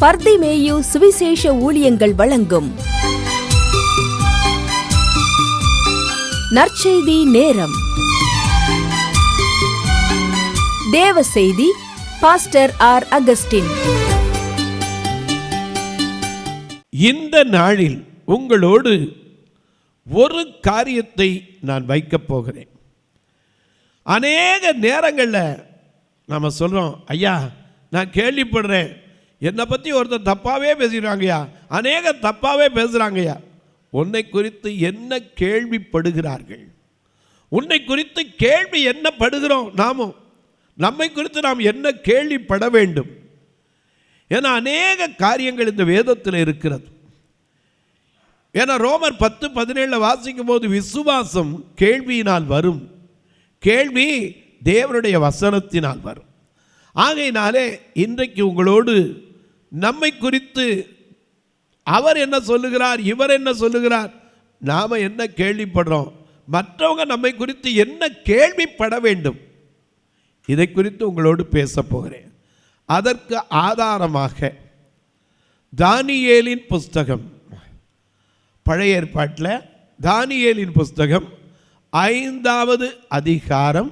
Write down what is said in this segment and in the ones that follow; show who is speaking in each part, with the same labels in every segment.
Speaker 1: பர்திமேயு சுவிசேஷ ஊழியங்கள் வழங்கும் நற்செய்தி நேரம். தேவ செய்தி பாஸ்டர் ஆர். அகஸ்டின்.
Speaker 2: இந்த நாளில் உங்களோடு ஒரு காரியத்தை நான் வைக்கப் போகிறேன். அநேக நேரங்களில் நம்ம சொல்கிறோம், ஐயா நான் கேள்விப்படுறேன், என்னை பற்றி ஒருத்தர் தப்பாகவே பேசுகிறாங்கய்யா, அநேக தப்பாகவே பேசுகிறாங்கய்யா. உன்னை குறித்து என்ன கேள்விப்படுகிறார்கள்? உன்னை குறித்து கேள்வி என்ன படுகிறோம்? நாமும் நம்மை குறித்து நாம் என்ன கேள்விப்பட வேண்டும்? ஏன்னா அநேக காரியங்கள் இந்த வேதத்தில் இருக்கிறது. ஏன்னா ரோமர் 10:17 வாசிக்கும் போது, விசுவாசம் கேள்வியினால் வரும், கேள்வி தேவனுடைய வசனத்தினால் வரும். ஆகையினாலே இன்றைக்கு உங்களோடு நம்மை குறித்து அவர் என்ன சொல்லுகிறார், இவர் என்ன சொல்லுகிறார், நாம் என்ன கேள்விப்படுறோம், மற்றவங்க நம்மை குறித்து என்ன கேள்விப்பட வேண்டும், இதை குறித்து உங்களோடு பேச போகிறேன். அதற்கு ஆதாரமாக தானியேலின் புஸ்தகம், பழைய ஏற்பாட்டில் தானியேலின் புஸ்தகம் 5வது அதிகாரம்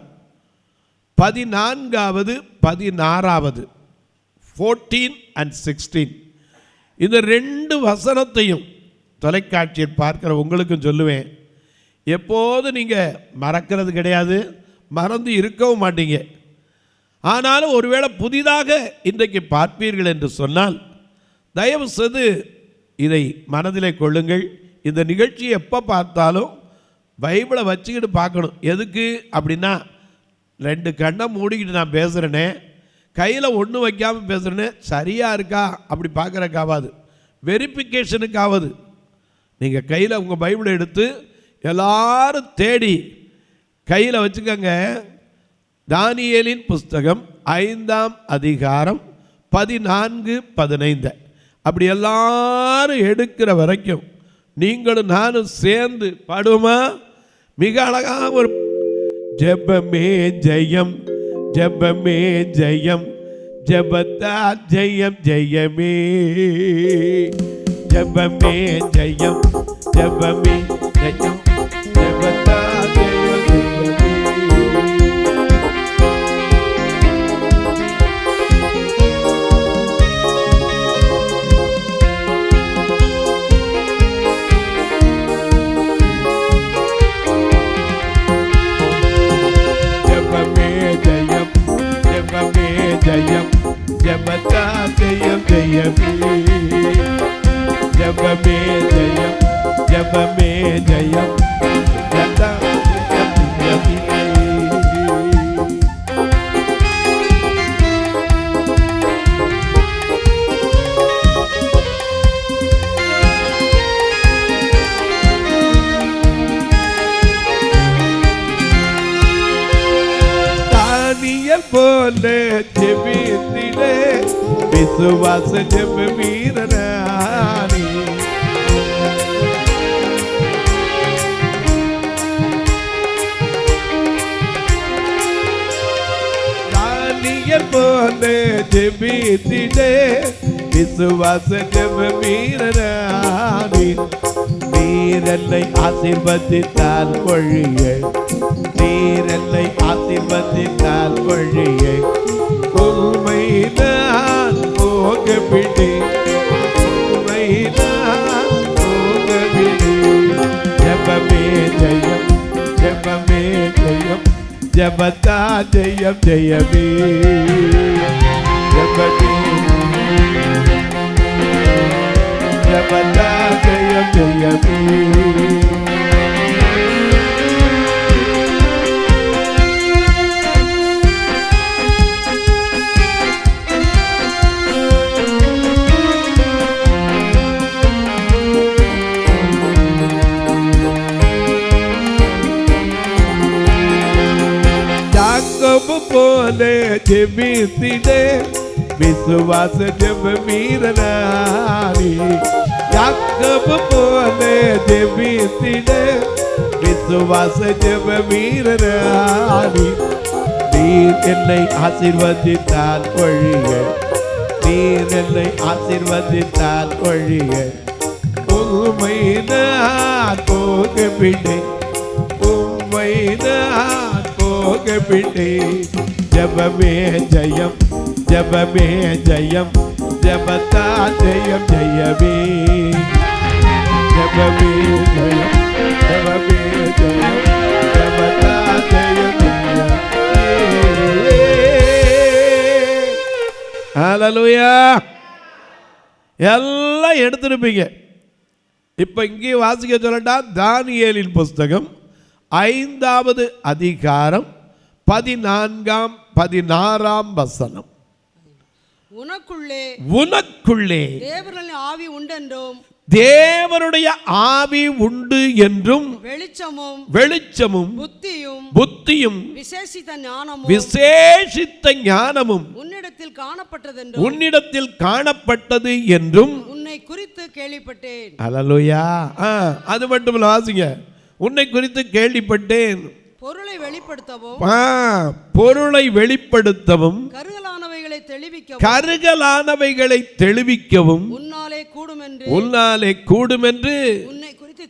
Speaker 2: 14வது 16 14 and 16 இந்த 2 வசனத்தையும் தொலைக்காட்சியில் பார்க்கிற உங்களுக்கும் சொல்லுவேன். எப்போது நீங்கள் மறக்கிறது கிடையாது, மறந்து இருக்கவும் மாட்டீங்க. ஆனாலும் ஒருவேளை புதிதாக இன்றைக்கு பார்ப்பீர்கள் என்று சொன்னால் தயவு செய்து இதை மனதிலே கொள்ளுங்கள். இந்த நிகழ்ச்சியை எப்போ பார்த்தாலும் பைபிளை வச்சுக்கிட்டு பார்க்கணும். எதுக்கு அப்படின்னா, 2 கண்ணை மூடிக்கிட்டு நான் பேசுகிறேனே, கையில் ஒன்று வைக்காமல் பேசுகிறேனே, சரியாக இருக்கா அப்படி பார்க்குறக்காவது, வெரிஃபிகேஷனுக்காவது நீங்கள் கையில் உங்கள் பைபிளை எடுத்து எல்லாரும் தேடி கையில் வச்சுக்கோங்க. தானியேலின் புஸ்தகம் 5ஆம் அதிகாரம் 14-15 அப்படி எல்லாரும் எடுக்கிற வரைக்கும் நீங்களும் நானும் சேர்ந்து பாடுவோமா? மிக அழகாக ஒரு ஜெபமே ஜெயம், ஜெபமே ஜெயம், ஜெபத்தா ஜெயம் ஜெயமே, ஜெபமே ஜெயம், ஜெபமே ஜெயம், ஜெபத்தா ஜெயம் ஜெயமே. ஜெயம் ஜெபத்தா ஜெயம் ஜெயமே, ஜெபமே ஜெயம், ஜெபமே ஜெயம், ஜெபத்தா ஜெயம் ஜெயமே. தானியேல் போல ஜெபித்திலே விசுவாச ஜெப வீரனானே, தானியேல் போல ஜெபித்திலே விசுவாச ஜெப வீரனானே. நீர் என்னை ஆசீர்வதித்தால் ஒழிய, நீர் என்னை ஆசீர்வதித்தால் ஒழிய உம்மைதான் போகவிடு, உம்மைதான் போகவிடு. ஜெபமே ஜெயம், ஜெபமே ஜெயம், ஜெபத்தா ஜெயம் ஜெயமே, ஜெபமே ஜெபத்தா ஜெயம் ஜெயமே. யாக்கோபு போல ஜெபித்திடே விசுவாச ஜெப வீரனானே, யாக்கோபு போல ஜெபித்திடே விசுவாச ஜெப வீரனானே. நீர் என்னை ஆசீர்வதித்தால் ஒழிய, நீர் என்னை ஆசீர்வதித்தால் ஒழிய உம்மை நான் போகவிட்டேன், உம்மை நான் போகவிட்டேன். ஜெபமே ஜெயம், ஜெபமே ஜெயம், ஜெபத்தா ஜெயம் ஜெயமே. ஜெபமே ஜெயம், ஜெபமே ஜெயம், ஜெபத்தா ஜெயம் ஜெயமே. ஹல்லேலூயா. எல்லாம் எடுத்திருப்பீங்க. இப்ப இங்கே வாசிக்க சொல்லட்டா, தானியேலின் புஸ்தகம் 5வது அதிகாரம் 14ஆம் 16ஆம் வசனம். உனக்குள்ளே
Speaker 3: தேவனுடைய ஆவி உண்டென்றும்,
Speaker 2: தேவனுடைய ஆவி உண்டு என்றும், வெளிச்சமும் புத்தியும் விசேஷித்த ஞானமும் உன்னிடத்தில் காணப்பட்டது என்றும்
Speaker 3: உன்னை குறித்து கேள்விப்பட்டேன்.
Speaker 2: அல்லேலூயா. அது மட்டும் இல்ல, வாசிங்க. உன்னை குறித்து கேள்விப்பட்டேன்.
Speaker 3: பொருளை
Speaker 2: வெளிப்படுத்தவும் கருகலானவைகளை தெளிவிக்கவும் உன்னாலே கூடும் என்று உன்னை குறித்து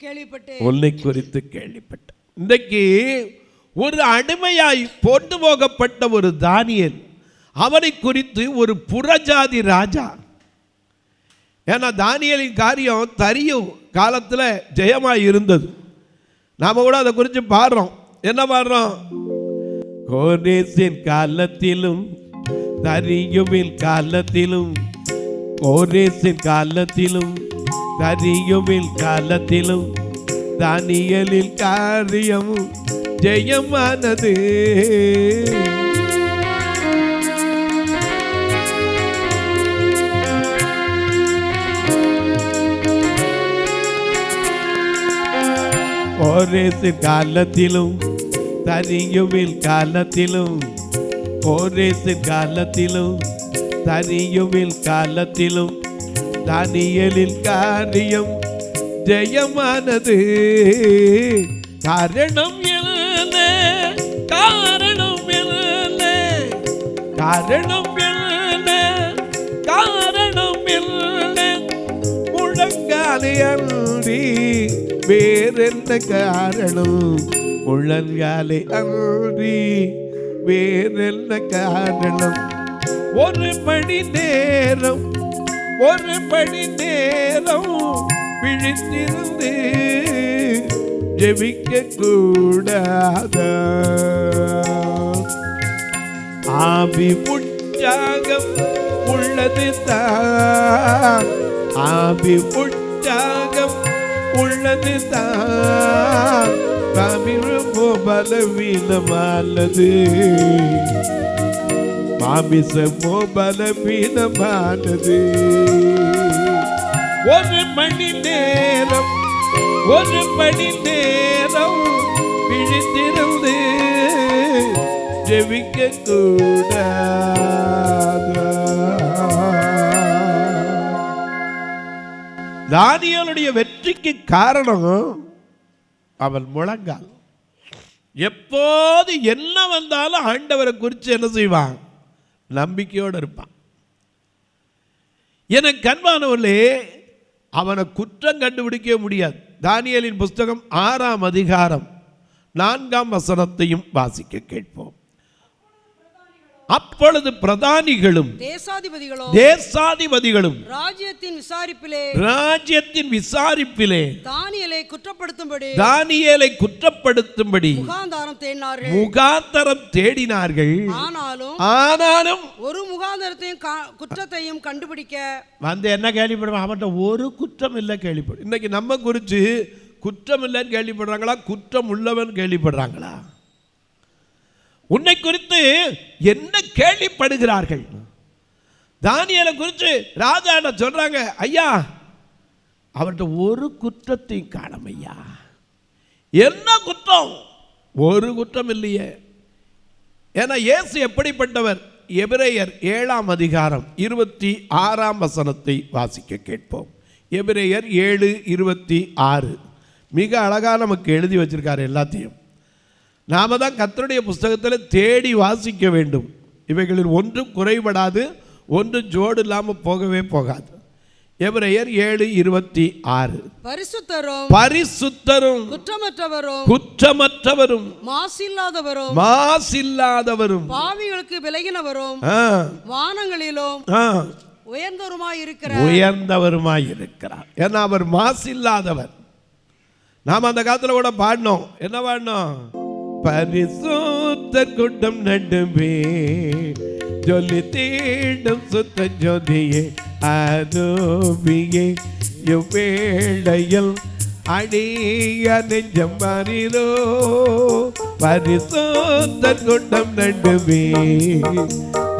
Speaker 2: கேள்விப்பட்டேன். இன்றைக்கு ஒரு அடிமையாய் கொண்டு போகப்பட்ட ஒரு தானியேல், அவனை குறித்து ஒரு புறஜாதி ராஜா. ஏன்னா தானியேலின் காரியம் தரியும் காலத்தில் ஜெயமாய் இருந்தது. நாம கூட அதை குறித்து பாடுறோம். என்ன பாடுறோம்? கோரேசின் காலத்திலும் தரியுமின் காலத்திலும், கோரேசின் காலத்திலும் தரியுமின் காலத்திலும் தானியேலின் காரியம் ஜெயமானது. கோரேசின் காலத்திலும் தரியுமின் காலத்திலும், கோரேசின் காலத்திலும் தரியுமின் காலத்திலும் தானியேலின் காரியம் ஜெயமானது. காரணம் என்ன? காரணம் என்ன? காரணம் என்ன? காரணம் என்ன? முழங்காலை அன்றி வேறென்ன காரணம்? முழங்காலை அன்றி வேறென்ன காரணம்? ஒரு மணி நேரம் விழித்திருந்து ஜெபிக்க கூடாத? ஆவி உற்சாகம் உள்ளது தான், ஆவி உற்சாகம் உள்ளது தான், தமிழமோ பலவீனமானது, மாமிசமோ பலவீனமானது. ஒரு மணி நேரம் விழித்திருந்து ஜெபிக்க கூடாத? தானியேலுடைய வெற்றிக்கு காரணம் அவன் முழங்கால். எப்போது என்ன வந்தாலும் ஆண்டவரை குறித்து என்ன செய்வான்? நம்பிக்கையோடு இருப்பான். எனக்கு அன்பானவர்களே, அவனை குற்றம் கண்டுபிடிக்க முடியாது. தானியேலின் புஸ்தகம் 6ஆம் அதிகாரம் 4ஆம் வசனத்தையும் வாசிக்க கேட்போம். அப்பொழுது பிரதானிகளும் தேசாதிபதிகளும் ராஜ்யத்தின் விசாரிப்பிலே தானியேலை குற்றப்படுத்தும்படி முகாந்தரம் தேடினார்கள். ஆனாலும்
Speaker 3: ஒரு முகாந்தரத்தையும் குற்றத்தையும் கண்டுபிடிக்க
Speaker 2: வந்து என்ன கேள்விப்படுவான்? அவன்கிட்ட ஒரு குற்றம் இல்லை கேள்விப்படும். இன்னைக்கு நம்ம குறித்து குற்றம் இல்லைன்னு கேள்விப்படுறாங்களா? குற்றம் உள்ளவன் கேள்விப்படுறாங்களா? உன்னை குறித்து என்ன கேள்விப்படுகிறார்கள்? தானியேலை குறித்து ராஜா சொல்றாங்க, ஐயா அவர்கிட்ட ஒரு குற்றத்தையும் காணோம் ஐயா. என்ன குற்றம்? ஒரு குற்றம் இல்லையே. ஏன்னா இயேசு எப்படிப்பட்டவர்? எபிரேயர் 7ஆம் அதிகாரம் 26ஆம் வசனத்தை வாசிக்க கேட்போம். எபிரேயர் 7:26 மிக அழகாக நமக்கு எழுதி வச்சிருக்காரு எல்லாத்தையும். நாம தான் கர்த்தருடைய புஸ்தகத்தில் தேடி வாசிக்க வேண்டும். இவைகளில் ஒன்றும் குறைபடாது, ஒன்று ஜோடு இல்லாமல் போகவே போகாது. எபிரேயர் 7:26 பரிசுத்தரும் குற்றமற்றவரும் மாசில்லாதவரும்
Speaker 3: பாவிகளுக்கு விலகினவரும் வானங்களிலும்
Speaker 2: உயர்ந்தவருமாய் இருக்கிறார். ஏன்னா அவர் மாசில்லாதவர். நாம் அந்த காலத்தில் கூட பாடினோம். என்ன பாடினோம்? பரிசுத்தர் கூட்டம் நடுவே ஜொல்லி தீண்டும் சுத்த ஜோதியே அதோபியே இவ்வேளையில் அடிய நெஞ்சம் மாறிலோ. பரிசுத்தர் கூட்டம் நடுவே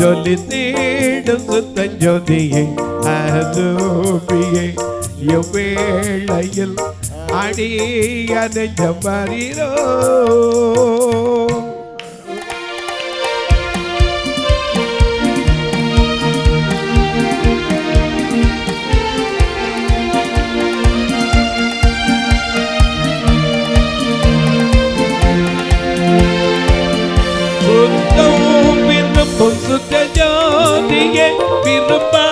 Speaker 2: ஜொல்லி தீண்டும் சுத்த ஜோதியே அதோபியே இவ்வேளையில் அடிய நெஞ்சம் மாறிலோ. சுத்த ஜோதியே விரும்பா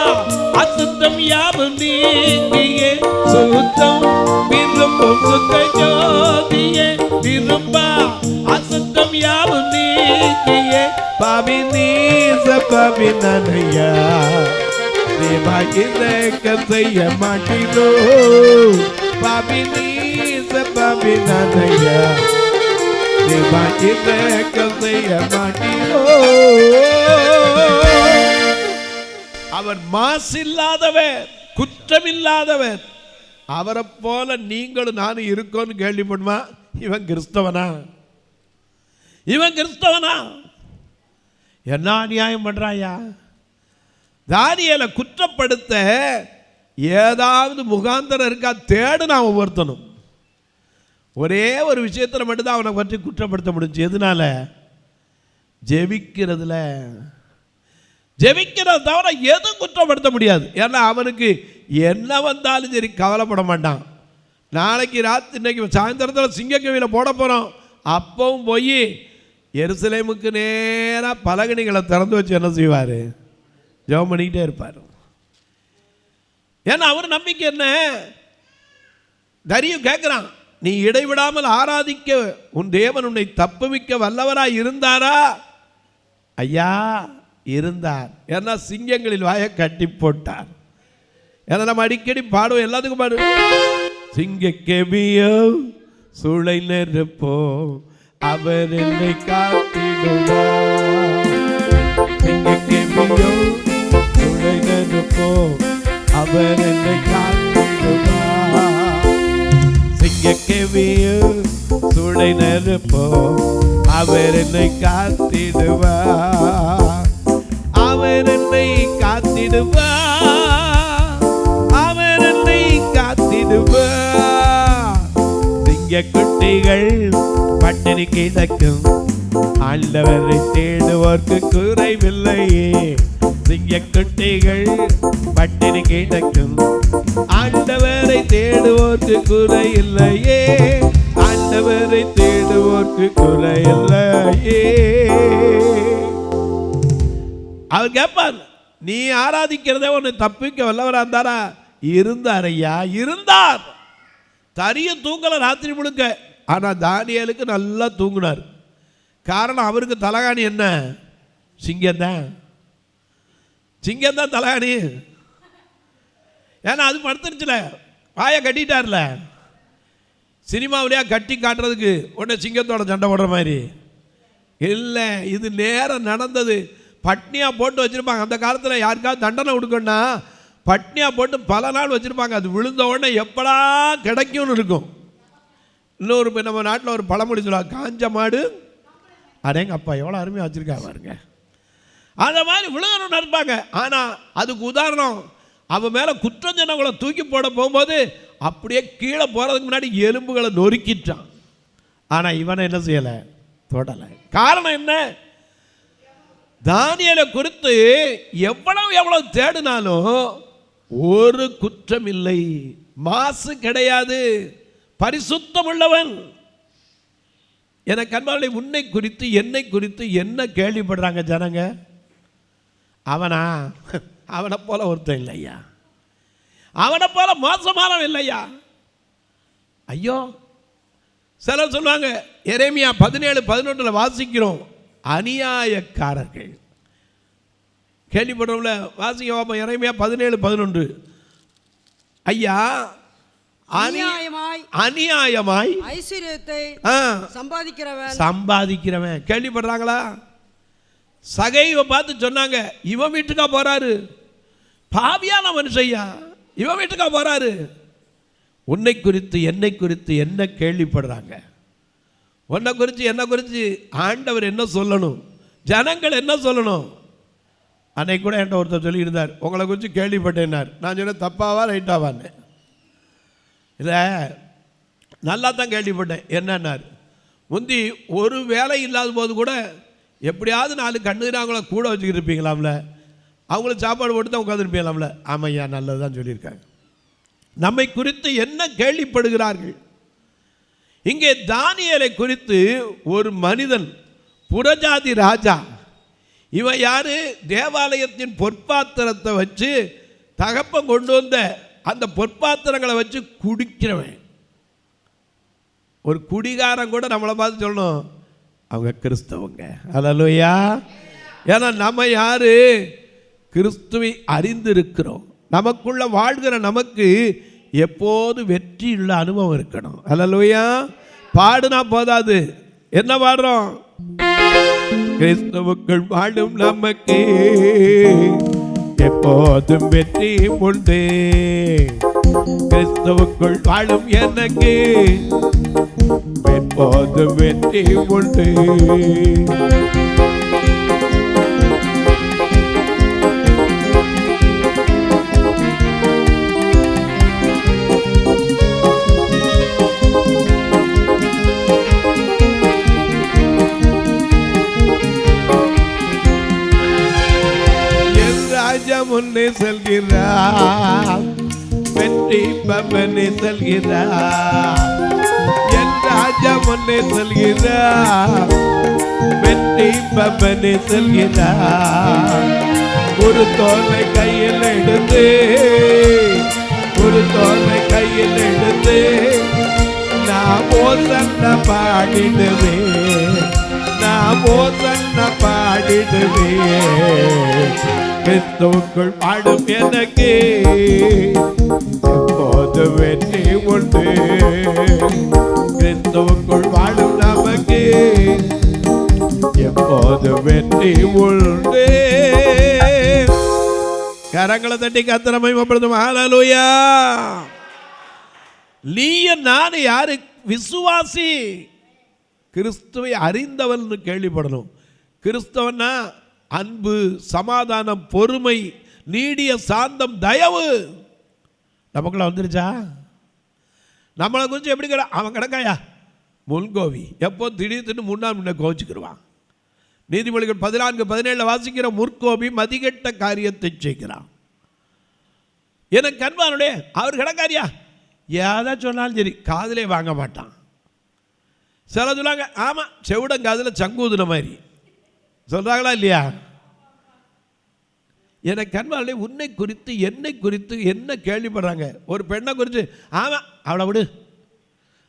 Speaker 2: அசுத்தம் யாவும் நீங்கியே. சுத்தம் விரும்பும் சுத்த ஜோதியே விரும்பா அசுத்தம் யாவும் நீங்கியே. பாவி நீச பாவி நனையா தேவாயிரக்க செய்ய மாட்டினோ. பாவி நீச பாவி நனையா தேவாயிரக்க செய்ய மாட்டினோ. அவர் மாசில்லாதவர், குற்றமில்லாதவர். அவரை போல நீங்களும் நானும் இருக்கோன்னு கேள்விப்படுமா? இவன் கிறிஸ்தவனா? இவன் கிறிஸ்தவனா? என்ன அநியாயம் பண்றாயா? தானியேலை குற்றப்படுத்த ஏதாவது முகாந்தரம் இருக்கா தேடு. நாம் ஒவ்வொருத்தனும் ஒரே ஒரு விஷயத்தில் மட்டும்தான் அவனை பற்றி குற்றப்படுத்த முடிஞ்சு. எதனால? ஜெபிக்கிறதுல. ஜெபிக்கிறத தவிர எதுவும் குற்றப்படுத்த முடியாது. ஏன்னா அவனுக்கு என்ன வந்தாலும் சரி கவலைப்பட மாட்டான். நாளைக்கு இன்னைக்கு சாயந்தரத்தில் சிங்கக்கவியில் போட போகிறோம். அப்பவும் போய் எருசலேமுக்கு நேராக பலகணிகளை திறந்து வச்சு என்ன செய்வார்? ஜெபம் பண்ணிக்கிட்டே இருப்பார். ஏன்னா அவர் நம்பிக்கை என்ன? தரியும் கேட்குறான், நீ இடைவிடாமல் ஆராதிக்க உன் தேவன் உன்னை தப்புவிக்க வல்லவராய் இருந்தாரா? ஐயா இருந்தார். ஏன்னா சிங்கங்களில் வாயை கட்டி போட்டார். ஏன்னா நம்ம அடிக்கடி பாடுவோம், எல்லாத்துக்கும் பாடுவோம். சிங்க கெபியோ சூளை நெருப்போ அவர் என்னை காத்திடுவார். சிங்க கெபியோ சூளை நெருப்போ அவர் என்னை காத்திடுவார். சிங்க கெபியோ சூளை நெருப்போ அவர் என்னை காத்திடுவார். அவர் என்னை காத்திடுவார். அவர் என்னை காத்திடுவார். சிங்க குட்டிகள் பட்டினி கிடக்கும், ஆண்டவரை தேடுவோர்க்கு குறைவில்லையே. சிங்க குட்டிகள் பட்டினி கிடக்கும், ஆண்டவரை தேடுவோர்க்கு குறையில்லையே. ஆண்டவரை தேடுவோர்க்கு குறையில்லையே. அவர் கேட்பார், நீ ஆராதிக்கிறதே உன்னை தப்பிக்க வல்லவரா இருந்தாரா? இருந்தார் ஐயா, இருந்தார். தரிய தூங்கல ராத்திரி முழுக்க. ஆனால் தானியேலுக்கு நல்லா தூங்கினார். காரணம், அவருக்கு தலகாணி என்ன? சிங்கம்தான். சிங்கம்தான் தலகாணி. ஏன்னா அது படுத்துருச்சுல, வாயை கட்டிட்டார்ல. சினிமாவிலையா கட்டி காட்டுறதுக்கு உடனே சிங்கத்தோட சண்டை போடுற மாதிரி இல்லை. இது நேரம் நடந்தது. பட்னியாக போட்டு வச்சுருப்பாங்க. அந்த காலத்தில் யாருக்காவது தண்டனை கொடுக்கணும்னா பட்னியாக போட்டு பல நாள் வச்சுருப்பாங்க. அது விழுந்த உடனே எப்படா கிடைக்கும்னு இருக்கும். இன்னொரு நம்ம நாட்டில் ஒரு பழமொழி சொல்லுவாங்க, காஞ்ச மாடு அடேங்க அப்பா எவ்வளோ அருமையாக வச்சுருக்கா பாருங்க. அந்த மாதிரி விழுகணும்னு நினைப்பாங்க. ஆனால் அதுக்கு உதாரணம், அவன் மேலே குற்றம் சொன்னவங்களை தூக்கி போட போகும்போது அப்படியே கீழே போகிறதுக்கு முன்னாடி எலும்புகளை நொறுக்கிட்டான். ஆனால் இவனை என்ன செய்யலை? தொடலை. காரணம் என்ன? தானியேலை குறித்து எவ்வளவு தேடினாலும் ஒரு குற்றம் இல்லை, மாசு கிடையாது, பரிசுத்தம் உள்ளவன். எனக்கு அன்பாளே, உன்னை குறித்து என்னை குறித்து என்ன கேள்விப்படுறாங்க ஜனங்க? அவனை போல ஒருத்தன் இல்லையா, அவனை போல மோசமானவன் இல்லையா. ஐயோ, சிலர் சொல்லுவாங்க, எரேமியா 17:11 வாசிக்கிறோம், அநியாயக்காரர்கள். கேள்விப்படுறோம்ல, வாசிக்க பார்ப்போம். எரேமியா 17:11. ஐயா, அநியாயமாய்
Speaker 3: ஐஸ்வர்யத்தை
Speaker 2: சம்பாதிக்கிறவன். கேள்விப்படுறாங்களா? சகைவை பார்த்து சொன்னாங்க, இவன் வீட்டுக்கா போறாரு, பாவியான மனுஷையா, இவன் வீட்டுக்கா போறாரு. உன்னை குறித்து என்னை குறித்து என்ன கேள்விப்படுறாங்க? உன்னை குறித்து என்ன குறித்து ஆண்டவர் என்ன சொல்லணும், ஜனங்கள் என்ன சொல்லணும்? அன்னைக்கு கூட என்கிட்ட ஒருத்தர் சொல்லியிருந்தார், உங்களை குறித்து கேள்விப்பட்டேன்னார். நான் சொன்னேன், தப்பாவா ரைட்டாவான்னு. இல்லை, நல்லா தான் கேள்விப்பட்டேன். என்னன்னார், முந்தி ஒரு வேலை இல்லாத போது கூட எப்படியாவது 4 கண்ணுறாங்களோ கூட வச்சுக்கிட்டு இருப்பீங்களாம்ல, அவங்களுக்கு சாப்பாடு போட்டு தான் உட்காந்துருப்பீங்களாம்ல. ஆமையா, நல்லது தான் சொல்லியிருக்காங்க. நம்மை குறித்து என்ன கேள்விப்படுகிறார்கள்? இங்கே தானியேலை குறித்து ஒரு மனிதன், புறஜாதி ராஜா, இவன் யாரு? தேவாலயத்தின் பொற்பாத்திரத்தை வச்சு தகப்பன் கொண்டு வந்த அந்த பொற்பாத்திரங்களை வச்சு குடிக்கிறவன். ஒரு குடிகாரன் கூட நம்மளை பார்த்து சொல்லணும், அவங்க கிறிஸ்தவங்க. அல்லேலூயா. ஏன்னா நம்ம யாரு? கிறிஸ்துவை அறிந்திருக்கிறோம். நமக்குள்ள வாழ்கிற நமக்கு எப்போது வெற்றியுள்ள அனுபவம் இருக்கணும். அல்லேலூயா. பாடுனா போதாது, என்ன பாடுறோம்? கிறிஸ்துவுக்குள் வாழும் நமக்கு எப்போதும் வெற்றி உண்டு. கிறிஸ்துவுக்குள் வாழும் எனக்கு எப்போதும் வெற்றி உண்டு. முன்னே செல்கிறார், வெற்றி பவனே செல்கிறார். என் ராஜா முன்னே செல்கிறார், வெற்றி பவனே செல்கிறார். ஒரு தோலை கையில் எடுத்து, ஒரு தோலை கையில் எடுத்து நான் ஓசன்ன பாடிடுவேன், நான் ஓசன்ன பாடிடுவேன். கிறிஸ்துவுக்குள் வாழும் எனக்கு எப்போது வெற்றி உண்டு. கிறிஸ்துவுக்குள் வாழும் நமக்கு எப்போது வெற்றி உண்டு. கரங்களை தட்டி கர்த்தரை மகிமைப்படுத்தும். ஹல்லேலூயா. நீயும் நான் யாரு? விசுவாசி. கிறிஸ்துவை அறிந்தவன் கேள்விப்படணும். கிறிஸ்தவன்னா அன்பு, சமாதானம், பொறுமை, நீடிய சாந்தம், தயவு நமக்குள்ள வந்துருச்சா? நம்மளை குறித்து எப்படி அவன் கிடக்காயா முன்கோவி, எப்போ திடீர்னு முன்ன கோவிச்சுக்கிடுவான். நீதிமொழிகள் 14:17 வாசிக்கிற, முற்கோபி மதிகெட்ட காரியத்தை செய்கிறான். எனக்கு அன்பானுடைய அவர் கிடக்காரியா, ஏதா சொன்னாலும் சரி காதிலே வாங்க மாட்டான். சில சொல்லாங்க, ஆமாம் செவிடன் காதில் சங்கூதுன மாதிரி சொல்கிறாங்களா இல்லையா? எனக்கு அன்பாலே உன்னை குறித்து என்னை குறித்து என்ன கேள்விப்படுறாங்க? ஒரு பெண்ணை குறித்து, ஆமாம் அவளை விடு,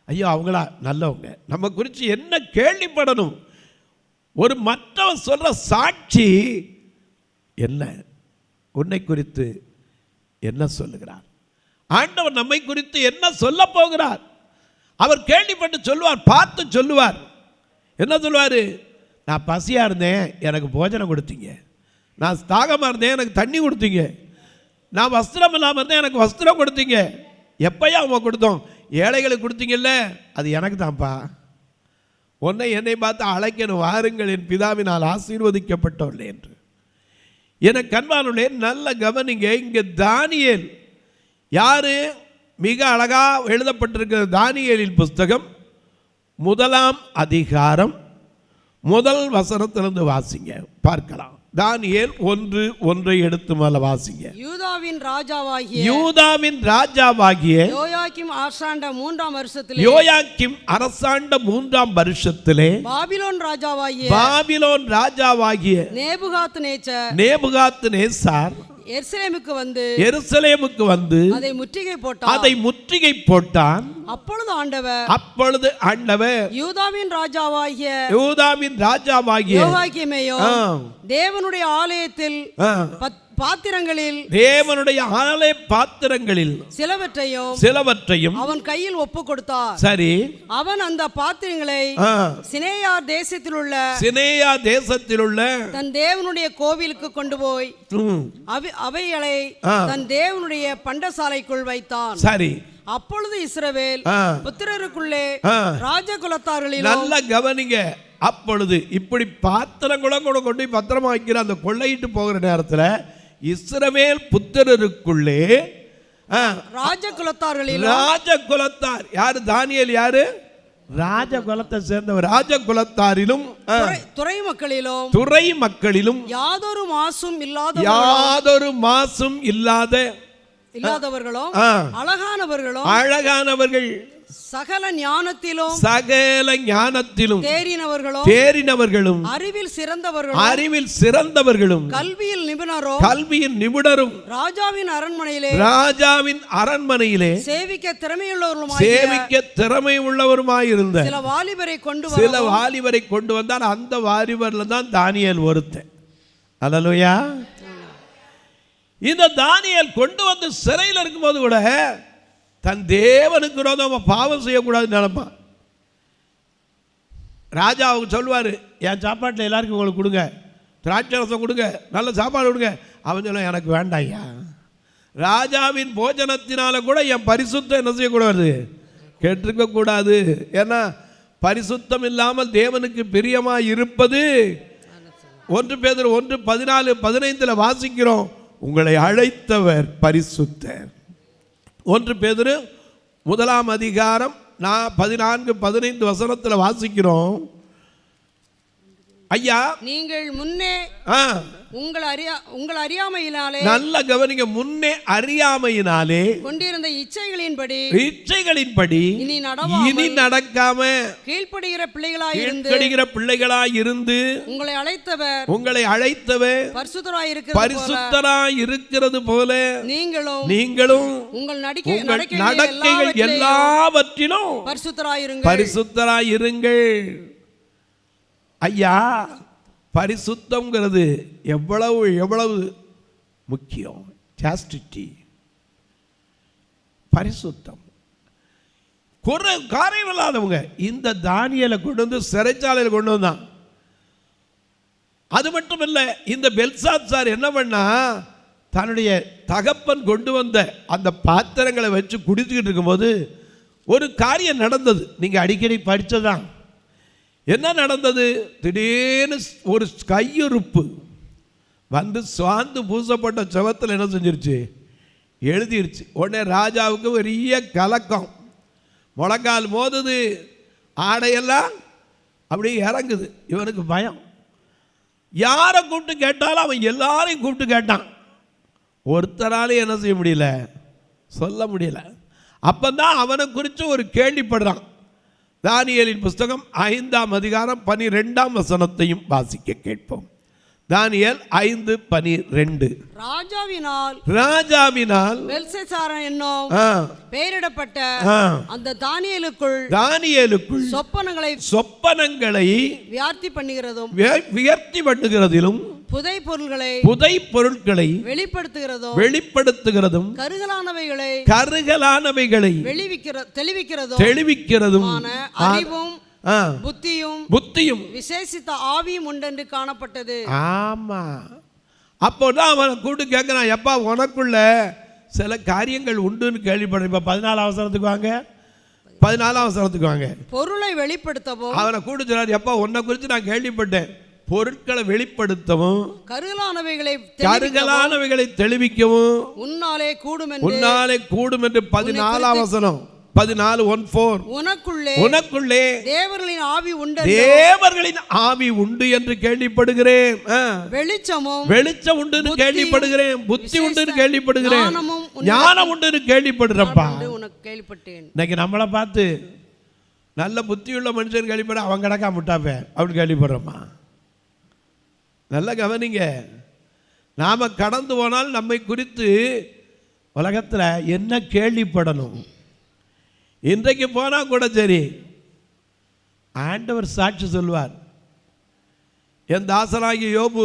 Speaker 2: ஐயோ அவங்களா நல்லவங்க. நம்ம குறித்து என்ன கேள்விப்படணும்? ஒரு மற்றவன் சொல்கிற சாட்சி என்ன? உன்னை குறித்து என்ன சொல்லுகிறார்? ஆண்டவர் நம்மை குறித்து என்ன சொல்ல போகிறார்? அவர் கேள்விப்பட்டு சொல்லுவார், பார்த்து சொல்லுவார். என்ன சொல்லுவார்? நான் பசியாக இருந்தேன், எனக்கு போஜனம் கொடுத்தீங்க. நான் தாகமாக இருந்தேன், எனக்கு தண்ணி கொடுத்தீங்க. நான் வஸ்திரம் இல்லாமல் இருந்தேன், எனக்கு வஸ்திரம் கொடுத்தீங்க. எப்பையா அவங்க கொடுத்தோம்? ஏழைகளுக்கு கொடுத்தீங்கல்ல, அது எனக்கு தான்ப்பா. உன்னை என்னை பார்த்து அழைக்கணும், வாருங்கள் என் பிதாவினால் ஆசீர்வதிக்கப்பட்டவர்களே என்று. எனக்கு அன்பானுள்ளே நல்ல கவனிங்க. இங்கே தானியேல் யாரு? மிக அழகாக எழுதப்பட்டிருக்கிற தானியேலின் புஸ்தகம் 1ஆம் அதிகாரம் 1 வசனத்திலிருந்து வாசிங்க, பார்க்கலாம். தானியேல் 1:1 எடுத்து மேல வாசிங்க.
Speaker 3: யூதாவின்
Speaker 2: ராஜாவாகிய
Speaker 3: யோயாக்கிம் அரசாண்ட 3ஆம்
Speaker 2: வருஷத்திலே பாபிலோன் ராஜாவாகிய நேபுகாத்நேச்சார் எருசலேமுக்கு வந்து அதை முற்றுகை போட்டான். அப்பொழுது ஆண்டவர் யூதாவின் ராஜாவாகிய
Speaker 3: தேவனுடைய ஆலயத்தில்
Speaker 2: பாத்திரங்களில் சிலவற்றையும்
Speaker 3: அவன் கையில் ஒப்பு கொடுத்தார்.
Speaker 2: சரி,
Speaker 3: அவன் அந்த பாத்திரங்களை சினேயா தேசத்தில் உள்ள தன் தேவனுடைய கோவிலுக்கு கொண்டு போய் அவைகளை தன் தேவனுடைய பண்டசாலைக்குள் வைத்தான்.
Speaker 2: சரி,
Speaker 3: அப்பொழுது இஸ்ரவேல் புத்திரருக்குள்ளே ராஜகுலத்தார்களில்
Speaker 2: நல்ல கவனிங்க. அப்பொழுது இப்படி பாத்திரங்களும் கூட கொண்டு பத்திரமா வைக்கிற அந்த கொள்ளையிட்டு போகிற நேரத்தில் இஸ்ரவேல் புத்திரருக்குள்ளே ராஜகுலத்தார் யாரு? தானியேல் யாரு? ராஜகுலத்தை சேர்ந்தவர். ராஜகுலத்தாரிலும் துறை மக்களிலும் யாதொரு மாசும் இல்லாதவர்களும் அழகானவர்கள்
Speaker 3: சகல ஞானத்திலும்
Speaker 2: தேறினவர்களும்
Speaker 3: அறிவில் சிறந்தவர்களும் கல்வியில்
Speaker 2: நிபுணரும் ராஜாவின் அரண்மனையிலே சேவிக்க திறமை உள்ளவருமாயிருந்த சில வாலிபரை கொண்டு வந்தார். அந்த வாலிபர்ல தான் தானியேல் ஒருத்தன். அல்லேலூயா. இந்த தானியேல் கொண்டு வந்து சிறையில் இருக்கும்போது கூட தன் தேவனுக்கு விரோதமா பாவம் செய்யக்கூடாதுன்னு நினைப்பான். ராஜாவுக்கு சொல்லுவார், என் சாப்பாட்டில் எல்லாருக்கும் உங்களுக்கு கொடுங்க, திராட்சை ரசம் கொடுங்க, நல்ல சாப்பாடு கொடுங்க. அவன் சொல்ல, எனக்கு வேண்டாம் ஐயா, ராஜாவின் போஜனத்தினால கூட என் பரிசுத்தம் என்ன செய்யக்கூடாது, கெட்டிருக்க கூடாது. ஏன்னா பரிசுத்தம் இல்லாமல் தேவனுக்கு பிரியமாக இருப்பது 1 பேதுரு 1:14-15 வாசிக்கிறோம். உங்களை அழைத்தவர் பரிசுத்தர். 1 பேதுரு 1:14-15 வாசிக்கிறோம். ஐயா, நீங்கள் முன்னே உங்கள் அறியாமையினாலே, நல்ல கவனிங்க, முன்னே அறியாமையினாலே கொண்டிருந்த இச்சைகளின்படி இனி நடக்காம கீழ்ப்படுகிற பிள்ளைகளாய் இருந்து உங்களை அழைத்தவர் பரிசுத்தராய் இருக்கிறது போல நீங்களும் உங்கள் நடக்கைகள் எல்லாவற்றிலும் பரிசுத்தராய் இருங்கள். ஐயா, பரிசுத்தம்ங்கிறது எவ்வளவு முக்கியம். சாஸ்டிட்டி, பரிசுத்தம். காரியம் இல்லாதவங்க இந்த தானியேலை கொண்டு வந்து சிறைச்சாலையில் கொண்டு வந்தான். அது மட்டும் இல்லை, இந்த பெல்சாத்சார் என்ன பண்ணா, தன்னுடைய தகப்பன் கொண்டு வந்த அந்த பாத்திரங்களை வச்சு குடிச்சுக்கிட்டு இருக்கும்போது ஒரு காரியம் நடந்தது. நீங்கள் அடிக்கடி படித்ததான். என்ன நடந்தது? திடீர்னு ஒரு கையுறுப்பு வந்து சுவாந்து பூசப்பட்ட செவத்தில் என்ன செஞ்சிருச்சு, எழுதிருச்சு. உடனே ராஜாவுக்கு பெரிய கலக்கம், முழங்கால் மோதுது, ஆடையெல்லாம் அப்படியே இறங்குது. இவனுக்கு பயம். யாரை கூப்பிட்டு கேட்டாலும் அவன் எல்லாரையும் கூப்பிட்டு கேட்டான். ஒருத்தராலையும் என்ன செய்ய முடியல, சொல்ல முடியல. அப்பந்தான் அவனை குறித்து ஒரு கேள்விப்படுறான். தானியேலின் புஸ்தகம் 5:12 வாசிக்க கேட்போம். தானியேல் 5:12. ராஜாவினால் பெல்சாத்சார் என்னும் பெயரிடப்பட்ட அந்த தானியேலுக்குள் சொப்பனங்களை வியார்த்தி பண்ணுகிறதிலும் புதை பொருட்களை வெளிப்படுத்துகிறதும் கருகலானவைகளை தெளிவிக்கிறதும் புத்தியும் விசேஷித்த ஆவியும் உண்டென்று காணப்பட்டது. ஆமா. அப்போதான் அவனை கூட்டு கேட்கிறான், எப்பா உனக்குள்ள சில காரியங்கள் உண்டுன்னு கேள்விப்படுறேன். இப்ப 14 வாங்க. பொருளை வெளிப்படுத்தவும் அவனை கூட்டு சொன்னார், எப்பா உன்னை குறித்து நான் கேள்விப்பட்டேன், பொருட்களை வெளிப்படுத்தவும் கருகலானவைகளை தெளிவிக்கவும் உன்னாலே கூடும் என்று 14 14:14 உனக்குள்ளே
Speaker 3: தேவர்களின் ஆவி உண்டு,
Speaker 2: தேவர்களின் ஆவி உண்டு என்று கேள்விப்படுகிறேன். வெளிச்சம் உண்டு கேள்விப்படுகிறேன், புத்தி உண்டு கேள்விப்படுகிறேன், ஞானம் உண்டு கேள்விப்படுறப்பா. இன்னைக்கு நம்மளை பார்த்து நல்ல புத்தியுள்ள மனுஷன் கேள்விப்பட அவன் கிடக்கா முட்டாப்ப அப்படின்னு கேள்விப்படுறோமா? நல்ல கவனிங்க. நாம கடந்து போனால் நம்மை குறித்து உலகத்தில் என்ன கேள்விப்படணும்? இன்றைக்கு போனால் கூட சரி, ஆண்டவர் சாட்சி சொல்வார், என் தாசனாகிய யோபு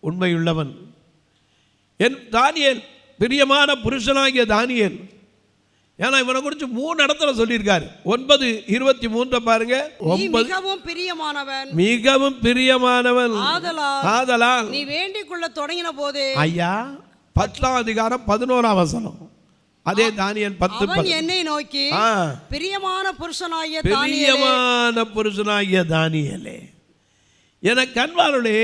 Speaker 2: உண்மையுள்ளவன், என் தானியேல் பிரியமான புருஷனாகிய தானியேல். ஏன்னா இவனை குறித்து 3 இடத்துல சொல்லியிருக்காரு. 9:23 பாருங்க. மிகவும் பிரியமானவன் ஆதலால்
Speaker 3: நீ வேண்டிக் கொள்ள தொடங்கின போது,
Speaker 2: ஐயா 10ஆம் அதிகாரம் 11ஆம் வசனம், அதே தானியேல் 10
Speaker 3: என்னை நோக்கி பிரியமான புருஷனாகிய
Speaker 2: தானியேலே. எனக்கு கண்வாளே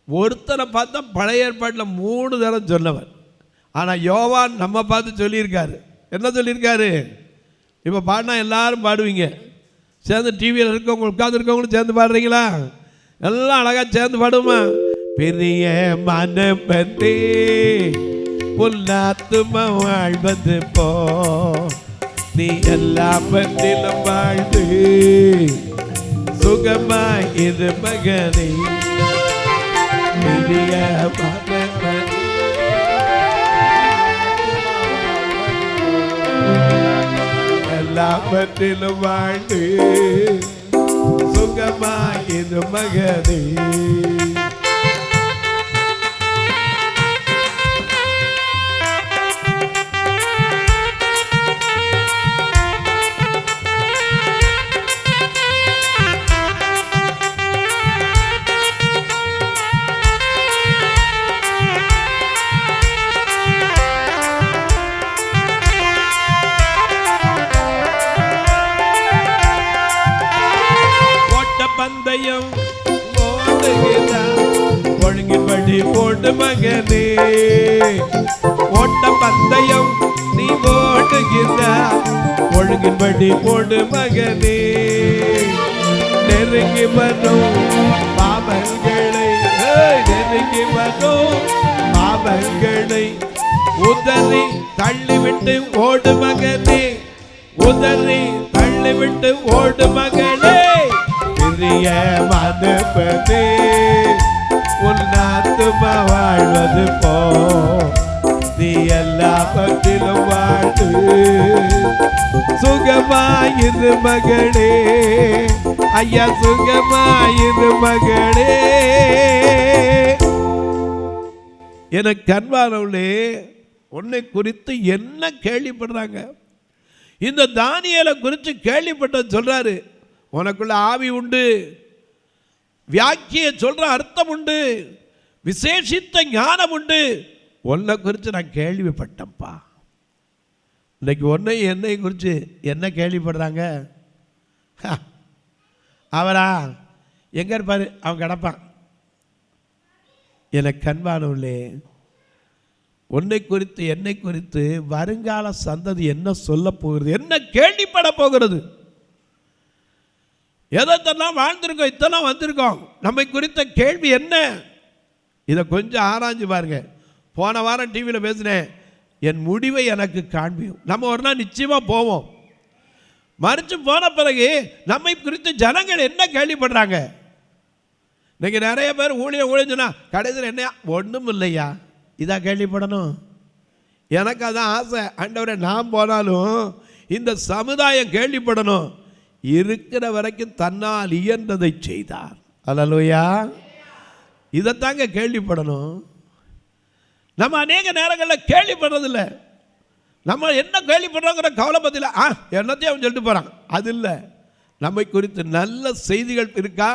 Speaker 2: ஒருத்தனை பார்த்தா பழைய ஏற்பாட்டில் 3 தரம் சொன்னவர். ஆனால் யோவான் நம்ம பார்த்து சொல்லியிருக்காரு. என்ன சொல்லியிருக்காரு? இப்போ பாடினா எல்லாரும் பாடுவீங்க, சேர்ந்து டிவியில் இருக்கவங்க உட்காந்துருக்கவங்களும் சேர்ந்து பாடுறீங்களா? எல்லாம் அழகாக சேர்ந்து பாடுமா? பெரிய மனப்பந்தே புல்லாத்தும வாழ்வது போ, நீ எல்லா பத்திலும் வாழ்ந்து சுகமாய் இரு மகனே. பெரிய மனப்பந்தே எல்லா பத்திலும் வாழ்ந்து சுகமாய் இரு மகனே. பந்தயம் ஒழுங்கின்படி போட்டு மகனே, ஓட்ட பந்தயம் நீ ஓடுகிறார், ஒழுங்கின்படி போடு மகனே. நெருங்கி வரும் பாவங்களை, நெருங்கி வரும் பாவங்களை உதறி தள்ளிவிட்டு ஓடு மகனே, உதறி தள்ளிவிட்டு ஓடு மகனே. பிரிய மனப்பதே உன்னாத்தும வாழ்வது போ, நீ எல்லா பத்திலும் வாழ்ந்து சுகமாயிரு மகளே. ஐயா சுகமாயிரு மகளே. எனக்கு அன்பானவர்களே, உன்னை குறித்து என்ன கேள்விப்படுறாங்க? இந்த தானியேலை குறித்து கேள்விப்பட்ட சொல்றாரு, உனக்குள்ள ஆவி உண்டு, வியாக்கிய சொல்ற அர்த்தம் உண்டு, விசேஷித்த ஞானம் உண்டு. உன்னை குறித்து நான் கேள்விப்பட்டேன்ப்பா. இன்னைக்கு உன்னை என்னை குறித்து என்ன கேள்விப்படுறாங்க? அவரா எங்க இருப்பாரு? அவன் கிடப்பான். எனக்கு அன்பானவர்களே, உன்னை குறித்து என்னை குறித்து வருங்கால சந்ததி என்ன சொல்ல போகிறது, என்ன கேள்விப்பட போகிறது? எதெல்லாம் வாழ்ந்திருக்கோம், இத்தனை வந்திருக்கோம், நம்மை குறித்த கேள்வி என்ன? இதை கொஞ்சம் ஆராய்ஞ்சு பாருங்க. போன வாரம் டிவியில் பேசினேன், என் முடிவை எனக்கு காண்பியும். நம்ம ஒரு நாள் நிச்சயமாக போவோம். மறித்து போன பிறகு நம்மை குறித்து ஜனங்கள் என்ன கேள்விப்படுறாங்க? இன்னைக்கு நிறைய பேர் ஊழியம் சொன்னா கடைசியில் என்ன? ஒன்றும் இல்லையா, இதான் கேள்விப்படணும். எனக்கு அதான் ஆசை. ஆண்டவரே, நான் போனாலும் இந்த சமுதாயம் கேள்விப்படணும். இருக்கிற வரைக்கும் தன்னால் இயன்றதை செய்தார். அல்லேலூயா. இதைத்தாங்க கேள்விப்படணும். நம்ம அநேக நேரங்களில் கேள்விப்படுறதில்லை. நம்ம என்ன கேள்விப்படுறோங்கிற கவலை பற்றில என்னத்தையும் அவன் சொல்லிட்டு போகிறான், அது இல்லை. நம்மை குறித்து நல்ல செய்திகள் இருக்கா,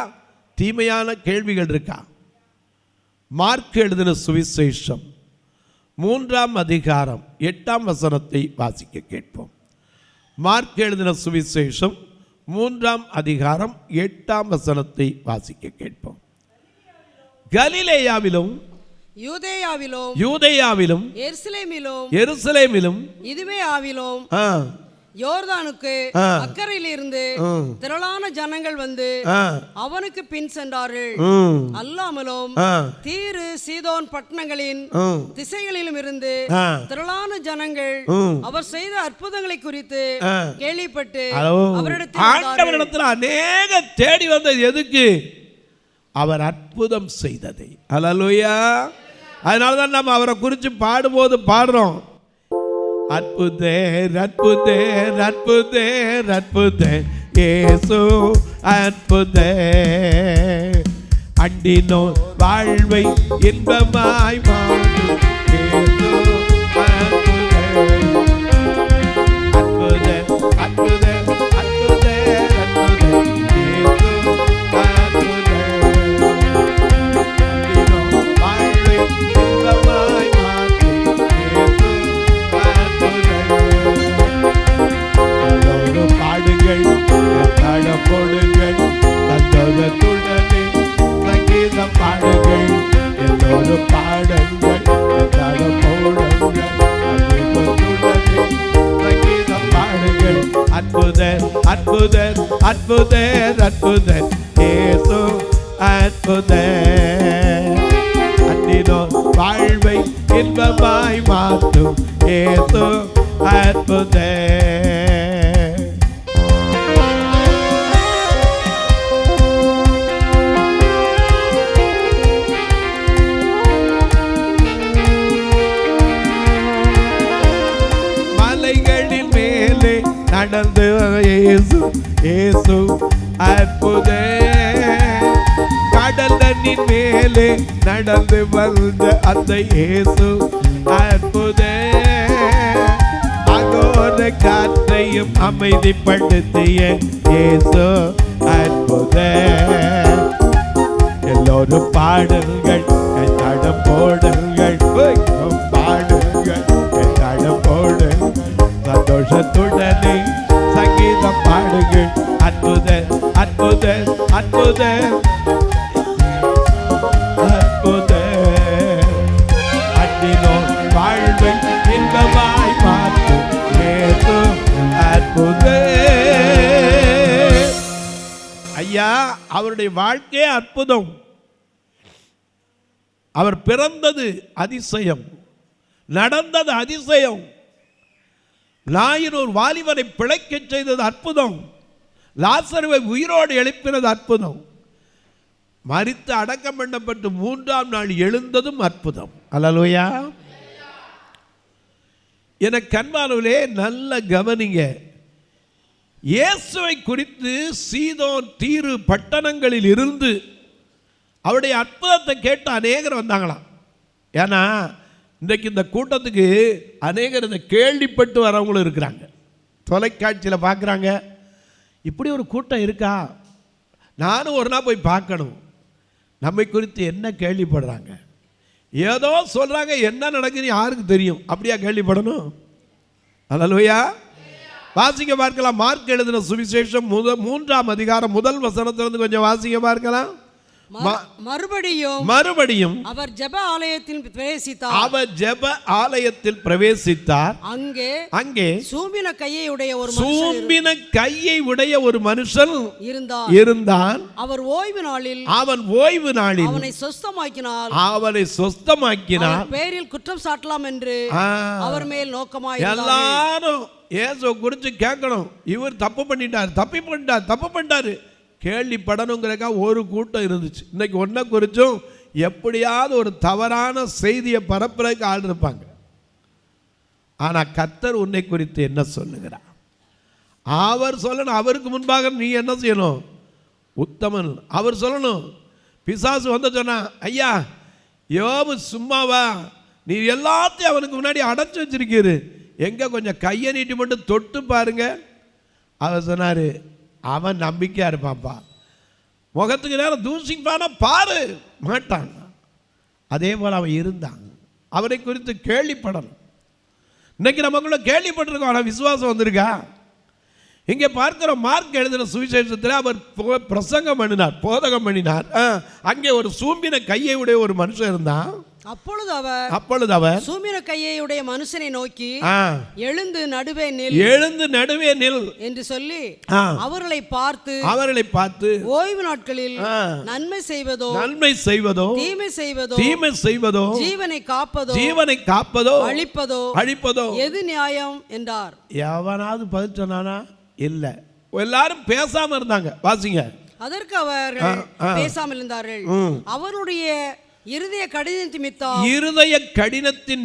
Speaker 2: தீமையான கேள்விகள் இருக்கா? மார்க் எழுதின சுவிசேஷம் 3ஆம் அதிகாரம் 8ஆம் வசனத்தை வாசிக்க கேட்போம். மார்க் எழுதின சுவிசேஷம் 3ஆம் அதிகாரம் 8ஆம் வசனத்தை வாசிக்க கேட்போம். கலிலேயாவிலும் யூதேயாவிலும் எருசலேமிலும் இதுவே ஆவிலும்
Speaker 3: யோர்தானுக்கு அக்கறையில் இருந்து திரளான ஜனங்கள் வந்து அவனுக்கு பின் சென்றார்கள். அல்லாமலும் தீரு சீதோன் பட்டணங்களின் திசைகளிலும் இருந்து திரளான ஜனங்கள் அவர் செய்த அற்புதங்களை குறித்து கேள்விப்பட்டு
Speaker 2: அவரிடத்தில் அநேக தேடி வந்தது எதுக்கு? அவர் அற்புதம் செய்ததை. அல்லேலூயா. அதனாலதான் நம்ம அவரை குறித்து பாடும்போது பாடுறோம், அற்புதர் அற்புதர் அற்புதர் அற்புதர் இயேசு அற்புதர், அண்டினோ வாழ்வை இன்பமாய் மாற்றும் இயேசு அற்புதர் அற்புதர் அற்புதர் அற்புதர் அற்புதர் இயேசு அற்புதர், அண்டினோ வாழ்வை இன்பமாய் மாற்றும் இயேசு. பாடுங்கள் தாழம் போடுங்கள் சந்தோஷத்துடனே சங்கீதம் பாடுங்கள், எல்லோரும் பாடுங்கள் தாழம் போடுங்கள் சந்தோஷத்துடனே சங்கீதம் பாடுங்கள். அற்புதர் அற்புதர் அற்புதர் அற்புதர் இயேசு அற்புதர், அன்றினோ வாழ்வை இன்பமாய் மாற்றும் இயேசு அற்புதர். மலைகளின் மேலே நடந்து இயேசு இயேசு அற்புதர், கடல் தண்ணின் மேலே நடந்து வந்த அந்த இயேசு அற்புதர், அகோர காற்றையும் அமைதிப்படுத்திய இயேசு அற்புதர். எல்லோரும் பாடுங்கள் தடம் போடுங்கள், பாடுங்கள் தடம் போடுங்கள் சந்தோஷத்துடனே சங்கீதம் பாடுங்கள். அற்புதர் அற்புதர் அற்புதர் அற்புதர், அன்றினோ வாழ்வை இன்பமாய் மாற்றும் இயேசு அற்புதர். ஐயா, அவருடைய வாழ்க்கையே அற்புதம். அவர் பிறந்தது அதிசயம், நடந்தது அதிசயம், லாயினூர் வாலிபனை பிழைக்கச் செய்தது அற்புதம், லாசருவை உயிரோடு எழுப்பினது அற்புதம், மரித்து அடக்கம் பண்ணப்பட்டு 3ஆம் நாள் எழுந்ததும் அற்புதம். அல்லேலூயா. என கண்பானவர்களே, நல்ல கவனிங்க. இயேசுவை குறித்து சீதோன் தீரு பட்டணங்களில் இருந்து அவருடைய அற்புதத்தை கேட்டு அநேகர் வந்தாங்களாம். ஏன்னா இன்றைக்கு இந்த கூட்டத்துக்கு அநேகர் இதை கேள்விப்பட்டு வரவங்களும் இருக்கிறாங்க. தொலைக்காட்சியில் பார்க்குறாங்க, இப்படி ஒரு கூட்டம் இருக்கா, நானும் ஒரு நாள் போய் பார்க்கணும். நம்மை குறித்து என்ன கேள்விப்படுறாங்க? ஏதோ சொல்கிறாங்க, என்ன நடக்குதுன்னு யாருக்கு தெரியும்? அப்படியா கேள்விப்படணும்? அல்லேலூயா. வாசிக்க பார்க்கலாம். மார்க் எழுதின சுவிசேஷம் 3ஆம் அதிகாரம் 1 வசனத்திலிருந்து கொஞ்சம் வாசிக்க பார்க்கலாம். மறுபடியும்
Speaker 3: அவர் ஜெப ஆலயத்தில் பிரவேசித்தார்.
Speaker 2: அவர் ஜெப ஆலயத்தில் பிரவேசித்தார். அங்கே
Speaker 3: சூம்பின கையை உடைய ஒரு மனுஷன்
Speaker 2: இருந்தான்.
Speaker 3: அவர் ஓய்வு நாளில்
Speaker 2: அவனை சொஸ்தமாக்கினார்.
Speaker 3: பேரில் குற்றம் சாட்டலாம் என்று அவர் மேல் நோக்கமாய்
Speaker 2: எல்லாரும் இயேசுவை குறித்து கேட்கணும். இவர் தப்பு பண்ணிட்டாரு கேள்விப்படணுங்கிறக்கா ஒரு கூட்டம் இருந்துச்சு. இன்னைக்கு ஒன்றை குறித்தும் எப்படியாவது ஒரு தவறான செய்தியை பரப்புறதுக்கு ஆள் இருப்பாங்க. ஆனால் கர்த்தர் உன்னை குறித்து என்ன சொல்லுகிறார் அவர் சொல்லணும். அவருக்கு முன்பாக நீ என்ன செய்யணும்? உத்தமன். அவர் சொல்லணும். பிசாசு வந்து சொன்னா, ஐயா யோபு சும்மாவா, நீ எல்லாத்தையும் அவனுக்கு முன்னாடி அடைச்சி வச்சிருக்கீரு, எங்கே கொஞ்சம் கையை நீட்டி மட்டும் தொட்டு பாருங்க. அவர் சொன்னார், அவன் நம்பிக்கையாக இருப்பான்ப்பா, முகத்துக்கு நேரம் தூசிப்பானா பாரு மாட்டான். அதே போல் அவன் இருந்தான். அவனை குறித்து கேள்விப்படணும். இன்னைக்கு நமக்குள்ள கேள்விப்பட்டிருக்கோம், ஆனால் விசுவாசம் வந்திருக்கா? இங்கே பார்க்கிற மார்க் எழுதின சுவிசேஷத்தில் அவர் போதகம் பண்ணினார். அங்கே ஒரு சூம்பின கையை உடைய ஒரு மனுஷன் இருந்தான்.
Speaker 3: அப்பொழுது அவர் சூமிர கையுடைய மனுஷனை நோக்கி எழுந்து நடுவே நில் என்று சொல்லி அவர்களை பார்த்து ஓய்வு நாட்களில் நன்மை செய்வதோ தீமை செய்வதோ ஜீவனை காப்பதோ அழிப்பதோ எது நியாயம் என்றார்.
Speaker 2: எவனாவது பதில் சொன்னானா? இல்ல, எல்லாரும் பேசாம இருந்தாங்க. வாசிங்க.
Speaker 3: அதற்கு அவர்கள் பேசாமல் இருந்தார்கள். அவருடைய இருதய கடினத்தின்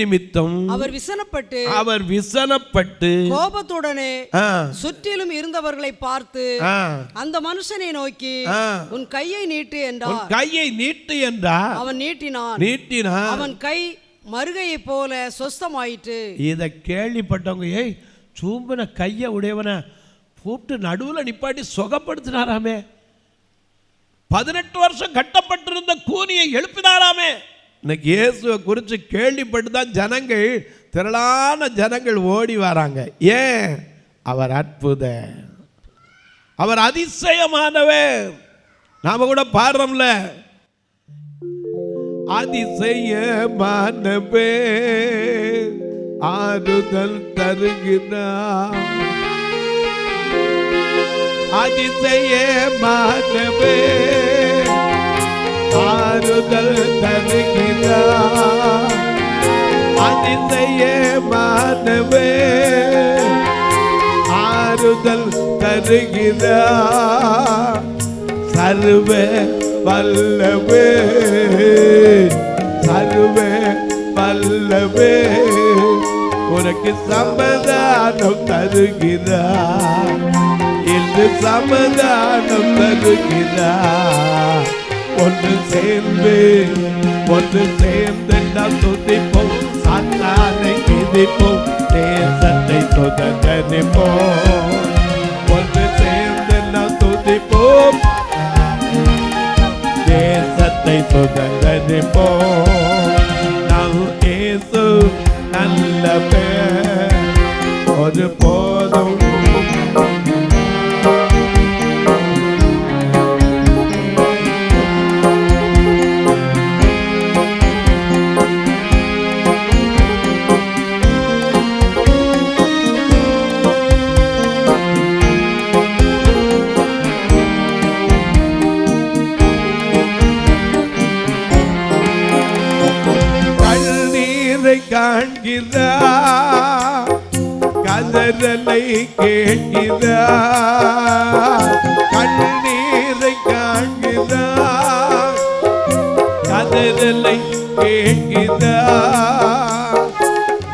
Speaker 3: நிமித்தம் அவர் விசனப்பட்டு கோபத்துடனே சுற்றிலும் இருந்தவர்களை பார்த்து அந்த மனுஷனை நோக்கி உன் கையை நீட்டு என்றார். அவன் நீட்டினான். அவன் கை மருகையை போல சொஸ்தமாயிற்று.
Speaker 2: இதை கேள்விப்பட்டவங்க, ஏய் சூம்பின கைய உடையவனை கூப்பிட்டு நடுவுல நிப்பாட்டி சுகப்படுத்தினாராமே, 18 வருஷம் கட்டப்பட்டிருந்த கூனியை எழுப்பினாராமே. இன்னைக்கு இயேசுவை குறித்து கேள்விப்பட்டு தான் ஜனங்கள், திரளான ஜனங்கள் ஓடி வராங்க. ஏன்? அவர் அற்புதர், அவர் அதிசயமானவர். நாம கூட பாடுறோம்ல, அதிசயமானவர் ஆறுதல் தருகிறார், அதிசயமானவே ஆறுதல் தருகிறார், அதிசயமானவே ஆறுதல் தருகிறார், சர்வ வல்லவே உனக்கு சமாதானம் தருகிறார், இன்று சமாதானம் தருகிறார். ஒன்று சேர்ந்து நாம் துதிப்போம், சாத்தானை மிதிப்போம், தேசத்தை சுதந்தரிப்போம். ஒன்று சேர்ந்து நாம் துதிப்போம், தேசத்தை சுதந்தரிப்போம். நாம் இயேசு நல்லவர், ஒரு போதும் காண்கிறார், கதறலை கேட்கிறார், கண்ணீரை காண்கிறார், கதறலை கேட்கிறார்,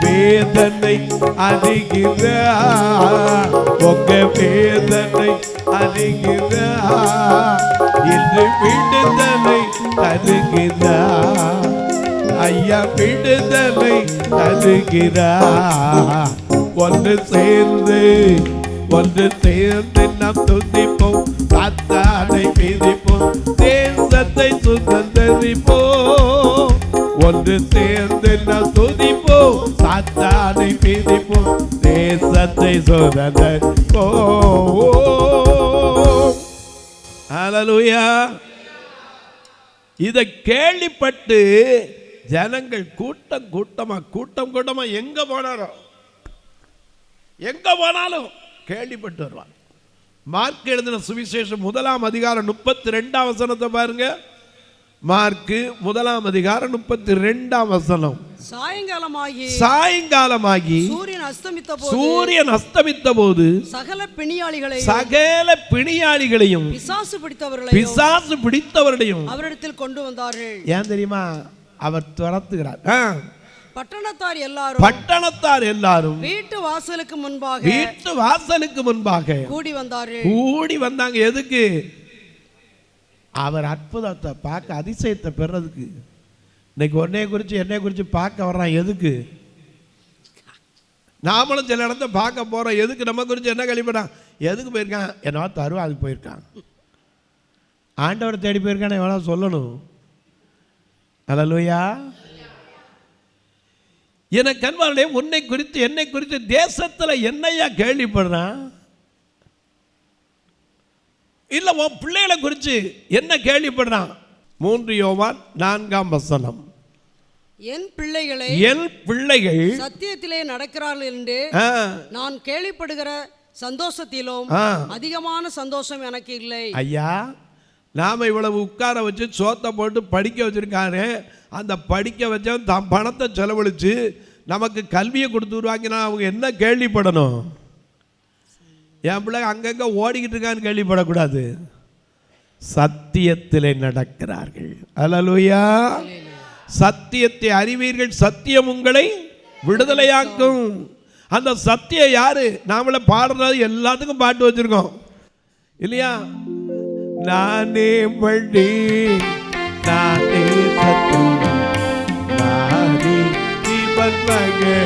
Speaker 2: வேதனை அறிகிறார், உங்க வேதனை அறிகிறார், இன்று விடுதலை தருகிறார், ஐயா விடுதலை தருகிறார். ஒன்று சேர்ந்து நாம் துதிப்போம், சாத்தானை மிதிப்போம், தேசத்தை சுதந்தரிப்போம். ஒன்று சேர்ந்து நாம் துதிப்போம், சாத்தானை மிதிப்போம், தேசத்தை சுதந்தரிப்போம். ஹல்லேலூயா. இதை கேள்விப்பட்டு ஜனங்கள் கூட்டம் கூட்டமா எங்க போனாலும் கேள்விப்பட்டு வருவார். மார்க் எழுதின சுவிசேஷம் 1 அதிகாரம் 32 வசனத்தை பாருங்க. மார்க் 1 அதிகாரம் 32 வசனம். சாயங்காலமாகி சூரியன் அஸ்தமித்த போது சகல பிணியாளிகளையும் பிசாசு பிடித்தவர்களையும் அவரிடத்தில் கொண்டு வந்தார்கள். ஏன் தெரியுமா? அவர் துரத்துகிறார். பட்டணத்தார் எல்லாரும் வீட்டு வாசலுக்கு முன்பாக கூடி வந்தாங்க. எதுக்கு? அவர் அற்புதத்தை பார்க்க, அதிசயத்தை பெறதுக்கு. இன்னைக்கு என்னை குறித்து பார்க்க வர்றான். எதுக்கு? நாமளும் சில இடத்த பார்க்க போறோம். எதுக்கு? நம்ம குறித்து என்ன கழிப்படான்? எதுக்கு போயிருக்கான்? என்ன தருவா, அதுக்கு போயிருக்கான். ஆண்டவரை தேடி போயிருக்கான். எவ்வளோ சொல்லணும். ஹல்லேலூயா. எனக்கு அன்பானே, உன்னை குறித்து என்னை குறித்து தேசத்தில் என்னையா கேள்விப்படுறான்? இல்லை உன் பிள்ளைகளை குறித்து என்ன கேள்விப்படுறான்? 3 யோவான் 4 வசனம்.
Speaker 3: என் பிள்ளைகள் சத்தியத்திலே நடக்கிறார்கள் என்று நான் கேள்விப்படுகிற சந்தோஷத்திலும் அதிகமான சந்தோஷம் எனக்கு இல்லை.
Speaker 2: ஐயா, நாம இவ்வளவு உட்கார வச்சு சோத்தை போட்டு படிக்க வச்சிருக்காரு. அந்த படிக்க வச்ச தம் பணத்தை செலவழிச்சு நமக்கு கல்வியை கொடுத்துருவாங்கன்னா அவங்க என்ன கேள்விப்படணும்? என் பிள்ளை அங்கங்க ஓடிக்கிட்டு இருக்கான்னு கேள்விப்படக்கூடாது. சத்தியத்திலே நடக்கிறார்கள். அல்லேலூயா. சத்தியத்தை அறிவீர்கள், சத்தியம் உங்களை விடுதலையாக்கும். அந்த சத்தியம் யாரு? நாமள பாடுறது எல்லாத்துக்கும் பாட்டு வச்சிருக்கோம் இல்லையா? நானே வழி, நானே சத்தியம், நானே ஜீவன் மகளே.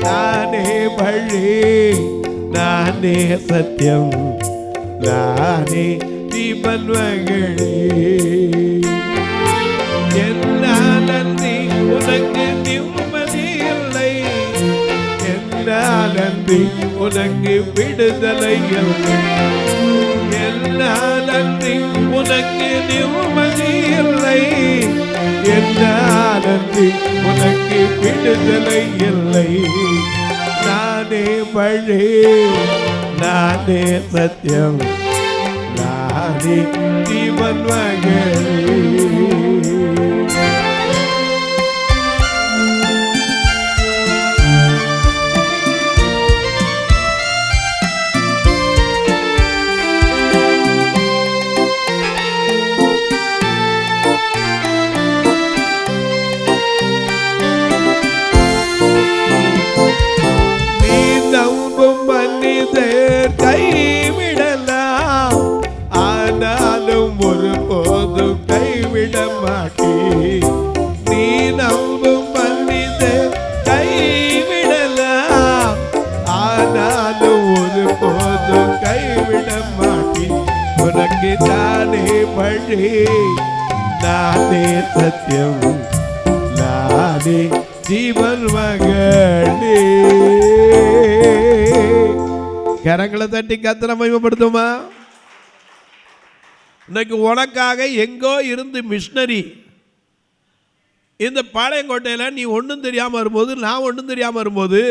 Speaker 2: நானே வழி, நானே சத்தியம், நானே ஜீவன் மகளே. என்னால் அன்றி உனக்கு நிம்மதி இல்லை, என்னால் அன்றி உனக்கு விடுதலை இல்லை, என்னால் அன்றி உனக்கு நிம்மதி இல்லை, என்னால் அன்றி உனக்கு விடுதலை இல்லை. நானே வழி, நானே சத்தியம், நானே ஜீவன் மகளே. கைவிடலாம், ஆனாலும் ஒருபோதும் கைவிட மாட்டேன். நீ நம்பும் மனிதர் கைவிடலாம், ஆனாலும் ஒருபோதும் கைவிட மாட்டேன். உனக்கு நானே வழி, நானே சத்தியம், நானே ஜீவன் மகளே. கரங்களை தட்டி கர்த்தரை மகிமைப்படுத்துமா? இன்னைக்கு உனக்காக எங்கோ இருந்து மிஷினரி இந்த பாளையங்கோட்டையில் நீ ஒன்றும் தெரியாமல் வரும்போது, நான் ஒன்றும் தெரியாமல் வரும்போது,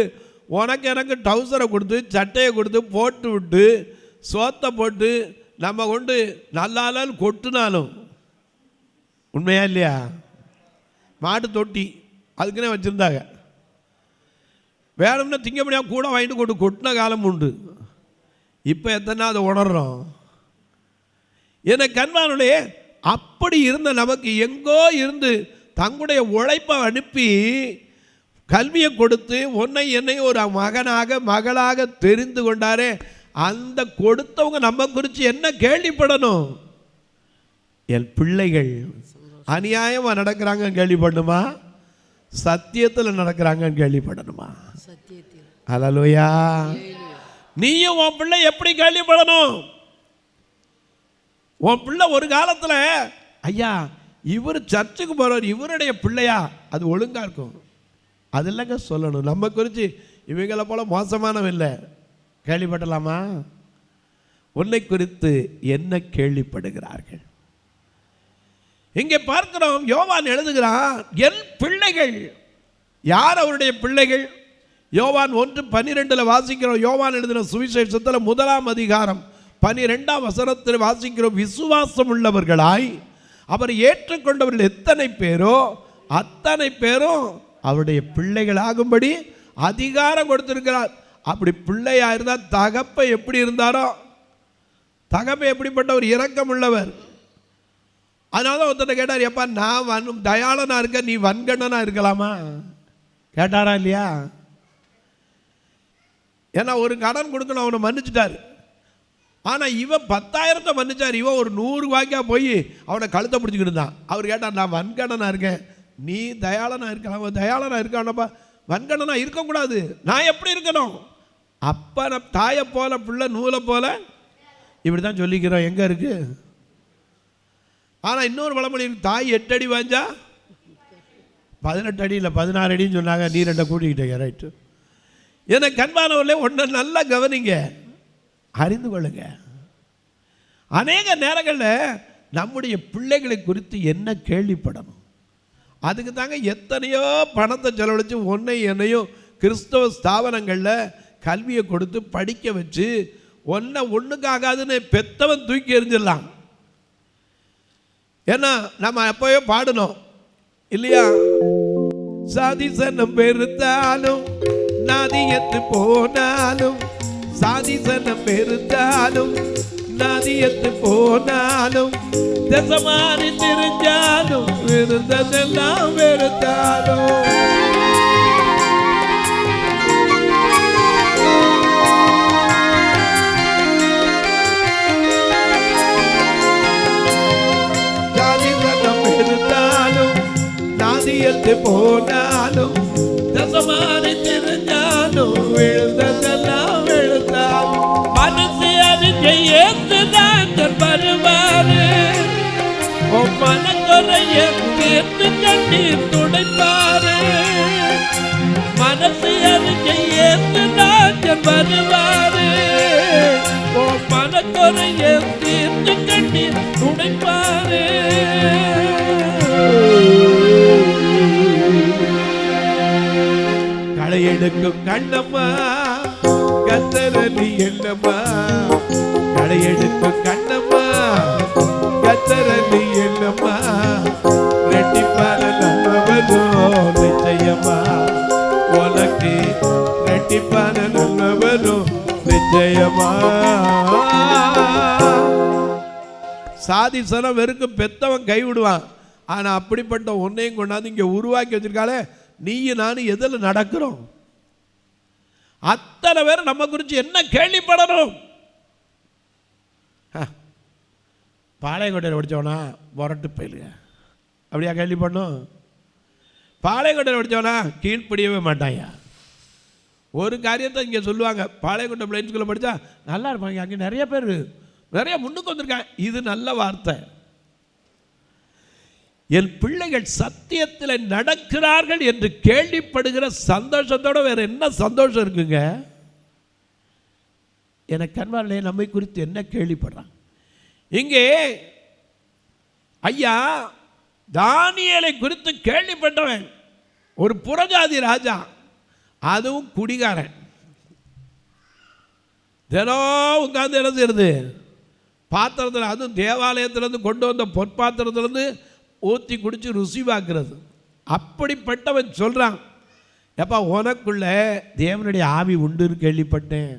Speaker 2: உனக்கு எனக்கு டவுசரை கொடுத்து சட்டையை கொடுத்து போட்டு விட்டு சோத்தை போட்டு நம்ம கொண்டு நல்லாலும் கொட்டுனாலும், உண்மையா இல்லையா? மாட்டு தொட்டி அதுக்குன்னே வச்சுருந்தாங்க. வேணும்னா திங்க முடியாமல் கூட வாங்கிட்டு கொண்டு கொட்டின காலம் உண்டு. இப்போ எத்தனை அதை உணர்றோம்? என கண்மானுடைய அப்படி இருந்த நமக்கு எங்கோ இருந்து தங்களுடைய உழைப்பை அனுப்பி கல்வியை கொடுத்து உன்னை என்னை ஒரு மகனாக மகளாக தெரிந்து கொண்டாரே, அந்த கொடுத்தவங்க நம்ம குறித்து என்ன கேள்விப்படணும்? என் பிள்ளைகள் அநியாயமாக நடக்கிறாங்க கேள்விப்படணுமா? சத்தியத்தில் நடக்கிறாங்கன்னு கேள்விப்படணுமா? அல்லேலூயா. நீயும் உன் பிள்ளை எப்படி கேள்விப்படணும்? உன் பிள்ளை ஒரு காலத்தில் ஐயா இவர் சர்ச்சுக்கு போகிறவர் இவருடைய பிள்ளையா, அது ஒழுங்காக இருக்கும். அது இல்லைங்க சொல்லணும். நம்ம குறித்து இவங்களை போல மோசமானவன் இல்லை. கேள்விப்படலாமா? உன்னை குறித்து என்ன கேள்விப்படுகிறார்கள்? இங்கே பார்க்கிறோம், யோவான் எழுதுகிறான், என் பிள்ளைகள். யார் அவருடைய பிள்ளைகள்? யோவான் 1:12 வாசிக்கிறோம். யோவான் எழுதின சுவிசேஷத்தில் 1ஆம் அதிகாரம் 12ஆம் வசனத்தில் வாசிக்கிறோம், விசுவாசம் உள்ளவர்களாய் அவர் ஏற்றுக்கொண்டவர்கள் எத்தனை பேரோ அத்தனை பேரும் அவருடைய பிள்ளைகளாகும்படி அதிகாரம் கொடுத்திருக்கிறார். அப்படி பிள்ளையா இருந்தால் தகப்பை எப்படி இருந்தாரோ, தகப்பை எப்படிப்பட்ட ஒரு இரக்கம் உள்ளவர். அதனால தான் ஒருத்தனை கேட்டார், எப்பா நான் தயாளனா இருக்க, நீ வன்கண்ணனா இருக்கலாமா கேட்டாரா இல்லையா? ஏன்னா ஒரு கடன் கொடுக்கணும், அவனை மன்னிச்சுட்டார். ஆனால் இவன் 10,000 மன்னிச்சார். இவன் ஒரு 100 ரூபாய்க்கா போய் அவனை கழுத்தை பிடிச்சிக்கிட்டு இருந்தான். அவர் கேட்டார், நான் வன்கண்ணனா இருக்கேன், நீ தயாளனா இருக்கலாம். தயாளனா இருக்கானப்பா, வன்கண்ணனா இருக்கக்கூடாது. நான் எப்படி இருக்கணும்? அப்போ நான் தாயை போல பிள்ளை நூலை போல இப்படி தான் சொல்லிக்கிறோம். எங்கே இருக்கு? ஆனால் இன்னொரு பழமொழி, தாய் 8 அடி வாஞ்சா 18 அடி இல்லை 16 அடின்னு சொன்னாங்க. நீ 2 கூட்டிக்கிட்டேங்க. ரைட்டு. ஏன்னா கண்பானவர்களே, ஒன்று நல்லா கவனிங்க, அறிந்து கொள்ளுங்க. அநேக நேரங்களில் நம்முடைய பிள்ளைகளை குறித்து என்ன கேள்விப்படணும்? அதுக்கு தாங்க எத்தனையோ பணத்தை செலவழித்து ஒன்றையும் என்னையும் கிறிஸ்தவ ஸ்தாபனங்களில் கல்வியை கொடுத்து படிக்க வச்சு ஒன்றுக்காகாதுன்னு பெத்தவன் தூக்கி எறிஞ்சிடலாம். ஏன்னா நம்ம எப்போயோ பாடணும் இல்லையா, சாதிசனம் பெருத்தாலும் நதியத்து போனாலும், சாதிசனம் பெருத்தாலும் நதியத்து போனாலும், தசமாரி தெரிஞ்சாலும் இருந்ததெல்லாம் வெறுத்தாலும். நாதியத்து போனாலும் தசமாரி தெரிஞ்சாலும் விழுந்ததெல்லாம் விழுந்தாலும், மனசு அறிஞ்சை ஏற்றுதான் வருவாரு, மனக்குறைய தீர்த்து கண்ணீர் துடைப்பாரு. மனசு அறிஞ்சை ஏற்றுதான் வருவாரு, மனக்குறைய தீர்த்து கண்ணீர் துடைப்பாரு. களை எடுக்கும் கண்ணம்மா கத்தரலி என்னம்மா, களை எடுக்கும் கண்ணம்மா கத்தரலி என்னம்மா, ரெட்டிப்பான நல்லவரோ நிச்சயமா, உனக்கு ரெட்டிப்பான நல்லவரோ நிச்சயமா. சாதிசனம் வெறுக்கும் பெத்தவன் கைவிடுவான். ஆனால் அப்படிப்பட்ட ஒன்றையும் கொண்டாந்து இங்கே உருவாக்கி வச்சிருக்காளே, நீயும் நானும் எதில் நடக்கிறோம்? அத்தனை பேர் நம்ம குறித்து என்ன கேள்விப்படணும்? பாளையங்கோட்டையில் படித்தவனா முரட்டு பயிலுங்க அப்படியா கேள்விப்படணும்? பாளையங்கோட்டையில் படித்தவனா கீழ்ப்படியவே மாட்டாயா. ஒரு காரியத்தை இங்கே சொல்லுவாங்க, பாளையங்கோட்டை பிளைன் ஸ்கூலில் படித்தா நல்லா இருப்பாங்க, அங்கே நிறைய பேர் நிறைய முன்னுக்கு வந்திருக்காங்க. இது நல்ல வார்த்தை. என் பிள்ளைகள் சத்தியத்தில் நடக்கிறார்கள் என்று கேள்விப்படுகிற சந்தோஷத்தோட வேற என்ன சந்தோஷம் இருக்குங்க? எனக்கு கண்வாரிலே நம்மை குறித்து என்ன கேள்விப்படுறான்? இங்கே ஐயா தானியேலை குறித்து கேள்விப்பட்டவன் ஒரு புறஜாதி ராஜா, அதுவும் குடிகாரன். தினம் உட்கார்ந்து என்ன செய்யறது? பாத்திரத்தில், அதுவும் தேவாலயத்திலேருந்து கொண்டு வந்த பொற்பாத்திரத்திலேருந்து ஊற்றி குடித்து ருசி பார்க்கிறது. அப்படிப்பட்டவன் சொல்கிறான், எப்பா உனக்குள்ள தேவனுடைய ஆவி உண்டுன்னு கேள்விப்பட்டேன்,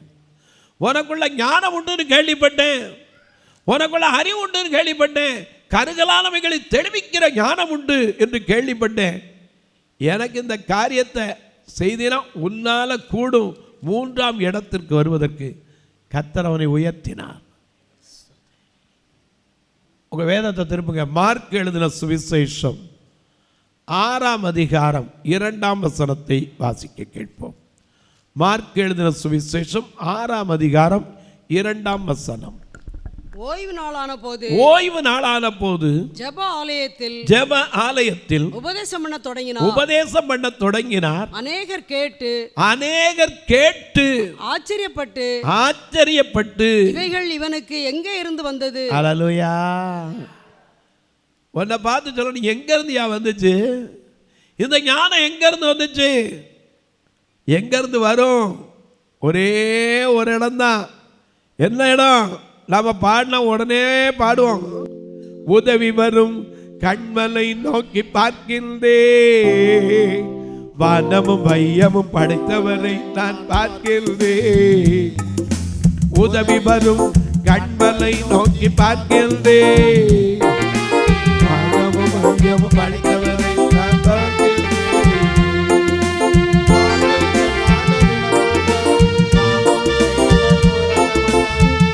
Speaker 2: உனக்குள்ள ஞானம் உண்டுன்னு கேள்விப்பட்டேன், உனக்குள்ள அறிவு உண்டுன்னு கேள்விப்பட்டேன், கருகலானவைகளை தெளிவிக்கிற ஞானம் உண்டு என்று கேள்விப்பட்டேன். எனக்கு இந்த காரியத்தை செய்தினா உன்னால் கூடும். 3ஆம் இடத்திற்கு வருவதற்கு கர்த்தர் அவனை உயர்த்தினார். உங்கள் வேதத்தை திருப்புங்க, மார்க் எழுதின சுவிசேஷம் 6ஆம் அதிகாரம் 2ஆம் வசனத்தை வாசிக்க கேட்போம். மார்க் எழுதின சுவிசேஷம் 6ஆம் அதிகாரம் 2ஆம் வசனம்.
Speaker 3: ஓய்வு நாளான போது ஜெப ஆலயத்தில் உபதேசம் பண்ண தொடங்கினார். அநேகர் கேட்டு ஆச்சரியப்பட்டு இவைகள் இவனுக்கு எங்கே இருந்து வந்தது?
Speaker 2: அல்லேலூயா. உன்னை பார்த்து சொல்லணும், எங்க இருந்து வந்துச்சு இந்த ஞானம்? எங்க இருந்து வந்துச்சு? எங்க இருந்து வரும்? ஒரே ஒரு இடம்தான். என்ன இடம்? நாம பாடினா உடனே பாடுவோம். உதவி வரும் கண்மலை நோக்கி பார்க்கின்றே, வானமும் வையமும் படைத்தவரை நான் பார்க்கின்றே. உதவி வரும் கண்மலை நோக்கி பார்க்கின்றே, வானமும் வையமும் படைத்தவரை நான் பார்க்கின்றே.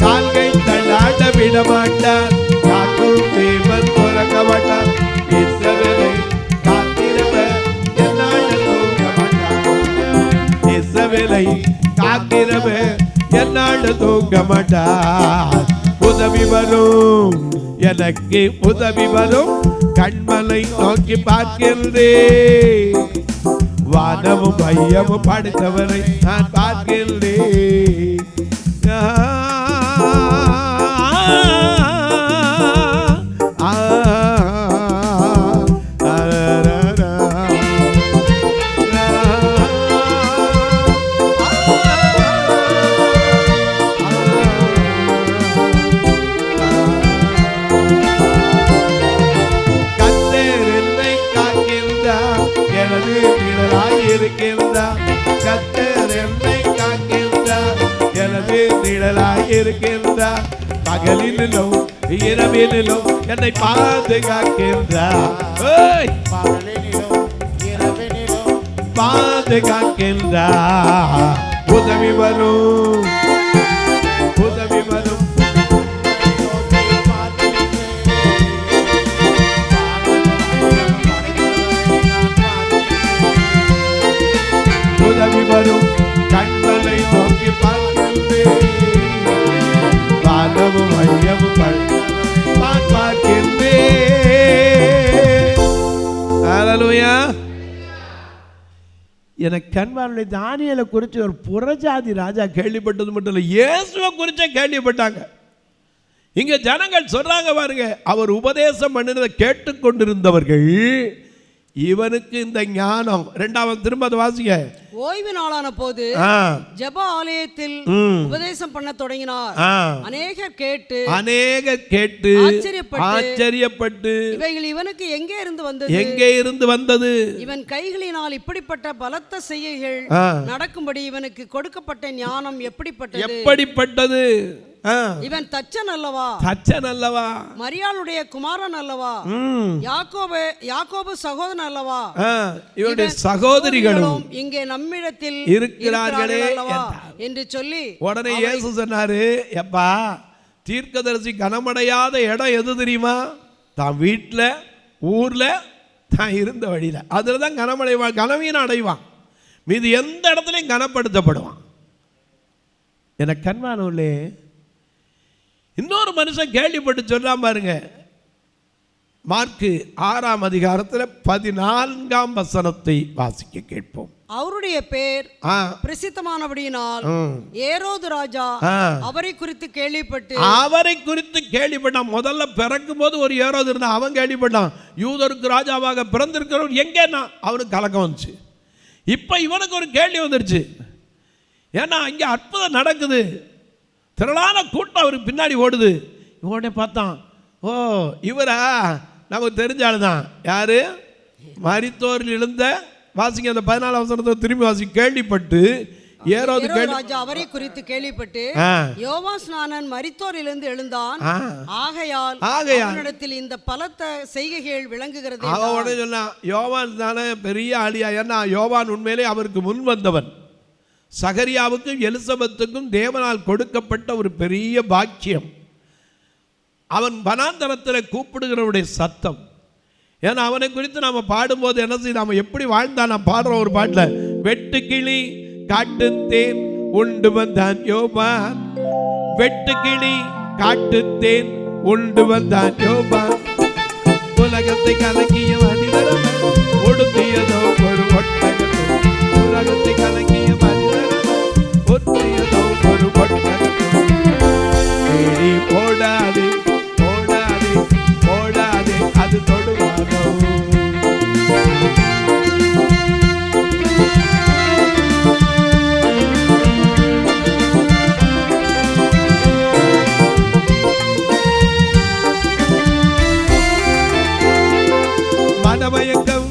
Speaker 2: கால்கை தள்ளாட விடமாட்டார், காக்கும் தேவன் உறங்க மாட்டார். இஸ்ரவேலை காக்கிறவர் என்னாலும் தூங்க மாட்டார். இஸ்ரவேலை காக்கிறவர் என்னாலும் தூங்க மாட்டார். உதவி வரும், எனக்கு உதவி வரும், கண்மலை நோக்கி பார்க்கின்றேன், வானமும் மையமும் படைத்தவரை நான் பார்க்கின்றேன். இருக்கின்றார், கர்த்தர் என்னை காக்கின்றார், எனது நிழலாய் இருக்கின்றார், பகலிலும் இரவிலும் என்னை பாதுகாக்கின்றார், பாதுகாக்கின்றார். உதவி வரும், உதவி வரும், உதவி வரும், கண்களை நோக்கி பார்க்கின்றேன், வானமும் ஐயமும் பார்க்கின்றேன். ஹல்லேலூயா. எனக்கு கண்வானுடைய தானியேலை குறித்து ஒரு புறஜாதி ராஜா கேள்விப்பட்டது மட்டும் இல்லை, இயேசுவை குறிச்சே கேள்விப்பட்டாங்க. இங்க ஜனங்கள் சொல்றாங்க பாருங்க, அவர் உபதேசம் பண்ணினதை கேட்டுக்கொண்டிருந்தவர்கள், இவனுக்கு இந்த ஞானம். இரண்டாவது திரும்ப அதை வாசிங்க.
Speaker 3: ஓய்வு நாளான போது ஜெப ஆலயத்தில் உபதேசம் பண்ண தொடங்கினார். அநேகர் கேட்டு ஆச்சரியப்பட்டு இவைகள் இவனுக்கு எங்கே இருந்து வந்தது, இவன் கைகளினால் இப்படிப்பட்ட பலத்த செய்கைகள் நடக்கும்படி இவனுக்கு கொடுக்கப்பட்ட ஞானம் எப்படிப்பட்டது, இவன் தச்சன் அல்லவா, மரியாளுடைய குமாரன் அல்லவா, யாக்கோபு சகோதரன் அல்லவா,
Speaker 2: இவருடைய சகோதரிகளும்
Speaker 3: இங்கே நம்மிடத்தில்
Speaker 2: இருக்கிறார்களே
Speaker 3: என்று சொல்லி
Speaker 2: உடனே இயேசு சொன்னாரு, எப்பா தீர்க்கதரிசி கனமடையாத இடம் எது தெரியுமா? தான் வீட்டுல ஊர்ல தான் இருந்த வழியில, அதுலதான் கனமடைவான், கனவீனம் அடைவான், மீது எந்த இடத்துலையும் கனப்படுத்தப்படுவான். என கண்மானூர்லே இன்னொரு மனுஷன் கேள்விப்பட்டு சொல்றான் பாருங்க. மார்க்கு 6ஆம் அதிகாரத்தில் 14ஆம் வசனத்தை வாசிக்க கேட்போம்.
Speaker 3: அவருடைய பேர் பிரசித்தமானபடியினால் ஏரோது ராஜா அவரை குறித்து கேள்விப்பட்டான். முதல்ல பிறக்கும் போது ஒரு ஏரோது இருந்தான், அவன் கேள்விப்பட்டான் யூதருக்கு ராஜாவாக பிறந்திருக்கிறவன் எங்கன்னா அவனுக்கு கலக்கம் வந்துச்சு. இப்ப இவனுக்கு ஒரு கேள்வி வந்துருச்சு, ஏன்னா இங்க அற்புதம் நடக்குது, திரளான கூட்டம் அவருக்கு பின்னாடி ஓடுது. இவனே பார்த்தான், ஓ இவரா நமக்கு தெரிஞ்ச ஆளு தான். யாரு? மரித்தோரில் எழுந்த, வாசிங்க அந்த 14ஆம் வசனத்தை திரும்பி வாசி. கேள்விப்பட்டு ஏரோது ராஜா அவரை குறித்து கேள்விப்பட்டு யோவான் ஸ்நானன் மரித்தோரிலிருந்து எழுந்தான், ஆகையால் அவனிடத்தில் இந்த பலத்த செய்கைகள் விளங்குகிறது. அவன் உடனே சொன்னான், யோவான் தானே பெரிய ஆளியா, ஏன்னா யோவான் உண்மையிலே அவருக்கு முன் வந்தவன். சகரியாவுக்கும் எலிசபெத்துக்கும் தேவனால் கொடுக்கப்பட்ட ஒரு பெரிய பாக்கியம். அவன் வனாந்தரத்தில் கூப்பிடுகிறவருடைய சத்தம். ஏன்னா அவனை குறித்து நாம பாடும்போது என்ன செய்ய, நாம எப்படி வாழ்ந்தா நான் பாடுறோம் ஒரு பாட்டில், வெட்டு கிளி காட்டுத்தேன் உண்டு வந்தான் யோவான், வெட்டு கிளி காட்டுத்தேன் உண்டு வந்தான் யோவான், உலகத்தை கலக்கிய மனிதரம் ஒடுத்தியதோ ஒரு ஒட்டகம், உலகத்தை கலக்கிய மனிதரம் ஒடுத்தியதோ ஒரு ஒட்டகம், தேடி போடாதே போடாதே போடாதே அது தொடுவானோ. மனமயக்கம்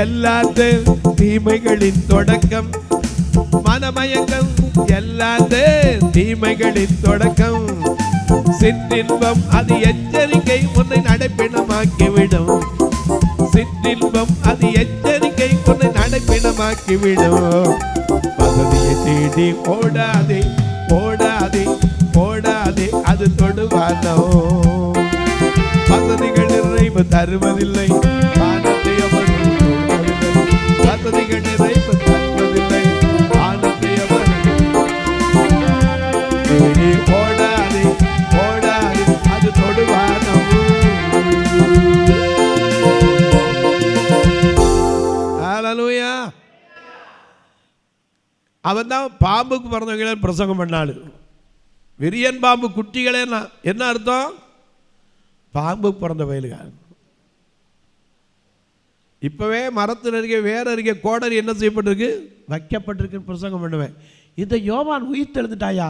Speaker 3: எல்லாத்த தீமைகளின் தொடக்கம், மனமயக்கம் எல்லாத்த தீமைகளின் தொடக்கம், சிற்றின்பம் அது எச்சரிக்கை உன்னை நடைப்பிணமாக்கிவிடும், சிற்றின்பம் அது எச்சரிக்கை உன்னை நடைப்பிணமாக்கிவிடும், வசதியை தேடி ஓடாதே ஓடாதே ஓடாதே அது தொடுவானோ, வசதிகள் நிறைவு தருவதில்லை, வானத்தை அவர்கள் தொடுவதில்லை, வசதிகள் நிறைவு தருவதில்லை, வானத்தை அவர்கள் தேடி ஓடாதே ஓடாதே அது தொடுவானோ. ஹல்லேலூயா. அவன் தான் பாம்புக்கு பிறந்தவங்களே பிரசங்கம் பண்ணாள். விரியன் பாம்பு குட்டிகளே என்ன அர்த்தம்? பாம்பு பிறந்த வயலுக்காக. இப்பவே மரத்தில் அருகே வேற அருகே கோடரி என்ன செய்யப்பட்டிருக்கு, வைக்கப்பட்டிருக்கு, பிரசங்கம் பண்ணுவேன். இந்த யோவான் உயிர் தெழுந்துட்டாயா,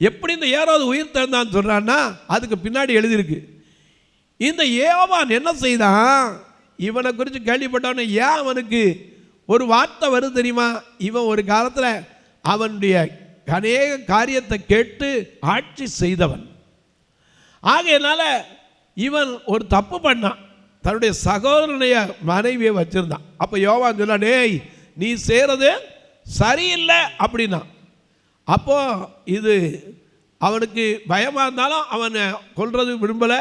Speaker 3: எப்படி இந்த ஏரோது உயிர் தெழுந்தான்னு சொல்றான்னா அதுக்கு பின்னாடி எழுதியிருக்கு. இந்த யோவான் என்ன செய்தான், இவனை குறித்து கேள்விப்பட்டவன ஏன் அவனுக்கு
Speaker 2: ஒரு வார்த்தை வருது தெரியுமா, இவன் ஒரு காலத்தில் அவனுடைய அநேக காரியத்தை கேட்டு ஆட்சி செய்தவன். ஆகையினால இவன் ஒரு தப்பு பண்ணான், தன்னுடைய சகோதரனுடைய மனைவியை வச்சிருந்தான். அப்போ யோவான் சொல்ல, டேய் நீ செய்கிறது சரியில்லை அப்படின்னா. அப்போ இது அவனுக்கு பயமாக இருந்தாலும் அவனை கொல்றது விரும்பலை.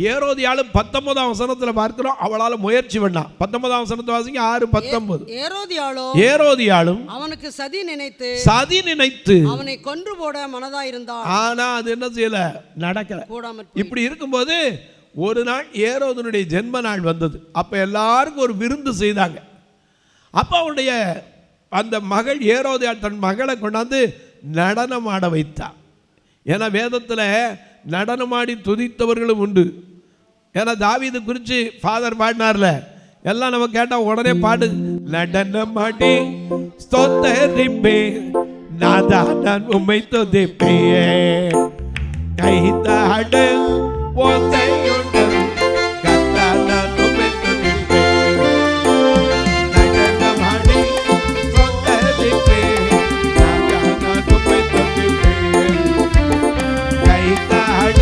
Speaker 2: ஏரோதியாலும் 19ஆம் வசனத்தில் பார்க்கிறோம், அவளால் முயற்சி பண்ணான். 19ஆம் வசனத்தை வாசிங்க, 6:19. ஏரோதியாலும்
Speaker 4: அவனுக்கு சதி நினைத்து அவனை கொன்று போட மனதாயிருந்தான்.
Speaker 2: ஆனா அது என்ன செய்யல, நடக்கல. இப்படி இருக்கும்போது ஒரு நாள் ஏரோதனுடைய ஜென்ம நாள் வந்தது. அப்ப எல்லாருக்கும் ஒரு விருந்து செய்தாங்க. அப்ப அவனுடைய அந்த மகள் ஏரோதியாள் தன் மகளை கொண்டாந்து நடனமாட வைத்தான். ஏன்னா வேதத்தில் நடனமாடி துதித்தவர்களும் உண்டு. ஏன்னா தாவீது குறித்து ஃபாதர் பாடினார்ல, எல்லாம் நம்ம கேட்டால் உடனே பாடு. நடனமாடி ஸ்தோத்தரிப்பே நாதா நான் உம்மை துதிப்பேயே, கைதாட ஓசையுண்டு கர்த்தா நான் உம்மை துதிப்பேன். நடனமாடி ஸ்தோத்தரிப்பே நாதா நான் உம்மை துதிப்பேன், கைதாட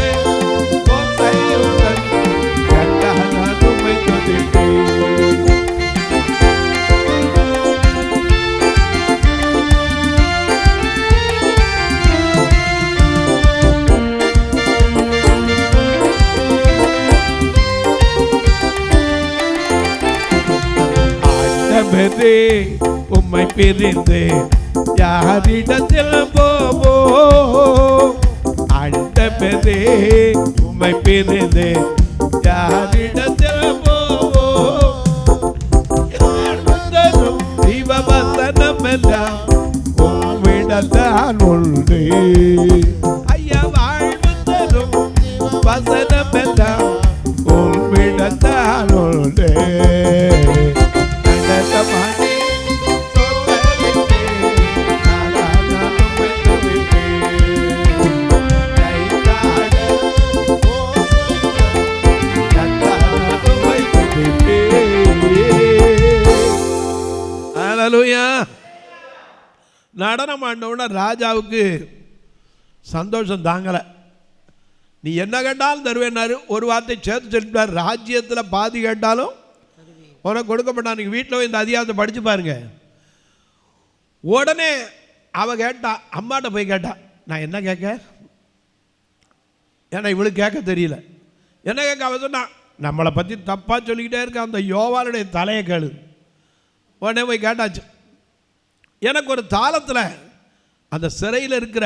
Speaker 2: ஓசையுண்டு கர்த்தா நான் உம்மை துதிப்பேன். உம்மை பிரிந்து யாரிடத்தில் போவோ, ஆண்டவரே உம்மை பிரிந்து யாரிடத்தில் போவோ, ஜீவவசனம் எல்லாம் உம்மிடத்தான் உண்டு. ஐயா வாழ்வு தரும் வசனம் எல்லாம் உம்மிடத்தான் உண்டு. நடனம் ஆடினவுடனே ராஜாவுக்கு சந்தோஷம் தாங்கலை. நீ என்ன கேட்டாலும் தருவேன்னாரு. ஒரு வார்த்தை சேர்த்து சொல்லிட்டார், ராஜ்யத்தில் பாதி கேட்டாலும் உனக்கு கொடுக்கப்பட்டான். நீங்கள் வீட்டில் இந்த அதிகாரத்தை படித்து பாருங்க. உடனே அவ கேட்டா, அம்மாட்ட போய் கேட்டா, நான் என்ன கேட்க, ஏன்னா இவளுக்கு கேட்க தெரியல. என்ன கேட்க, அவ சொன்னா, நம்மளை பற்றி தப்பாக சொல்லிக்கிட்டே இருக்க அந்த யோவானுடைய தலையை கேளு. உடனே போய் கேட்டாச்சு. எனக்கு ஒரு தாளத்தில் அந்த சிறையில் இருக்கிற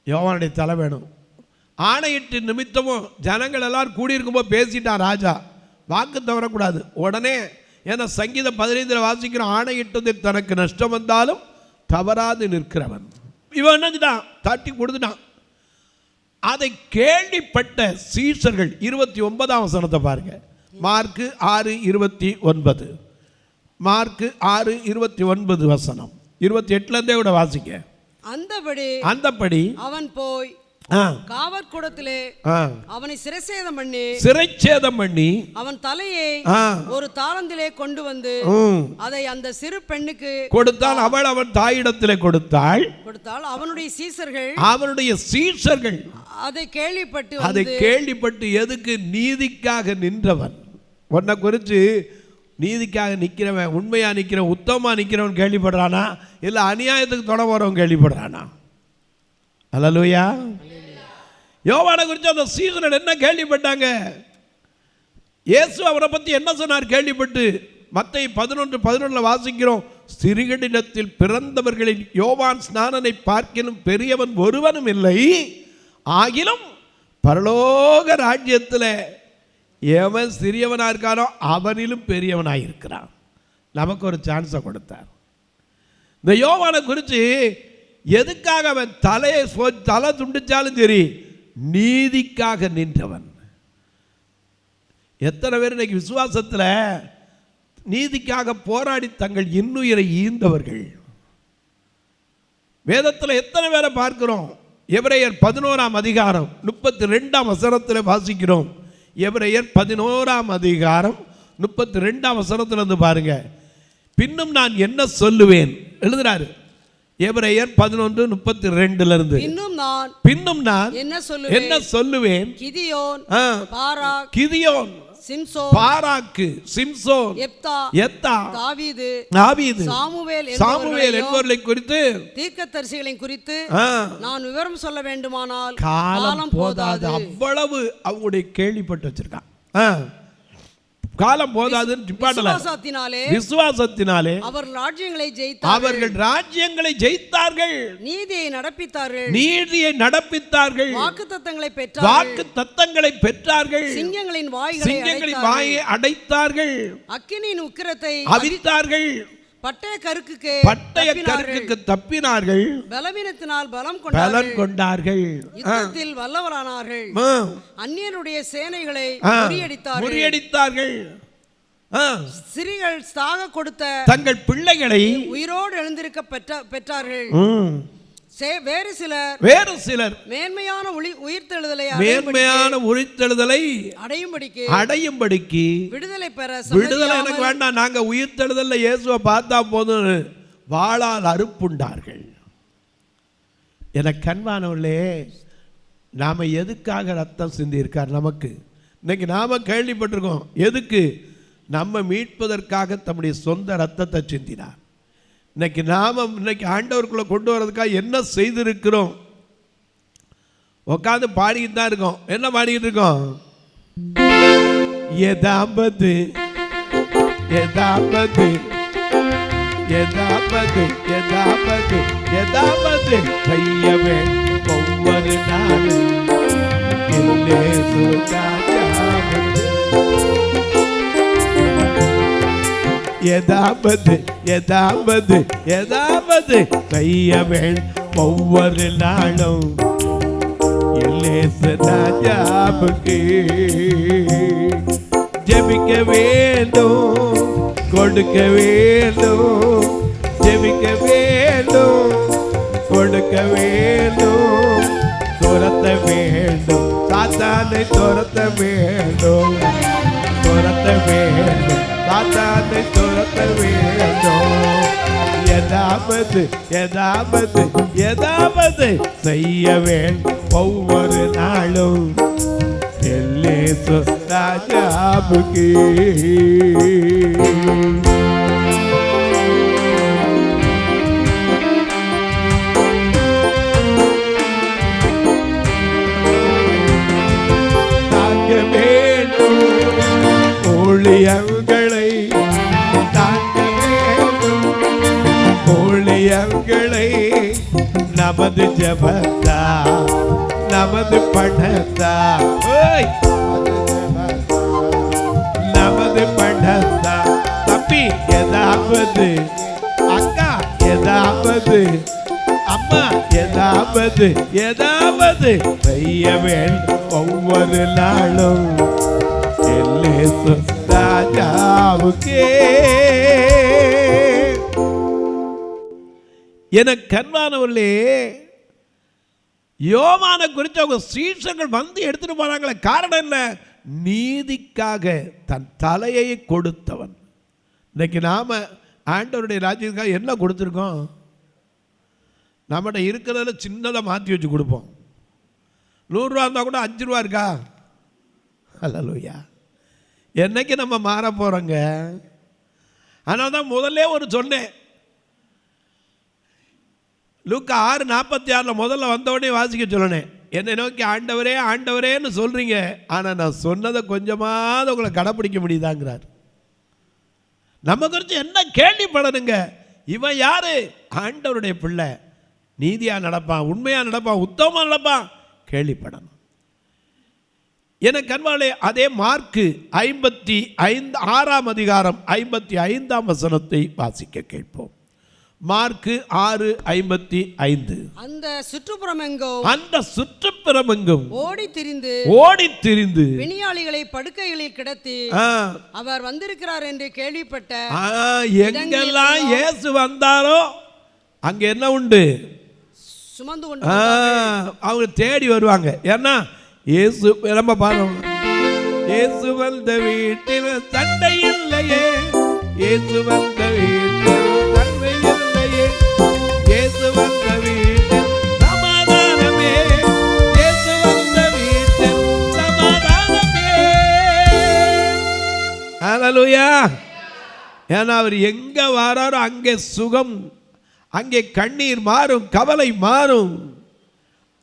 Speaker 2: யோவானுடைய தலை வேணும். ஆணையிட்டு நிமித்தமும் ஜனங்கள் எல்லாரும் கூடியிருக்கும்போது பேசிட்டான் ராஜா, வாக்கு தவறக்கூடாது. உடனே ஏன்னா சங்கீதம் 15 வாசிக்கிற, ஆணையிட்டது தனக்கு நஷ்டம் வந்தாலும் தவறாது நிற்கிறவன். இவன் என்னச்சுட்டான், தட்டி கொடுத்துட்டான். அதை கேள்விப்பட்ட சீஷர்கள் 29ஆம் வசனத்தை பாருங்க. மார்க்கு 6:29. மார்க்கு 6:29 வசனம். 28 கூட வாசிக்க. அந்தபடி அவன் போய் காவற்கூடத்திலே அவனை சிறைச்சேதம் பண்ணி அவன் தலையை ஒரு தாளந்திலே கொண்டு வந்து அதை அந்த சிறு பெண்ணுக்கு கொடுத்தால். அவன் தாயிடத்திலே கொடுத்தாள். அவனுடைய சீஷர்கள் அதை கேள்விப்பட்டு எதுக்கு, நீதிக்காக நின்றவன். உன்னை குறித்து நீதிக்காக நிற்கிறவன், உண்மையா நிற்கிறவன், உத்தமா நிற்கிறவன் கேள்விப்படுறானா, இல்லை அநியாயத்துக்கு தொட போறவன் கேள்விப்படுறானா? அல்லேலூயா. யோவானை குறித்து அந்த சீசர்கள் என்ன கேள்விப்பட்டாங்க, இயேசு அவரை பற்றி என்ன சொன்னார் கேள்விப்பட்டு. மத்தேயு 11:11 வாசிக்கிறோம், சிறுகடினத்தில் பிறந்தவர்களில் யோவான் ஸ்நானனை பார்க்கிலும் பெரியவன் ஒருவனும் இல்லை, ஆகிலும் பரலோக ராஜ்யத்தில் எவன் சிறியவனாக இருக்கானோ அவனிலும் பெரியவனாக இருக்கிறான். நமக்கு ஒரு சான்ஸை கொடுத்தார். இந்த யோவானை குறித்து எதுக்காக அவன் தலை துண்டிச்சாலும் சரி, நீதிக்காக நின்றவன். எத்தனை பேர் இன்னைக்கு விசுவாசத்தில் நீதிக்காக போராடி தங்கள் இன்னுயிரை ஈந்தவர்கள். வேதத்தில் எத்தனை பேரை பார்க்கிறோம். எபிரேயர் 11ஆம் அதிகாரம் 32ஆம் வசனத்தில் வாசிக்கிறோம். எபிரேயர் 11ஆம் அதிகாரம் 32ஆம் வசனத்தில் இருந்து பாருங்க. பின்னும் நான் என்ன சொல்லுவேன் எழுதுறாரு. எபிரேயர் 11:32 பின்னும் நான் என்ன சொல்லுவேன்.
Speaker 4: கிதியோன், பாராக்,
Speaker 2: கிதியோன்,
Speaker 4: சிம்சோன்,
Speaker 2: பாராக்கு, சிம்சோன், யெப்தா, தாவீது, சாமுவேல் என்பவர்களை குறித்து,
Speaker 4: தீர்க்கதரிசிகளை குறித்து நான் விவரம் சொல்ல வேண்டுமானால்
Speaker 2: காலம் போதாது. அவ்வளவு அவங்களுடைய கேள்விப்பட்டு வச்சிருக்கான். காலம் போதாதுன்னு விசுவாசத்தினாலே அவர்கள் ராஜ்யங்களை ஜெயித்தார்கள், நீதியை நடப்பித்தார்கள், வாக்குத்தத்தங்களை பெற்றார்கள்,
Speaker 4: சிங்கங்களின்
Speaker 2: வாயை அடைத்தார்கள்,
Speaker 4: அக்கினியின் உக்கிரத்தை
Speaker 2: அவித்தார்கள்,
Speaker 4: பட்டய
Speaker 2: கருக்குக்கு தப்பினார்கள்,
Speaker 4: பலவீனத்தினால் பலம்
Speaker 2: கொண்டார்கள்,
Speaker 4: யுத்தத்தில் வல்லவரானார்கள், அந்நியருடைய சேனைகளை
Speaker 2: முறியடித்தார்கள்,
Speaker 4: சிறிகள் சாக கொடுத்த
Speaker 2: தங்கள் பிள்ளைகளை
Speaker 4: உயிரோடு எழுந்திருக்க பெற்றார்கள். வேறு சிலர் மேன்மையான உயிர்த்தெழுதலை அடையும்படிக்கு
Speaker 2: விடுதலை எனக்கு வேண்டாம், நாங்க உயிர்த்தெழுதல்ல இயேசுவை பார்த்தா போதும் வாளால் அறுப்புண்டார்கள். என கண்பானவர்களே, நாம எதுக்காக ரத்தம் சிந்தி இருக்கார்? நமக்கு இன்னைக்கு நாம கேள்விப்பட்டிருக்கோம். எதுக்கு? நம்ம மீட்பதற்காக தம்முடைய சொந்த ரத்தத்தை சிந்தினார். இன்னைக்கு நாம ஆண்டவருக்குள்ள கொண்டு வர்றதுக்காக என்ன செய்திருக்கிறோம்? உட்காந்து பாடிக்கிட்டு தான் இருக்கோம். என்ன பாடிக்கிட்டு இருக்கோம்? எதாபது எதாபது எதாபது எதாபது எதாபது கையவே ஒவ்வொரு நாளும் எதாவது எதாவது எதாவது செய்ய வேண்டும் ஒவ்வொரு நாளும் ராஜாவுக்கு ஜெபிக்க வேண்டும், கொடுக்க வேண்டும், ஜெபிக்க வேண்டும், கொடுக்க வேண்டும், துரத்த வேண்டும், சாத்தானை துரத்த வேண்டும், துரத்த வேண்டும், சாத்தானை துரத்த வேண்டும். எதாவது எதாவது எதாவது செய்ய வேண்டும் ஒவ்வொரு நாளும் ராஜாவுக்கு. தாங்க வேண்டும் ஊழியர்களை, தாங்க வேண்டும் ஊழியர்களை, நமது ஜபத்தா நமது பணத்தா நமது பணத்தா. தம்பி எதாவது, அக்கா எதாவது, அம்மா எதாவது எதாவது செய்ய வேண்டும் ஒவ்வொரு நாளும் ராஜாவுக்கே. என கண்பானவர்களே, யோவானை குறித்து அவங்க சீஷர்கள் வந்து எடுத்துட்டு போறாங்களே, காரணம் என்ன? நீதிக்காக தன் தலையை கொடுத்தவன். இன்னைக்கு நாம ஆண்டவருடைய ராஜ்யத்துக்காக என்ன கொடுத்துருக்கோம்? நம்மகிட்ட இருக்கிறத சின்னதை மாற்றி வச்சு கொடுப்போம். 100 ரூபா இருந்தால் கூட 5 ரூபா இருக்கா? அல்லேலூயா. என்னைக்கு நம்ம மாற போகிறோங்க? அதனால தான் முதல்ல ஒரு சொன்னேன், லூக்கா 6:46 முதல்ல வந்தவுடனே வாசிக்க சொல்லணேன். என்னை நோக்கி ஆண்டவரே ஆண்டவரேன்னு சொல்கிறீங்க, ஆனால் நான் சொன்னதை கொஞ்சமாவது உங்களை கடைப்பிடிக்க முடியுதாங்கிறார். நம்ம குறித்து என்ன கேள்விப்படணுங்க? இவன் யாரு? ஆண்டவருடைய பிள்ளை, நீதியாக நடப்பான், உண்மையாக நடப்பான், உத்தமமாக நடப்பான், கேள்விப்படணும். எனக்கு அன்பாலே, அதே மார்க்கு 56ஆம் அதிகாரம் 55ஆம் வசனத்தை வாசிக்க கேட்போம். மார்க்கு 6:55.
Speaker 4: அந்த சுற்றுப்புறமெங்கும் ஓடி திரிந்து பிணியாளிகளை படுக்கைகளில் கிடத்தி அவர் வந்திருக்கிறார் என்று கேள்விப்பட்ட
Speaker 2: எங்கெல்லாம் இயேசு வந்தாரோ அங்க என்ன உண்டு?
Speaker 4: சுமந்து கொண்டு
Speaker 2: அவங்க தேடி வருவாங்க. ஏன்னா இயேசு நம்ம பாருங்க, இயேசு வந்த வீட்டில் சண்டை இல்லையே, இயேசு வந்த வீட்டில் ஏன்னா அவர் எங்கே வராரோ அங்கே சுகம், அங்கே கண்ணீர் மாறும், கவலை மாறும்.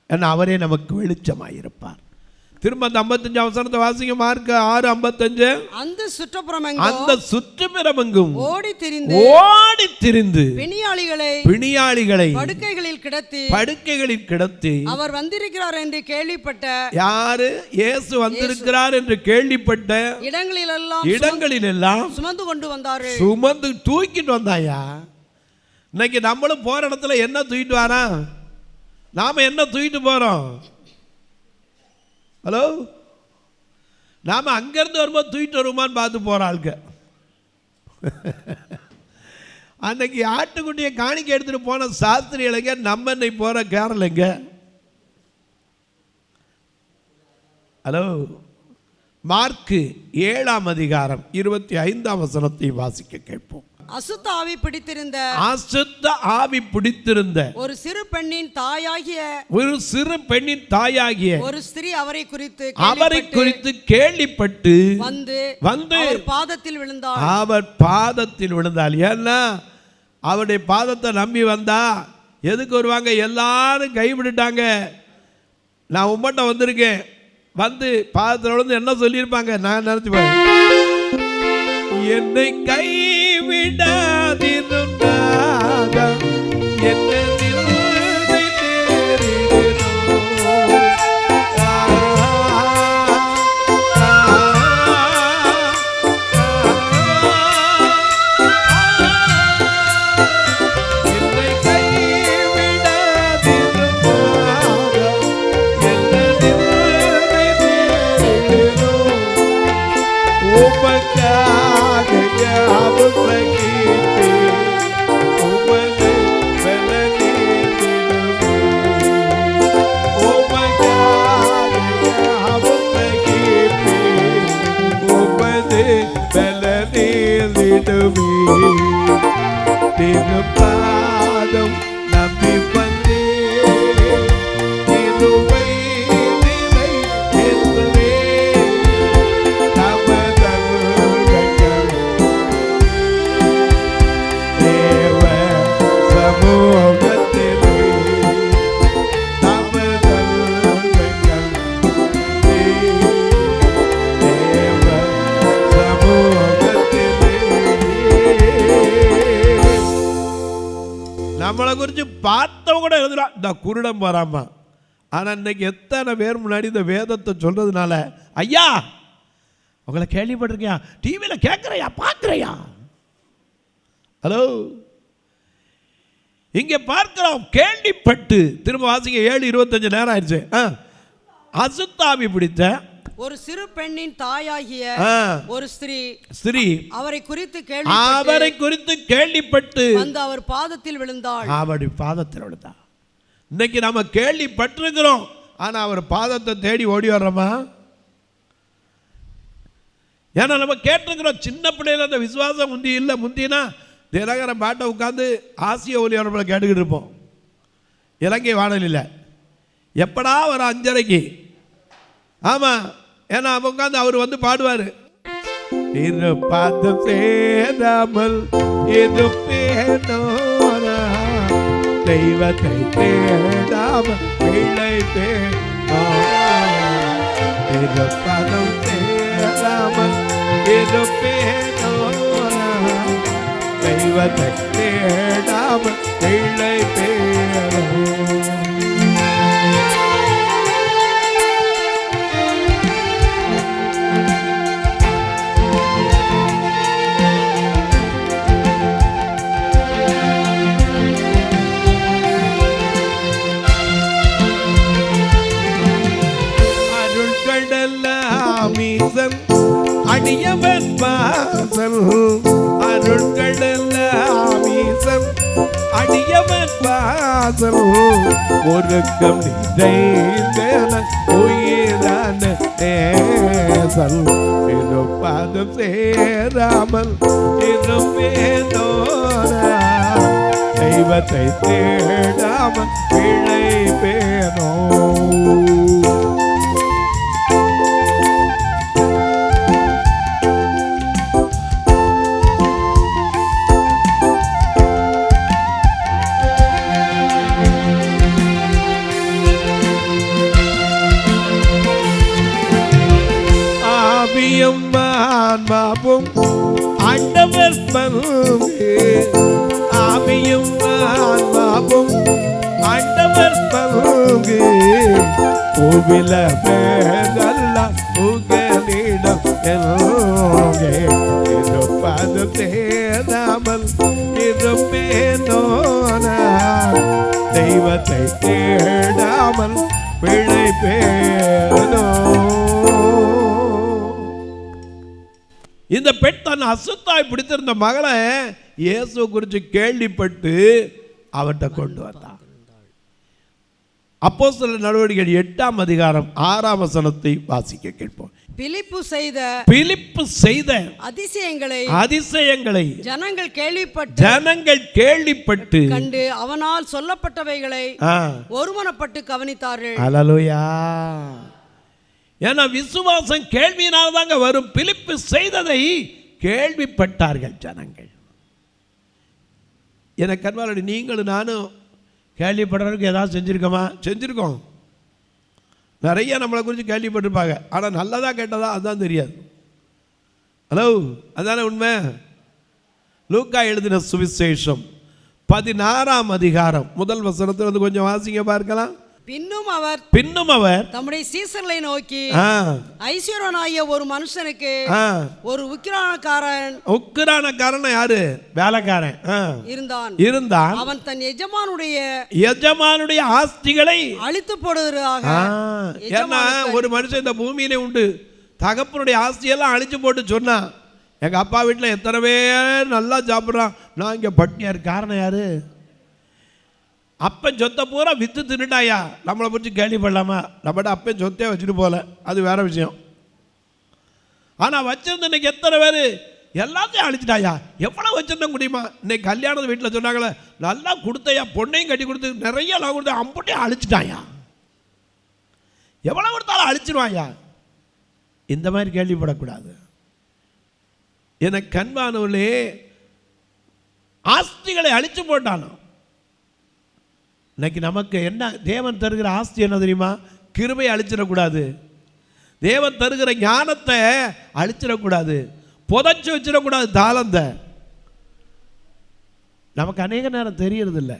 Speaker 2: ஏன்னா அவரே நமக்கு வெளிச்சமாயிருப்பார். திரும்ப அந்த 55 வசனத்தை வாசிங்க. மார்க் 6:55.
Speaker 4: அந்த
Speaker 2: சுற்றுப்புறமெங்கும் ஓடி திரிந்து பிணியாளிகளை படுக்கைகளில் கிடத்தி
Speaker 4: அவர் வந்திருக்கிறார் என்று கேள்விப்பட்ட,
Speaker 2: யாரு? இயேசு வந்திருக்கிறார் என்று கேள்விப்பட்ட இடங்களிலெல்லாம்
Speaker 4: சுமந்து கொண்டு வந்தாரு.
Speaker 2: சுமந்து தூக்கிட்டு வந்தாயா? இன்னைக்கு நம்மளும் போற இடத்துல என்ன தூக்கிட்டு வாரா? நாம என்ன தூக்கிட்டு போறோம்? ஹலோ, நாம அங்கிருந்து வரும்போது தூக்கிட்டு வருமான்னு பார்த்து போற ஆளுங்க. அன்னைக்கு ஆட்டுக்குட்டியை காணிக்க எடுத்துட்டு போன சாஸ்திரிகளுங்க நம்ம இன்னைக்கு போற கேரளுங்க. ஹலோ, மார்க் 7:25 வசனத்தை வாசிக்க கேட்போம்.
Speaker 4: அசுத்த ஆவி பிடித்திருந்த
Speaker 2: ஒரு சிறு பெண்ணின் தாயாகிய
Speaker 4: ஒரு ஸ்திரீ அவரை
Speaker 2: குறித்து கேள்விப்பட்டு
Speaker 4: வந்து
Speaker 2: அவர் பாதத்தில் விழுந்தாள். ஏன்னா அவருடைய பாதத்தை நம்பி வந்தா எதுக்கு வருவாங்க? எல்லாரும் கைவிட்டுட்டாங்க. நான் உம்மட்ட வந்திருக்கேன், வந்து பாதத்தில் விழுந்து என்ன சொல்லியிருப்பாங்க? நான் நினைச்சு என்னை கைவிடாதிருந்தாத என்ன திருப்பாதம் நம்பி வந்தே திருவை நிலை என்பதே தமதல்கள் தேவ சமூகத்திலே தமதல்கள் தேவ சமூகத்திலே. நம்மளை குறித்து பார்த்தவங்க கூட எழுதுறான், இந்த குருடம் வராமா. ஆனால் இன்னைக்கு எத்தனை பேர் முன்னாடி இந்த வேதத்தை சொல்றதுனால, ஐயா உங்களை கேள்விப்பட்டிருக்கியா, டிவியில் கேட்குறையா, பார்க்குறையா? ஹலோ, இங்கே பார்க்கிறோம், கேள்விப்பட்டு. திரும்ப வாசிங்க, 7:25 நேரம் ஆயிடுச்சு. அசுத்தாவி பிடித்த
Speaker 4: ஒரு சிறு பெண்ணின் தாயாகிய ஒரு ஸ்திரீ அவரை குறித்து கேள்விப்பட்டு வந்து அவர் பாதத்தில் விழுந்தாள்.
Speaker 2: அவருடைய பாதத்தில் விழுந்தாள். இன்னைக்கு நாம கேள்விப்பட்டிருக்கிறோம், ஆனா அவர் பாதத்தை தேடி ஓடி வர்றோமா? ஏன்னா நம்ம கேட்டிருக்கிறோம். சின்ன பிள்ளையில அந்த விசுவாசம் முந்தினா தினகரன் பாட்டை உட்காந்து ஆசிய ஒலிபரப்பில் கேட்டுக்கிட்டு இருப்போம். இலங்கை வானொலியில் எப்படா வர 5:30. ஆமாம், ஏன்னா அவன் உட்காந்து அவர் வந்து பாடுவார். இரு பாதம் சேராமல் இருப்பேனோ, தெய்வத்தை தேடாமல் பிழைப்பேனோ. இரு பாதம் சேராமல் இருப்பேனோ, தெய்வத்தை தேடாமல் பிழைப்பேனோ. அடியவன் வாசல் அருள்களெல்லாம் அடியவன் வாசல் ஒருக்கம் நிறைந்தன உயிரான நேசல். பாதம் சேராமல் இருப்பேனோ, தெய்வத்தை தேடாமல் பிழைப்பேனோ. ஆன்மாவும் ஆண்டவர் பங்கு, ஆவியும் ஆன்மாவும் ஆண்டவர் பங்கு, பூவில பேரல்ல உங்களிடம் எங்கே இருப்பது தேடாமல் இருப்பேனோ நான், தெய்வத்தை தேடாமல் பிழைப்பேனோ. இந்த பெண் தன் அசுத்தாய் பிடித்திருந்த மகளை இயேசு குறித்து கேள்விப்பட்டு அவர்கிட்ட கொண்டு வந்தான். அப்போஸ்தலர் நடவடிக்கைகள் 8ஆம் அதிகாரம் 6ஆம் வசனத்தை வாசிக்க கேட்போம்.
Speaker 4: பிலிப்பு
Speaker 2: செய்த அதிசயங்களை ஜனங்கள் கேள்விப்பட்டு
Speaker 4: கண்டு அவனால் சொல்லப்பட்டவைகளை ஒருமனப்பட்டு கவனித்தார்கள்.
Speaker 2: அல்லேலூயா. ஏன்னா விசுவாசம் கேள்வியினால் தாங்க வரும். பிலிப்பு செய்ததை கேள்விப்பட்டார்கள் ஜனங்கள். என கண்வாளி நீங்களும் நானும் கேள்விப்படுறதுக்கு ஏதாவது செஞ்சுருக்கோம். நிறைய நம்மளை குறித்து கேள்விப்பட்டிருப்பாங்க. ஆனால் நல்லதா கேட்டதா அதுதான் தெரியாது. ஹலோ, அதானே உண்மை. லூக்கா எழுதின சுவிசேஷம் 16ஆம் அதிகாரம் 1 வசனத்தில் வந்து கொஞ்சம் வாசிங்க பார்க்கலாம்.
Speaker 4: பின்னும் அவர் தம்முடைய சீசர்களை நோக்கி, ஐஸ்வரனாகிய ஒரு மனுஷனுக்கு ஒரு உக்கிரானக்காரன் யாரு? வேலைக்காரன் இருந்தான். அவன் தன் எஜமானுடைய ஆஸ்திகளை அழித்து போடுவதாக.
Speaker 2: ஏன்னா ஒரு மனுஷன் இந்த பூமியிலே உண்டு, தகப்பனுடைய ஆஸ்தியெல்லாம் அழிச்சு போட்டு சொன்னான், எங்க அப்பா வீட்டில் எத்தனை பேர் நல்லா சாப்பிட்றான், நான் இங்கே பட்னியா இருக்கு. காரணம் யாரு? அப்பன் சொத்தை பூரா வித்து தின்னுட்டாயா. நம்மளை பிடிச்சி கேள்விப்படலாமா? நம்மகிட்ட அப்பன் சொத்தே வச்சுட்டு போல, அது வேற விஷயம். ஆனால் வச்சிருந்த இன்னைக்கு எத்தனை பேர் எல்லாத்தையும் அழிச்சிட்டாயா. எவ்வளோ வச்சிருந்தா முடியுமா? இன்னைக்கு கல்யாணத்து வீட்டில் சொன்னாங்களே, நல்லா கொடுத்தையா, பொண்ணையும் கட்டி கொடுத்து நிறைய நான் கொடுத்த அம்புட்டையும் அழிச்சிட்டாயா. எவ்வளோ கொடுத்தாலும் அழிச்சிருவாயா. இந்த மாதிரி கேள்விப்படக்கூடாது. எனக்கு கண்பானவர்களே, ஆஸ்திகளை அழிச்சு போட்டானோ. இன்னைக்கு நமக்கு என்ன தேவன் தருகிற ஆஸ்தி என்ன தெரியுமா? கிருபையை அழிச்சிடக்கூடாது. தேவன் தருகிற ஞானத்தை அழிச்சிடக்கூடாது. புதைச்சி வச்சிடக்கூடாது தாளந்த. நமக்கு அநேக நேரம் தெரியறது இல்லை.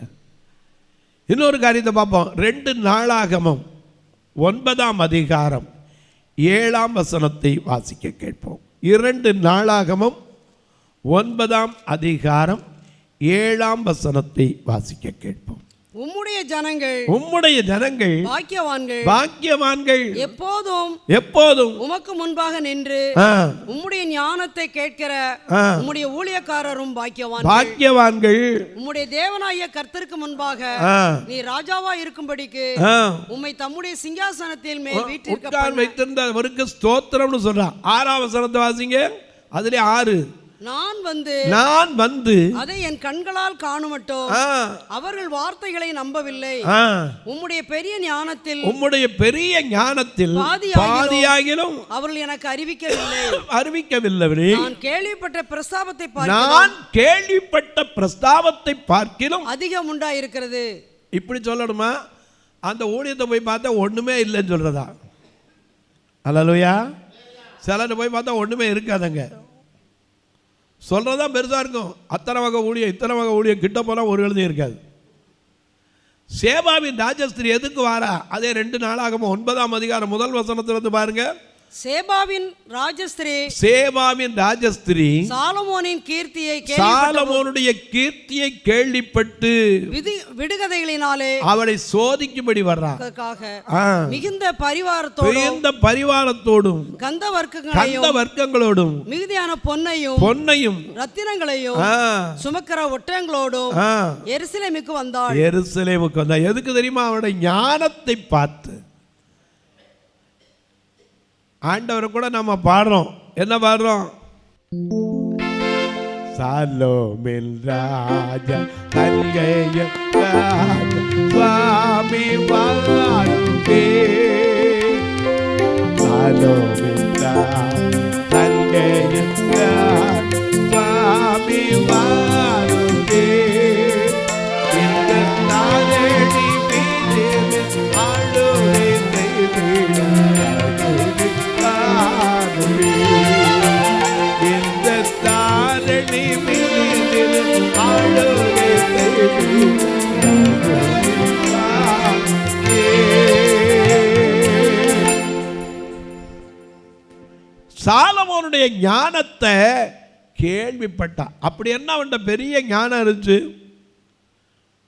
Speaker 2: இன்னொரு காரியத்தை பார்ப்போம். 2 நாளாகமம் 9ஆம் அதிகாரம் 7ஆம் வசனத்தை வாசிக்க கேட்போம். 2 நாளாகமம் 9ஆம் அதிகாரம் 7ஆம் வசனத்தை வாசிக்க கேட்போம்.
Speaker 4: உம்முடைய ஜனங்கள்
Speaker 2: பாக்கியவான்கள்
Speaker 4: எப்போதும் உமக்கு முன்பாக நின்று உம்முடைய ஞானத்தை கேட்கிற உம்முடைய ஊழியக்காரரும் பாக்கியவான்கள். உம்முடைய தேவனாகிய கர்த்தருக்கு முன்பாக நீ ராஜாவா இருக்கும்படிக்கு உம்மை தம்முடைய சிங்காசனத்தில் மேல் வீற்றிருக்க
Speaker 2: வைத்திருந்தவருக்கு ஸ்தோத்திரம்னு சொல்றான். 6ஆம் வசனத்தை வாசிங்க. அதிலே 6. நான் வந்து
Speaker 4: அதை என் கண்களால் காணுமட்டும் அவர்கள் வார்த்தைகளை நம்பவில்லை. உம்முடைய பெரிய ஞானத்தில் பாதியாகிலும் அவர்கள் எனக்கு அறிவிக்கவில்லை. நான் கேள்விப்பட்ட பிரஸ்தாபத்தை பார்க்கிலும் அதிகம் உண்டாயிருக்கிறது.
Speaker 2: இப்படி சொல்லணுமா? அந்த ஊழியத்தை போய் பார்த்தா ஒண்ணுமே இல்லைன்னு சொல்றதா? அல்லேலூயா. சிலர் போய் பார்த்தா ஒண்ணுமே இருக்காதுங்க. சொல்கிறதான் பெருசாக இருக்கும். அத்தனை வகை ஊழியம் இத்தனை வகை ஊழியம் கிட்ட போனால் ஒரு எழுதி இருக்காது. சேபாவின் ராஜஸ்திரி எதுக்கு வாரா? அதே 2 நாளாகமம் 9ஆம் அதிகாரம் 1 வசனத்திலிருந்து பாருங்க.
Speaker 4: சேபாவின்
Speaker 2: ராஜஸ்திரி சாலமோனுடைய கீர்த்தியை கேள்விப்பட்டு
Speaker 4: விடுகதைகளினாலே
Speaker 2: அவளை சோதிக்கும்படி வர்றான்.
Speaker 4: மிகுந்த
Speaker 2: பரிவாரத்தோடும்
Speaker 4: கந்த
Speaker 2: வர்க்கங்களோடும்
Speaker 4: மிகுதியான பொன்னையும் ரத்தினங்களையும் சுமக்கிற ஒட்டங்களோடும் எருசலேமுக்கு வந்தாள்.
Speaker 2: எதுக்கு தெரியுமா? அவனுடைய ஞானத்தை பார்த்து. ஆண்டவரை கூட நம்ம பாடுறோம். என்ன பாடுறோம்? சாலோமில் ராஜா தங்கைய ராஜா சுவாமி வாருங்கே. சாலோமில் ராஜா தங்கைய ராஜா சுவாமி வாருங்கே. இந்த நாளடி மீது ஆளுரை செய்து சாலமோனுடைய ஞானத்தை கேள்விப்பட்டான். அப்படி என்ன அவன்கிட்ட பெரிய ஞானம் இருந்துச்சு?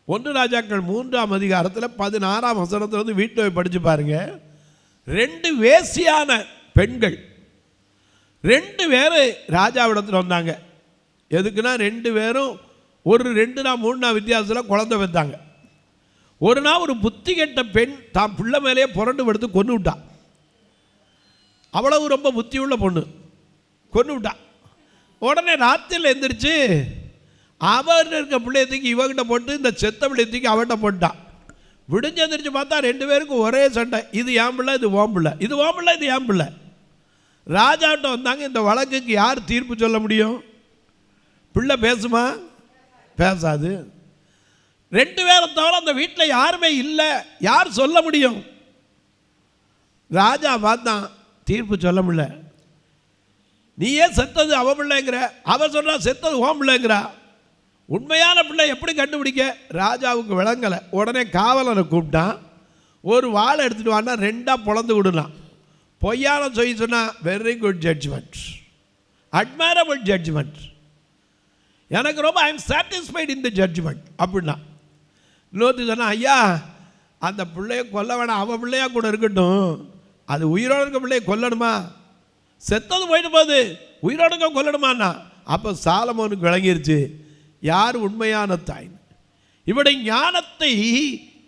Speaker 2: 1 ராஜாக்கள் 3ஆம் அதிகாரத்தில் 16ஆம் வசனத்தில் வந்து வீட்டில் போய் படித்து பாருங்க. 2 வேசியான பெண்கள் 2 பேர் ராஜாவிடத்தில் வந்தாங்க. எதுக்குன்னா 2 பேரும் ஒரு 2 நாள் 3 நாள் வித்தியாசத்தில் குழந்தை வைத்தாங்க. ஒரு நாள் ஒரு புத்தி கெட்ட பெண் தான் பிள்ளை மேலேயே புரண்டு படுத்து கொண்டு விட்டான். அவ்வளவு ரொம்ப புத்தி உள்ள பொண்ணு கொண்டு விட்டான். உடனே ராத்திரியில் எந்திரிச்சு அவர்கிட்ட இருக்க பிள்ளைய தூக்கி இவகிட்ட போட்டு இந்த செத்த பிள்ளைய தூக்கி அவன்கிட்ட போட்டான். விடிஞ்சு எந்திரிச்சு பார்த்தா 2 பேருக்கும் ஒரே சண்டை. இது ஏன் பிள்ளை, இது ஓம் பிள்ளை, இது ஓம் பிள்ளை, இது ஏன் பிள்ளை. ராஜாட்ட வந்தாங்க. இந்த வழக்குக்கு யார் தீர்ப்பு சொல்ல முடியும்? பிள்ளை பேசுமா? பேசாது. 2 பேரை தவிர அந்த வீட்டில் யாருமே இல்லை. யார் சொல்ல முடியும்? ராஜா பார்த்தான், தீர்ப்பு சொல்ல முடியல. நீ ஏன் செத்தது அவ பிள்ளைங்கிற, அவ சொல்றா செத்தது ஓம் பிள்ளைங்கிறா. உண்மையான பிள்ளை எப்படி கண்டுபிடிக்க? ராஜாவுக்கு விளங்கலை. உடனே காவலனை கூப்பிட்டான். ஒரு வாழை எடுத்துட்டு வான்னா 2ஆ பொளந்து விடலாம். பொய்யான சொல்லி சொன்னா very good judgement, admirable judgement, எனக்கு ரொம்ப I am satisfied in the judgement அப்படின்னா. இன்னொருத்தி சொன்னா, ஐயா அந்த பிள்ளைய கொல்ல வேணாம், அவன் பிள்ளையா கூட இருக்கட்டும், அது உயிரோடு இருக்க பிள்ளையை கொல்லணுமா? செத்தது போயிட்டு போகுது, உயிரோடு இருக்க கொல்லணுமான்னா. அப்போ சாலமோனுக்கு விளங்கிருச்சு யார் உண்மையான தாய். இவருடைய ஞானத்தை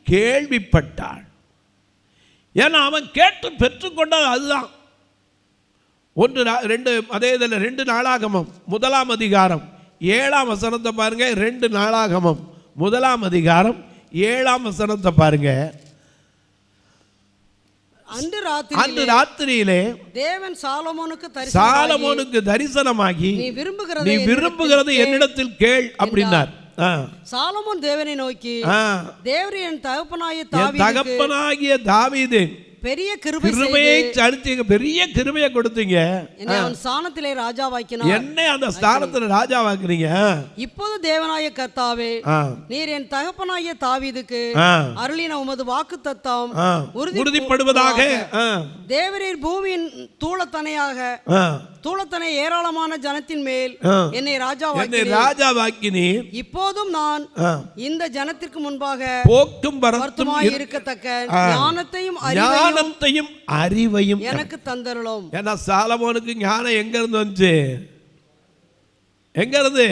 Speaker 2: கேள்விப்பட்டாள். ஏன்னா அவன் கேட்டு பெற்றுக்கொண்டது அதுதான். 1 2 அதே இதில் 2 நாளாகமம் 1ஆம் அதிகாரம் 7ஆம் வசனத்தை பாருங்க. 2 நாளாகமம் 1ஆம் அதிகாரம் 7ஆம் வசனத்தை பாருங்க.
Speaker 4: அன்று
Speaker 2: ராத்திரியிலே
Speaker 4: தேவன்
Speaker 2: சாலமோனுக்கு தரிசனமாகி நீ விரும்புகிறது என்னிடத்தில் கேள் அப்படின்னார்.
Speaker 4: சாலமோன் தேவனை நோக்கி, தேவரே என்
Speaker 2: தகப்பனாகிய தாவீது
Speaker 4: பெரிய
Speaker 2: கிருபையை அளித்தீங்க, பெரிய கிருபையை கொடுத்தீங்க,
Speaker 4: அவன் ஸ்தானத்திலே ராஜாவாக்கினார்,
Speaker 2: என்னை அந்த ஸ்தானத்தில் ராஜாவாக்குறீங்க.
Speaker 4: இப்போது தேவனாய கர்த்தாவே, நீர் என் தகப்பனாகிய தாவீதுக்கு அருளின உமது வாக்குத்தத்தம்
Speaker 2: உறுதிப்படுவதாக.
Speaker 4: தேவரீர் பூமியின் தூளத்தனை ஏராளமான ஜனத்தின் மேல் என்னை
Speaker 2: ராஜாவாக்கினீர்.
Speaker 4: இப்போதும் நான் இந்த ஜனத்திற்கு முன்பாக
Speaker 2: போக்கும் வரத்துமாய்
Speaker 4: இருக்கத்தக்க ஞானத்தையும்
Speaker 2: அறிவையும்
Speaker 4: எனக்கு தந்தருளும்.
Speaker 2: ஏன்னா சாலமோனுக்கு ஞானம் எங்க இருந்து வந்துச்சு? எங்க இருந்து?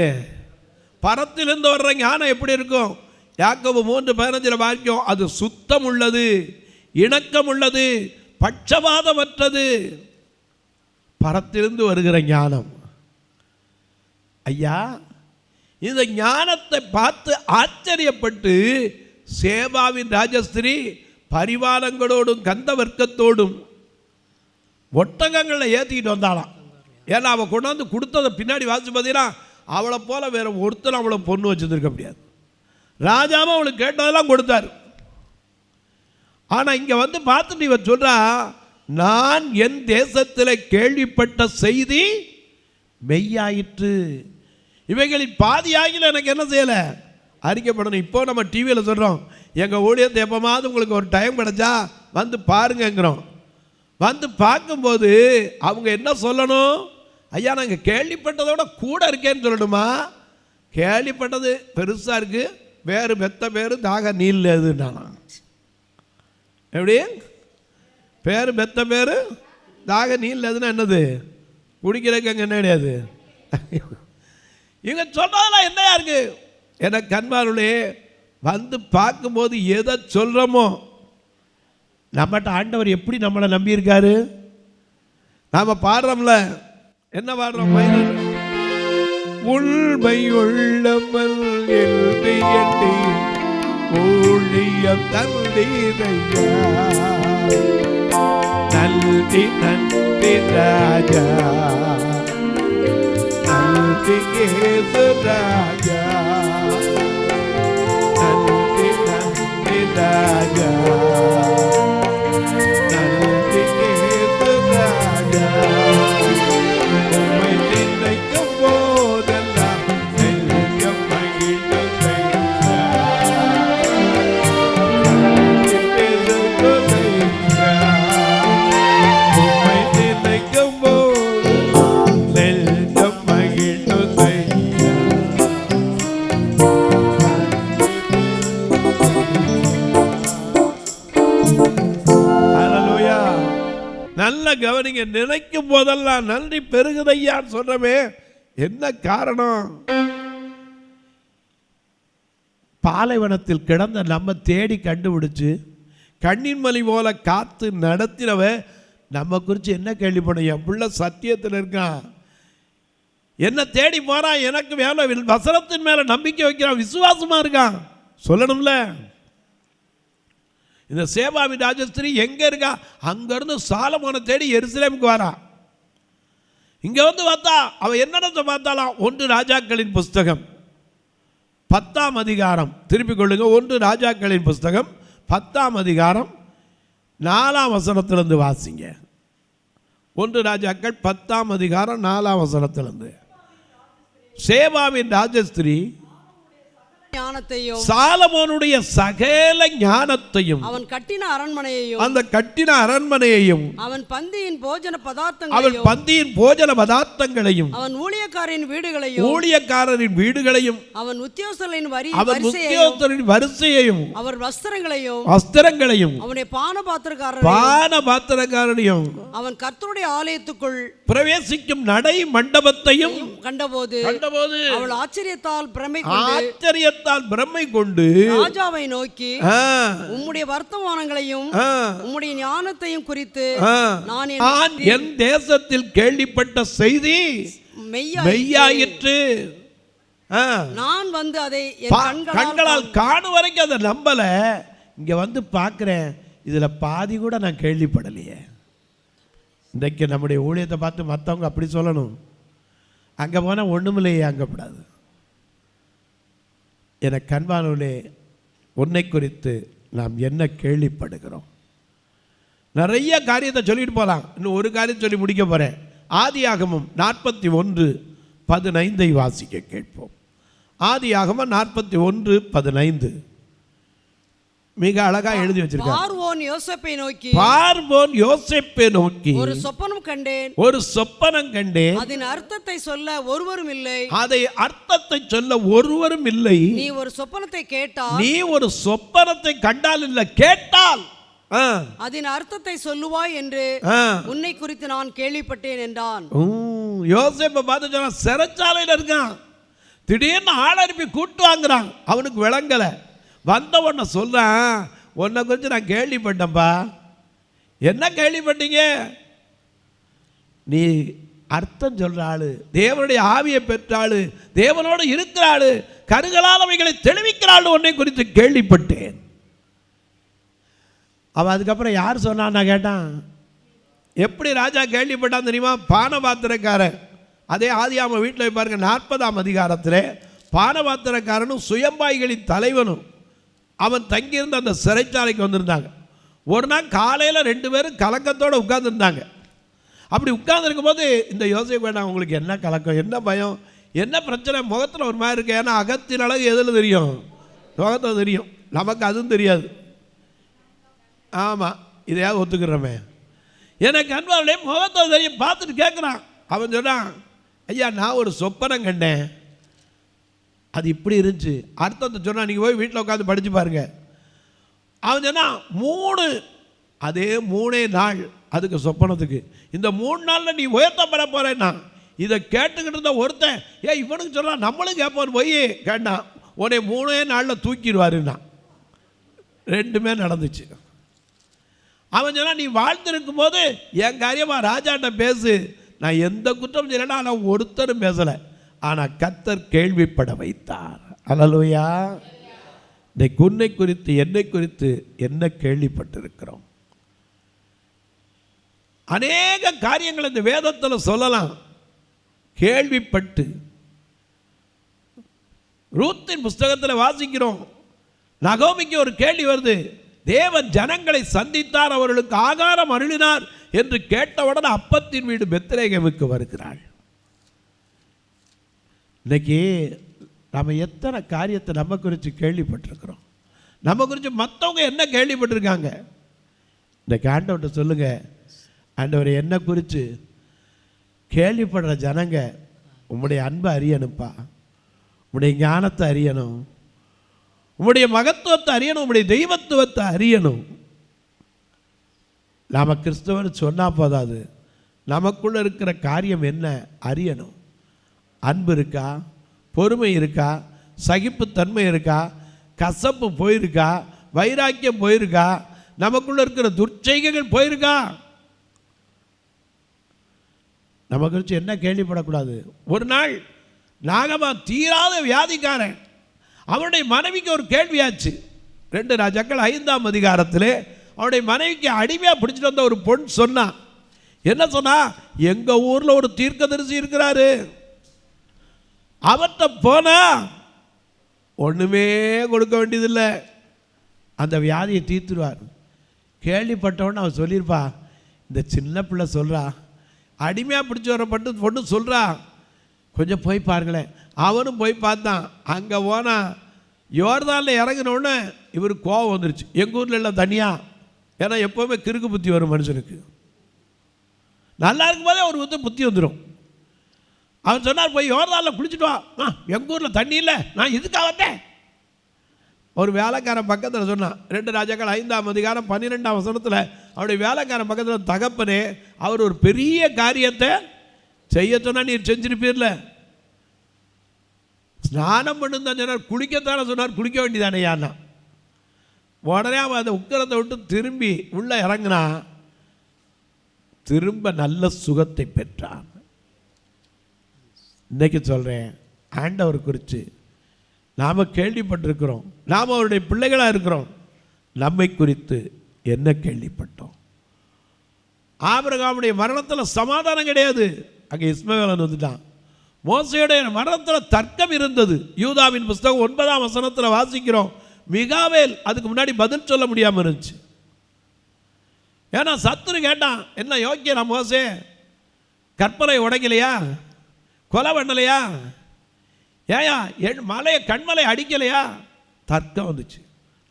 Speaker 2: பரத்திலிருந்து வர்ற ஞானம் எப்படி இருக்கும்? யாக்கோபு 3:15 வாக்கியம், அது சுத்தம் உள்ளது, இணக்கம் உள்ளது, பட்சபாதமற்றது. பரத்திலிருந்து வருகிற ஞானம். ஐயா, இந்த ஞானத்தை பார்த்து ஆச்சரியப்பட்டு சேபாவின் ராஜஸ்திரீ பரிவாரங்களோடும் கந்த வர்க்கத்தோடும் ஒட்டகங்களை ஏற்றிக்கிட்டு வந்தாளாம். ஏன்னா அவள் கொண்டாந்து கொடுத்ததை பின்னாடி வாசிச்சு பார்த்தீங்கன்னா அவளை போல வேற ஒருத்தர் அவளை பொண்ணு வச்சுருக்க முடியாது. ராஜாவும் அவளுக்கு கேட்டதெல்லாம் கொடுத்தாரு. ஆனால் இங்கே வந்து பார்த்துட்டு இவன் சொல்றா, நான் என் தேசத்தில் கேள்விப்பட்ட செய்தி மெய்யாயிற்று. இவைகளில் பாதியாகில எனக்கு என்ன செய்யலை, அறிக்கப்படணும். இப்போ நம்ம டிவியில் சொல்கிறோம், எங்கள் ஊழியத்தை எப்போமாவது உங்களுக்கு ஒரு டைம் கிடச்சா வந்து பாருங்கிறோம். வந்து பார்க்கும்போது அவங்க என்ன சொல்லணும்? ஐயா நாங்கள் கேள்விப்பட்டதோட கூட இருக்கேன்னு சொல்லணுமா? கேள்விப்பட்டது பெருசாக இருக்குது, வேறு பெத்த பேர் தாக நீல் எதுன்னா எப்படி? பேர் பெத்த பேர் தாக நீல் எதுன்னா என்னது? குடிக்கிறதுக்கு அங்கே என்ன கிடையாது. இவங்க சொல்றதெல்லாம் என்னையா இருக்கு? எனக்கு கண்பாருளே வந்து பார்க்கும்போது எதை சொல்கிறோமோ, நம்மகிட்ட ஆண்டவர் எப்படி நம்மளை நம்பியிருக்காரு. நாம் பாடுறோம்ல, என்ன பாடுறோம்? உள்மை உள்ளவள் என்று எண்ணி ஊழியம் தந்தீரையா, நன்றி நன்றி ராஜா, நன்றி இயேசு ராஜா, நன்றி நன்றி ராஜா, நன்றி இயேசு ராஜா. உம்மை நினைக்கும் போதெல்லாம் நெஞ்சம் மகிழ்ந்து கவனிங்க, நினைக்கும் போதெல்லாம் நன்றி பெருகுதையான்னு சொல்றமே, என்ன காரணம்? பாலைவனத்தில் கிடந்த நம்ம தேடி கண்டுபிடிச்சு கண்ணின் மணி போல காத்து நடத்தினவ நம்ம குறித்து என்ன கேள்விப்படும்? என் பிள்ளை சத்தியத்தில் இருக்கான், என்ன தேடி போறான், எனக்கு வேலை வசனத்தின் மேல நம்பிக்கை வைக்கிறான், விசுவாசமா இருக்கான் சொல்லணும்ல. இந்த சேபாவின் ராஜஸ்திரி எங்க இருக்கா? அங்கிருந்து சாலமோனை தேடி எருசலேமுக்கு வரா. இங்க வந்து பார்த்தா அவ என்னென்ன பார்த்தாலாம்? 1 ராஜாக்களின் புஸ்தகம் 10ஆம் அதிகாரம், திருப்பிக் கொள்ளுங்க, 1 ராஜாக்களின் புஸ்தகம் 10ஆம் அதிகாரம் 4ஆம் வசனத்திலிருந்து வாசிங்க. 1 ராஜாக்கள் 10ஆம் அதிகாரம் 4ஆம் வசனத்திலிருந்து. சேபாவின் ராஜஸ்திரி
Speaker 4: ஞானத்தையும்
Speaker 2: சாலமோனுடைய சகல ஞானத்தையும்
Speaker 4: அவன் கட்டின அரண்மனையையும்
Speaker 2: அந்த கட்டின அரண்மனையையும்
Speaker 4: அவன் பந்தியின் போஜன
Speaker 2: பதார்த்தங்களையும்
Speaker 4: அவன் ஊழியக்காரரின் வீடுகளையும்
Speaker 2: அவன் உத்தியோகஸ்தரின்
Speaker 4: வரிசையையும்
Speaker 2: அவர் வஸ்திரங்களையும்
Speaker 4: அவனுடைய
Speaker 2: பானபாத்திரக்காரரையும்
Speaker 4: அவன் கர்த்தருடைய ஆலயத்துக்குள்
Speaker 2: பிரவேசிக்கும் நடை மண்டபத்தையும்
Speaker 4: கண்டபோது அவள் ஆச்சரியத்தால்
Speaker 2: பிரமை கொண்டு
Speaker 4: ராஜாவை நோக்கி, உம்முடைய வர்த்தமானங்களையும் உம்முடைய ஞானத்தையும் குறித்து நான்
Speaker 2: என் தேசத்தில் கேள்விப்பட்ட செய்தி மெய்யாயிற்று.
Speaker 4: நான் வந்து அதை
Speaker 2: கண்களால் காணும் வரைக்கும் அதை நம்பல. இங்க வந்து பார்க்கிறேன், இதுல பாதி கூட நான் கேள்விப்படலையே. இன்றைக்கு நம்முடைய ஊழியத்தை பார்த்து மற்றவங்க அப்படி சொல்லணும், அங்கே போனால் ஒன்றுமில்லையே அங்கப்படாது. என கண்பானவர்களே, உன்னை குறித்து நாம் என்ன கேள்விப்படுகிறோம்? நிறைய காரியத்தை சொல்லிட்டு போகலாம். இன்னும் ஒரு காரியம் சொல்லி முடிக்க போகிறேன். ஆதியாகமம் 41:15 வாசிக்க கேட்போம். ஆதியாகமம் 41:15 மிக அழகா எழுதி வச்சிருக்கார்.
Speaker 4: பார்வோன் யோசேப்பை நோக்கி ஒரு சொப்பனம் கண்டேன், அதன் அர்த்தத்தை சொல்ல ஒருவரும் இல்லை. நீ ஒரு சொப்பனத்தை கண்டால் இல்ல கேட்டால் அதன் அர்த்தத்தை சொல்லுவாய் என்று உன்னை குறித்து நான் கேள்விப்பட்டேன் என்றான்.
Speaker 2: யோசேப்பை பார்த்து சொன்னா, சிறைச்சாலையில் இருக்கான், திடீர்னு ஆள் அனுப்பி கூட்டு வாங்குறான், அவனுக்கு விளங்கல. வந்த உடனே சொல்றான், உன்னை குறித்து நான் கேள்விப்பட்டேன்ப்பா. என்ன கேள்விப்பட்டீங்க? நீ அர்த்தம் சொல்ற ஆளு, தேவனுடைய ஆவியை பெற்ற ஆளு, தேவனோடு இருக்கிற ஆளு, கருகலானவைகளை தெளிவிக்கிற ஆளு, உன்னை குறித்து கேள்விப்பட்டேன். அவன் அதுக்கப்புறம் யார் சொன்னான் நான் கேட்டான். எப்படி ராஜா கேள்விப்பட்டான் தெரியுமா? பானபாத்திரக்காரன். அதே ஆதியாகமம் வீட்டில் பாருங்க, 40ஆம் அதிகாரத்தில் பானபாத்திரக்காரனும் சுயம்பாய்களின் தலைவனும் அவன் தங்கியிருந்த அந்த சிறைச்சாலைக்கு வந்திருந்தாங்க. ஒரு நாள் காலையில் 2 பேரும் கலக்கத்தோடு உட்கார்ந்துருந்தாங்க. அப்படி உட்கார்ந்துருக்கும் போது இந்த யோசனை வேண்டாம், உங்களுக்கு என்ன கலக்கம், என்ன பயம், என்ன பிரச்சனை? முகத்தில் ஒரு மாதிரி இருக்கு. ஏன்னா அகத்தின் அழகு எதில் தெரியும்? முகத்தில் தெரியும். நமக்கு அதுவும் தெரியாது. ஆமாம், இதையாவது ஒத்துக்கிறோமே. எனக்கு அன்பாலே முகத்தில் தெரியும். பார்த்துட்டு கேட்குறான். அவன் சொன்னான், ஐயா நான் ஒரு சொப்பனம் கண்டேன், அது இப்படி இருந்துச்சு. அர்த்தத்தை சொன்னால் நீங்கள் போய் வீட்டில் உட்காந்து படித்து பாருங்க. அவன் சொன்னான் 3 அதே 3 நாள் அதுக்கு சொப்பனத்துக்கு, இந்த 3 நாளில் நீ உயர்த்தப்பட போகிறேன்னா. இதை கேட்டுக்கிட்டு இருந்த ஒருத்தன், இவனுக்கு சொல்லலாம் நம்மளும் கேட்போம் போய் கேட்டான், உன்னை 3 நாளில் தூக்கிடுவாருன்னா. 2மே நடந்துச்சு. அவன் சொன்னான், நீ வாழ்ந்திருக்கும் போது என் காரியமாக ராஜாட்ட பேசு, நான் எந்த குற்றம் செய்யலைன்னா நான் ஒருத்தரும் பேசலை, ஆனால் கர்த்தர் கேள்விப்பட வைத்தார். அல்லேலூயா. இன்னைக்கு உன்னை குறித்து என்னை குறித்து என்ன கேள்விப்பட்டிருக்கிறோம்? அநேக காரியங்கள் இந்த வேதத்தில் சொல்லலாம். கேள்விப்பட்டு ரூத்தின் புஸ்தகத்தில் வாசிக்கிறோம், நகோமிக்கு ஒரு கேள்வி வருது. தேவன் ஜனங்களை சந்தித்தார், அவர்களுக்கு ஆகாரம் அருளினார் என்று கேட்டவுடன் அப்பத்தின் வீடு பெத்லகேமுக்கு வருகிறாள். இன்னைக்கு நம்ம எத்தனை காரியத்தை நம்ம குறித்து கேள்விப்பட்டிருக்கிறோம்? நம்ம குறித்து மற்றவங்க என்ன கேள்விப்பட்டிருக்காங்க? இன்னைக்கு ஆண்டவர்கிட்ட சொல்லுங்க, ஆண்டவரை என்ன குறித்து கேள்விப்படுற ஜனங்க உம்முடைய அன்பை அறியணும்ப்பா, உம்முடைய ஞானத்தை அறியணும், உம்முடைய மகத்துவத்தை அறியணும், உம்முடைய தெய்வத்துவத்தை அறியணும். நாம் கிறிஸ்தவன் சொன்னால் போதாது, நமக்குள்ளே இருக்கிற காரியம் என்ன அறியணும். அன்பு இருக்கா, பொறுமை இருக்கா, சகிப்புத்தன்மை இருக்கா, கசப்பு போயிருக்கா, வைராக்கியம் போயிருக்கா, நமக்குள்ளே இருக்கிற துர்ச்செய்கைகள் போயிருக்கா. நம்ம குறித்து என்ன கேள்விப்படக்கூடாது. ஒரு நாள் நாகமான் தீராத வியாதிக்காரன், அவனுடைய மனைவிக்கு ஒரு கேள்வியாச்சு. 2 ராஜாக்கள் 5ஆம் அதிகாரத்தில் அவனுடைய மனைவிக்கு அடிமையாக பிடிச்சிட்டு வந்த ஒரு பொண்ணு சொன்னான். என்ன சொன்னா, எங்கள் ஊரில் ஒரு தீர்க்கதரிசி இருக்கிறாரு, அவர்கிட்ட போனா ஒன்றுமே கொடுக்க வேண்டியதில்லை, அந்த வியாதியை தீர்த்துருவார். கேள்விப்பட்டவன்னு அவன் சொல்லியிருப்பா, இந்த சின்ன பிள்ளை சொல்கிறா, அடிமையாக பிடிச்சி வரப்பட்டு பொண்ணு சொல்கிறா, கொஞ்சம் போய் பாருங்களேன். அவனும் போய் பார்த்தான். அங்கே போனால் யோர்தானில் இறங்கினோடனே இவருக்கு கோவம் வந்துருச்சு. எங்கள் ஊரில் எல்லாம் தனியாக, ஏன்னா எப்போவுமே கிறுக்கு புத்தி வரும் மனுஷனுக்கு. நல்லா இருக்கும்போதே ஒரு புத்தி வந்துடும். அவன் சொன்னார், போய் யோர்தானில் குளிச்சுட்டு வா. எங்கள் ஊரில் தண்ணி இல்லை, நான் இதுக்காக வந்தேன். ஒரு வேலைக்காரன் பக்கத்தில் சொன்னான். 2 ராஜாக்கள் 5ஆம் அதிகாரம் 12ஆம் வசனத்தில் அவருடைய வேலைக்காரன் பக்கத்தில், தகப்பனே, அவர் ஒரு பெரிய காரியத்தை செய்ய சொன்னால் நீர் செஞ்சிருப்பீர்ல, ஸ்நானம் பண்ணுதான் சொன்னார், குளிக்கத்தானே சொன்னார், குளிக்க வேண்டியதானே யாருன்னா. உடனே அவன் அந்த உக்கரத்தை விட்டு திரும்பி உள்ளே இறங்கினா, திரும்ப நல்ல சுகத்தை பெற்றான். இன்னைக்கு சொல்கிறேன், ஆண்டவர் குறித்து நாம் கேள்விப்பட்டிருக்கிறோம், நாம் அவருடைய பிள்ளைகளாக இருக்கிறோம். நம்மை குறித்து என்ன கேள்விப்பட்டோம்? ஆபிரகாமுடைய மரணத்தில் சமாதானம் கிடையாது, அங்கே இஸ்மவேலன் வந்துட்டான். மோசேயுடைய மரணத்தில் தர்க்கம் இருந்தது. யூதாவின் புஸ்தகம் 9ஆம் வசனத்தில் வாசிக்கிறோம், மிகாவேல் அதுக்கு முன்னாடி பதில் சொல்ல முடியாமல் இருந்துச்சு. ஏன்னா சத்துரு கேட்டான், என்ன யோக்கியனா மோசே, கற்பனை உடைக்கலையா, கொலை பண்ணலையா, ஏயா மலையை கண்மலை அடிக்கலையா? தர்க்கம் வந்துச்சு.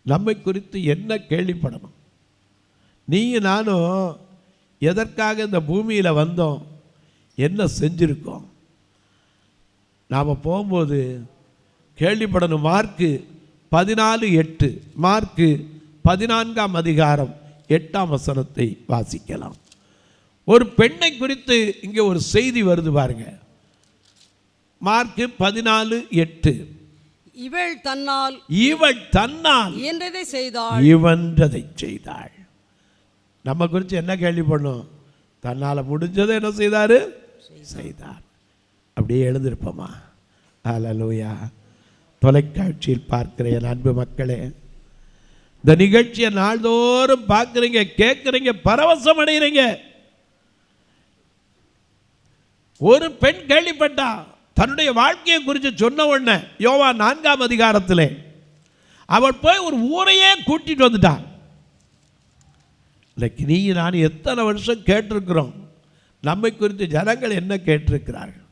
Speaker 2: நம்மை குறித்து என்ன கேள்விப்படணும்? நீயும் நானும் எதற்காக இந்த பூமியில் வந்தோம், என்ன செஞ்சுருக்கோம்? நாம் போகும்போது கேள்விப்படணும். மார்க்கு 14:8, மார்க்கு 14ஆம் அதிகாரம் 8ஆம் வசனத்தை வாசிக்கலாம். ஒரு பெண்ணை குறித்து இங்கே ஒரு செய்தி வருது பாருங்க. மார்க்கு 14:8, இவள் தன்னால்
Speaker 4: இயன்றதை செய்தாள்,
Speaker 2: இவன்றதை செய்தாள். நம்ம குறித்து என்ன கேள்விப்படணும்? தன்னால் முடிஞ்சதை என்ன செய்தார்? செய்தார். அப்படியே எழுந்திருப்போமா? அல்லேலூயா. தொலைக்காட்சியில் பார்க்கிற என் அன்பு மக்களே, இந்த நிகழ்ச்சியை நாள்தோறும் பார்க்குறீங்க, கேட்குறீங்க, பரவசம் அடைகிறீங்க. ஒரு பெண் கேள்விப்பட்டா, தன்னுடைய வாழ்க்கையை குறித்து சொன்ன உடனே யோவான் 4ஆம் அதிகாரத்தில் அவள் போய் ஒரு ஊரையே கூட்டிட்டு வந்துட்டான். இன்னைக்கு நீ நான் எத்தனை வருஷம் கேட்டிருக்கிறோம், நம்மை குறித்து ஜனங்கள் என்ன கேட்டிருக்கிறார்கள்?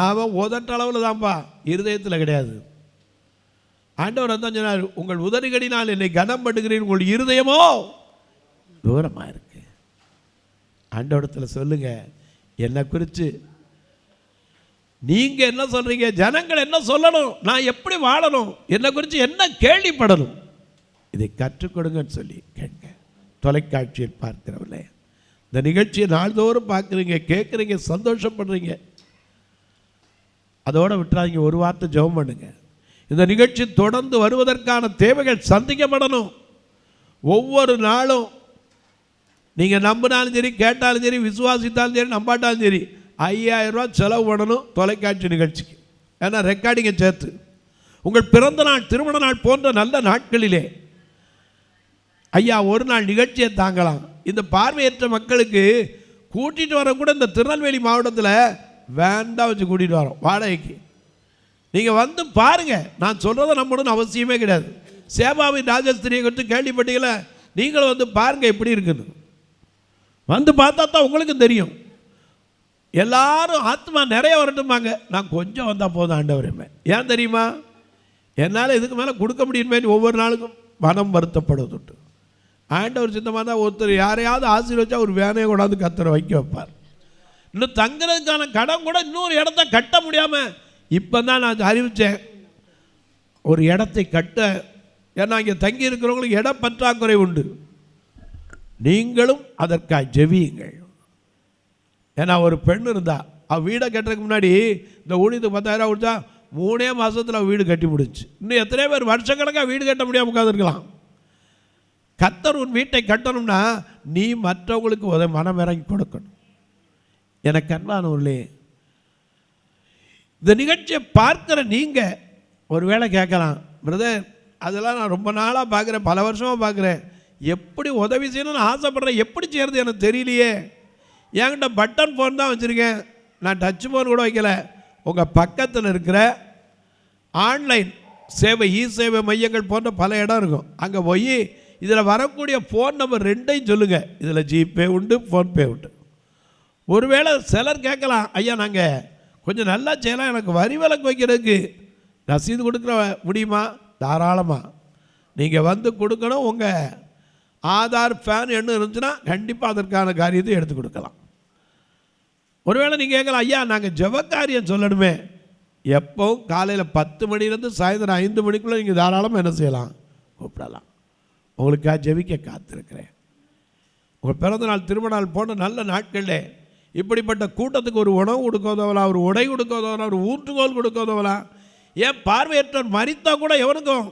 Speaker 2: அவன் உதட்டளவில் தான்ப்பா, இருதயத்தில் கிடையாது. ஆண்டவர் தான் சொன்னார், உங்கள் உதடுகளினால் என்னை கனம் பண்ணுகிறீர்கள், உங்கள் இருதயமோ தூரமாக இருக்கு. ஆண்டவரத்தில் சொல்லுங்க, என்னை குறித்து நீங்கள் என்ன சொல்கிறீங்க, ஜனங்கள் என்ன சொல்லணும், நான் எப்படி வாழணும், என்னை குறித்து என்ன கேள்விப்படணும், இதை கற்றுக் கொடுங்கன்னு சொல்லி கேட்க. தொலைக்காட்சியில் பார்க்கிறவங்களே, இந்த நிகழ்ச்சியை நாள்தோறும் பார்க்குறீங்க, கேட்குறீங்க, சந்தோஷப்படுறீங்க, அதோடு விட்டுறாதீங்க. ஒரு வார்த்தை ஜெபம் பண்ணுங்க. இந்த நிகழ்ச்சி தொடர்ந்து வருவதற்கான தேவைகள் சந்திக்கப்படணும். ஒவ்வொரு நாளும் நீங்கள் நம்பினாலும் சரி, கேட்டாலும் சரி, விசுவாசித்தாலும் சரி, நம்பாட்டாலும் சரி, 5000 ரூபா செலவு பண்ணணும் தொலைக்காட்சி நிகழ்ச்சிக்கு. ஏன்னா ரெக்கார்டிங்கை சேர்த்து உங்கள் பிறந்த நாள், திருமண நாள் போன்ற நல்ல நாட்களிலே ஐயா ஒரு நாள் நிகழ்ச்சியை தாங்கலாம். இந்த பார்வையற்ற மக்களுக்கு கூட்டிகிட்டு வர கூட இந்த திருநெல்வேலி மாவட்டத்தில் வேண்டாம் வச்சு கூட்டிகிட்டு வரோம் வாடகைக்கு. நீங்கள் வந்து பாருங்கள், நான் சொல்கிறத நம்பணும்னு அவசியமே கிடையாது. சேபாவின் ராஜஸ்திரியை குறித்து கேள்விப்பட்டீங்களா? நீங்களும் வந்து பாருங்கள் எப்படி இருக்குன்னு. வந்து பார்த்தா தான் உங்களுக்கும் தெரியும். எல்லாரும் ஆத்மா நிறைய வரட்டுமாங்க, நான் கொஞ்சம் வந்தால் போதும் ஆண்டவரே. ஏன் தெரியுமா? என்னால் இதுக்கு மேலே கொடுக்க முடியுமே. ஒவ்வொரு நாளுக்கும் மனம் வருத்தப்படுவதுட்டு. ஆண்டவர் சித்தமாக தான் ஒருத்தர் யாரையாவது ஆசீர்வச்சா ஒரு வேனையை கொண்டாந்து கத்தரை வைக்க வைப்பார். இன்னும் தங்குறதுக்கான கடன் கூட இன்னொரு இடத்த கட்ட முடியாமல் இப்போ தான் நான் அறிவித்தேன், ஒரு இடத்தை கட்ட. ஏன்னா இங்கே தங்கி இருக்கிறவங்களுக்கு இட பற்றாக்குறை உண்டு. நீங்களும் அதற்காக ஜெபியுங்கள். ஏன்னா ஒரு பெண் இருந்தா, அவள் வீடை கட்டுறதுக்கு முன்னாடி இந்த ஊழியத்துக்கு 10,000 கொடுத்தா 3 மாதத்தில் அவள் வீடு கட்டி முடிச்சு. இன்னும் எத்தனையோ பேர் வருஷக்கணக்காக வீடு கட்ட முடியாமல் உட்காந்துருக்கலாம். கர்த்தர் உன் வீட்டை கட்டணும்னா நீ மற்றவங்களுக்கு மனம் இறங்கி கொடுக்கணும். எனக்கு அன்பானவர்களே, இந்த நிகழ்ச்சியை பார்க்குற நீங்கள் ஒருவேளை கேட்கலாம், பிரதர் அதெல்லாம் நான் ரொம்ப நாளாக பார்க்குறேன், பல வருஷமாக பார்க்குறேன், எப்படி உதவி செய்யணும்னு ஆசைப்பட்றேன், எப்படி செய்கிறது எனக்கு தெரியலையே. என்கிட்ட பட்டன் ஃபோன் தான் வச்சுருக்கேன், நான் டச் ஃபோன் கூட வைக்கல. உங்கள் பக்கத்தில் இருக்கிற ஆன்லைன் சேவை, சேவை மையங்கள் போன்ற பல இடம் இருக்கும். அங்கே போய் இதில் வரக்கூடிய ஃபோன் நம்பர் 2ஐயும் சொல்லுங்கள். இதில் ஜிபே உண்டு, ஃபோன்பே உண்டு. ஒருவேளை சிலர் கேட்கலாம், ஐயா நாங்கள் கொஞ்சம் நல்லா செய்யலாம், எனக்கு வரி விலக்கு வைக்கிறதுக்கு ரசீது கொடுக்குற முடியுமா? தாராளமாக நீங்கள் வந்து கொடுக்கணும். உங்கள் ஆதார் பேன் எண்ணு இருந்துச்சுன்னா கண்டிப்பாக அதற்கான காரியத்தை எடுத்து கொடுக்கலாம். ஒருவேளை நீங்கள் கேட்கலாம், ஐயா நாங்கள் ஜெபக்காரியம் சொல்லணுமே. எப்போவும் காலையில் 10 மணிலேருந்து சாயந்தரம் 5 மணிக்குள்ளே நீங்கள் தாராளமாக என்ன செய்யலாம், கூப்பிடலாம். உங்களுக்காக ஜெபிக்க காத்திருக்கிறேன். உங்கள் பிறந்தநாள், திருமண நாள் போன்ற நல்ல நாட்களில் இப்படிப்பட்ட கூட்டத்துக்கு ஒரு உணவு கொடுக்க உதவலாம், ஒரு உடை கொடுக்க உதவலாம், ஒரு ஊற்றுகோல் கொடுக்க உதவலாம். ஏன் பார்வையற்றவர் மரித்தா கூட எவனுக்கும்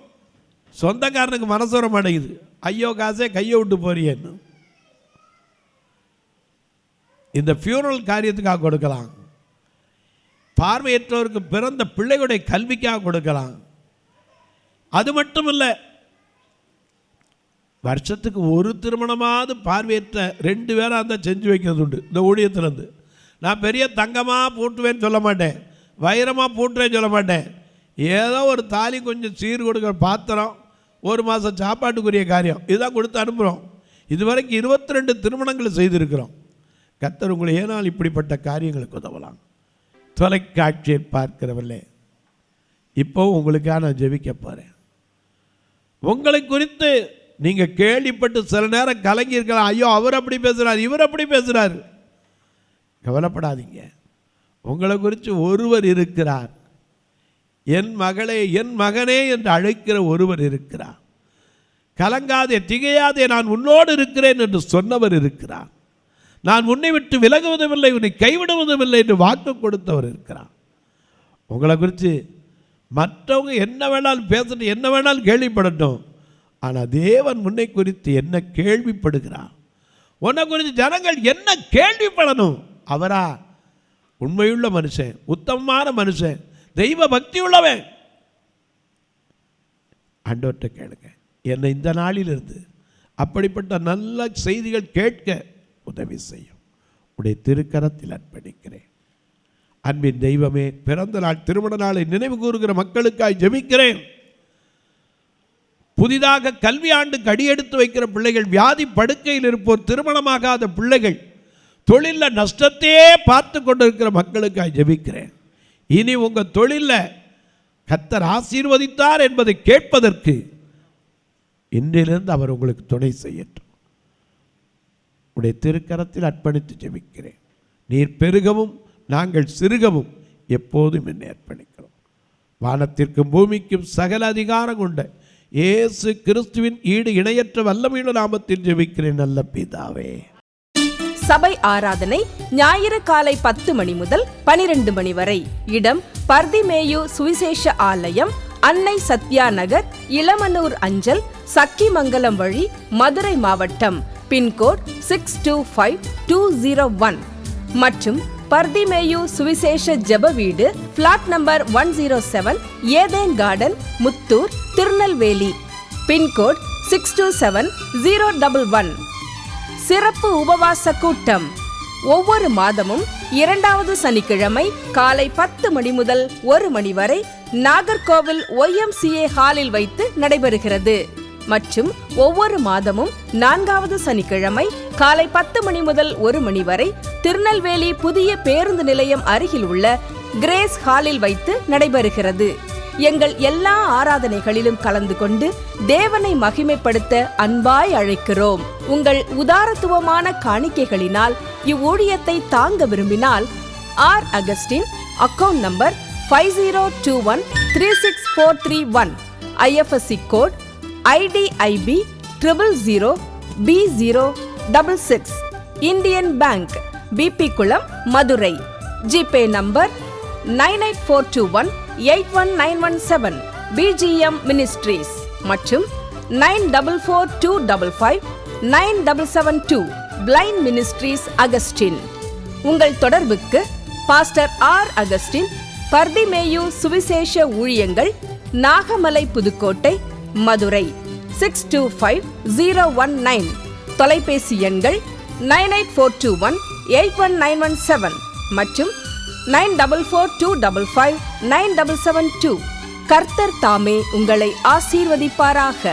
Speaker 2: சொந்தக்காரனுக்கு மனசு வர மாட்டேங்குது, ஐயோ காசே கையை விட்டு போறியேன்னு. இந்த ஃபியூனரல் காரியத்துக்காக கொடுக்கலாம். பார்வையற்றவருக்கு பிறந்த பிள்ளைகளுடைய கல்விக்காக கொடுக்கலாம். அது மட்டும் இல்லை, வருஷத்துக்கு ஒரு திருமணமாவது பார்வையற்ற 2 பேராக இருந்தால் செஞ்சு வைக்கிறது உண்டு. இந்த ஊழியத்திலேருந்து நான் பெரிய தங்கமாக பூட்டுவேன்னு சொல்ல மாட்டேன், வைரமாக பூட்டுவேன்னு சொல்ல மாட்டேன். ஏதோ ஒரு தாலி, கொஞ்சம் சீர் கொடுக்குற பாத்திரம், 1 மாதம் சாப்பாட்டுக்குரிய காரியம், இதுதான் கொடுத்து அனுப்புகிறோம். இதுவரைக்கும் 22 திருமணங்கள் செய்திருக்கிறோம். கர்த்தர் உங்களை ஏனால் இப்படிப்பட்ட காரியங்களுக்கு உதவலாம். தொலைக்காட்சியை பார்க்கிறவர்களே, இப்போ உங்களுக்காக நான் ஜெபிக்க போகிறேன். உங்களை குறித்து நீங்கள் கேள்விப்பட்டு சில நேரம் கலங்கி இருக்கலாம், ஐயோ அவர் அப்படி பேசுகிறார், இவர் அப்படி பேசுகிறார். கவலைப்படாதீங்க, உங்களை குறித்து ஒருவர் இருக்கிறார். என் மகளே, என் மகனே என்று அழைக்கிற ஒருவர் இருக்கிறார். கலங்காதே, திகையாதே, நான் உன்னோடு இருக்கிறேன் என்று சொன்னவர் இருக்கிறார். நான் உன்னை விட்டு விலகுவதும் இல்லை, உன்னை கைவிடுவதும் இல்லை என்று வாக்கு கொடுத்தவர் இருக்கிறார். உங்களை குறித்து மற்றவங்க என்ன வேணாலும் பேசட்டும், என்ன வேணாலும் கேள்விப்படட்டும், ஆனால் தேவன் உன்னை குறித்து என்ன கேள்விப்படுகிறார், உன்னை குறித்து ஜனங்கள் என்ன கேள்விப்படணும். அவரா உண்மையுள்ள மனுஷன், உத்தமமான மனுஷன், தெய்வ பக்தி உள்ளவன். ஆண்டவர்கிட்ட கேளுங்க, என்னை இந்த நாளிலிருந்து அப்படிப்பட்ட நல்ல செய்திகள் கேட்க உதவி செய்யும். உடைய திருக்கரத்தில் அர்ப்பணிக்கிறேன். அன்பின் தெய்வமே, பிறந்த நாள், திருமண நாளை நினைவு கூறுகிற மக்களுக்காய் ஜெபிக்கிறேன். புதிதாக கல்வி ஆண்டுக்கு அடியெடுத்து வைக்கிற பிள்ளைகள், வியாதி படுக்கையில் இருப்போர், திருமணமாகாத பிள்ளைகள், தொழிலில் நஷ்டத்தையே பார்த்து கொண்டிருக்கிற மக்களுக்காய் ஜெபிக்கிறேன். இனி உங்கள் தொழிலில் கர்த்தர் ஆசீர்வதித்தார் என்பதை கேட்பதற்கு இன்றிலிருந்து அவர் உங்களுக்கு துணை செய்யட்டும். உடைய திருக்கரத்தில் அர்ப்பணித்து ஜெபிக்கிறேன். நீர் பெருகவும் நாங்கள் சிறுகவும் எப்போதும் என்னை அர்ப்பணிக்கிறோம். வானத்திற்கும் பூமிக்கும் சகல அதிகாரம் கொண்ட இயேசு கிறிஸ்துவின் ஈடு இணையற்ற வல்லமையுள்ள நாமத்தில் ஜெபிக்கிறேன் நல்ல பிதாவே.
Speaker 1: சபை ஆராதனை ஞாயிறு காலை 10 மணி முதல் 12 மணி வரை. இடம் பர்திமேயு சுவிசேஷ ஆலயம், அன்னை சத்யா நகர், இளமனூர் அஞ்சல், சக்கிமங்கலம் வழி, மதுரை மாவட்டம். பின்கோட் 625201 மற்றும் பர்திமேயு சுவிசேஷ ஜெப வீடு, flat number 107, Eden Garden, Muthur, Tirunelveli. Pincode 627011. சிறப்பு உபவாச கூட்டம் ஒவ்வொரு மாதமும் 2வது சனிக்கிழமை காலை 10 மணி முதல் 1 மணி வரை நாகர்கோவில் YMCA ஹாலில் வைத்து நடைபெறுகிறது. மற்றும் ஒவ்வொரு மாதமும் 4வது சனிக்கிழமை காலை 10 மணி முதல் 1 மணி வரை திருநெல்வேலி புதிய பேருந்து நிலையம் அருகில் உள்ள கிரேஸ் ஹாலில் வைத்து நடைபெறுகிறது. எங்கள் எல்லா ஆராதனைகளிலும் கலந்து கொண்டு தேவனை மகிமைப்படுத்த அன்பாய் அழைக்கிறோம். உங்கள் உதாரத்துவமான காணிக்கைகளினால் இவ்வூழியத்தை தாங்க விரும்பினால் R Augustine, account number 5021364331, IFSC code IDIB 000B0 66 Indian bank, PP Kulam, Madurai. GPay number 9842181917 BGM ministries மற்றும் 9442559772 பிளைண்ட் மினிஸ்ட்ரீஸ் அகஸ்டின். உங்கள் தொடர்புக்கு பாஸ்டர் ஆர் அகஸ்டின், பர்திமேயு சுவிசேஷ ஊழியங்கள், நாகமலை, புதுக்கோட்டை, மதுரை 625019. தொலைபேசி எண்கள் 9842181917 மற்றும் 9442559772. கர்த்தர் தாமே உங்களை ஆசீர்வதிப்பாராக.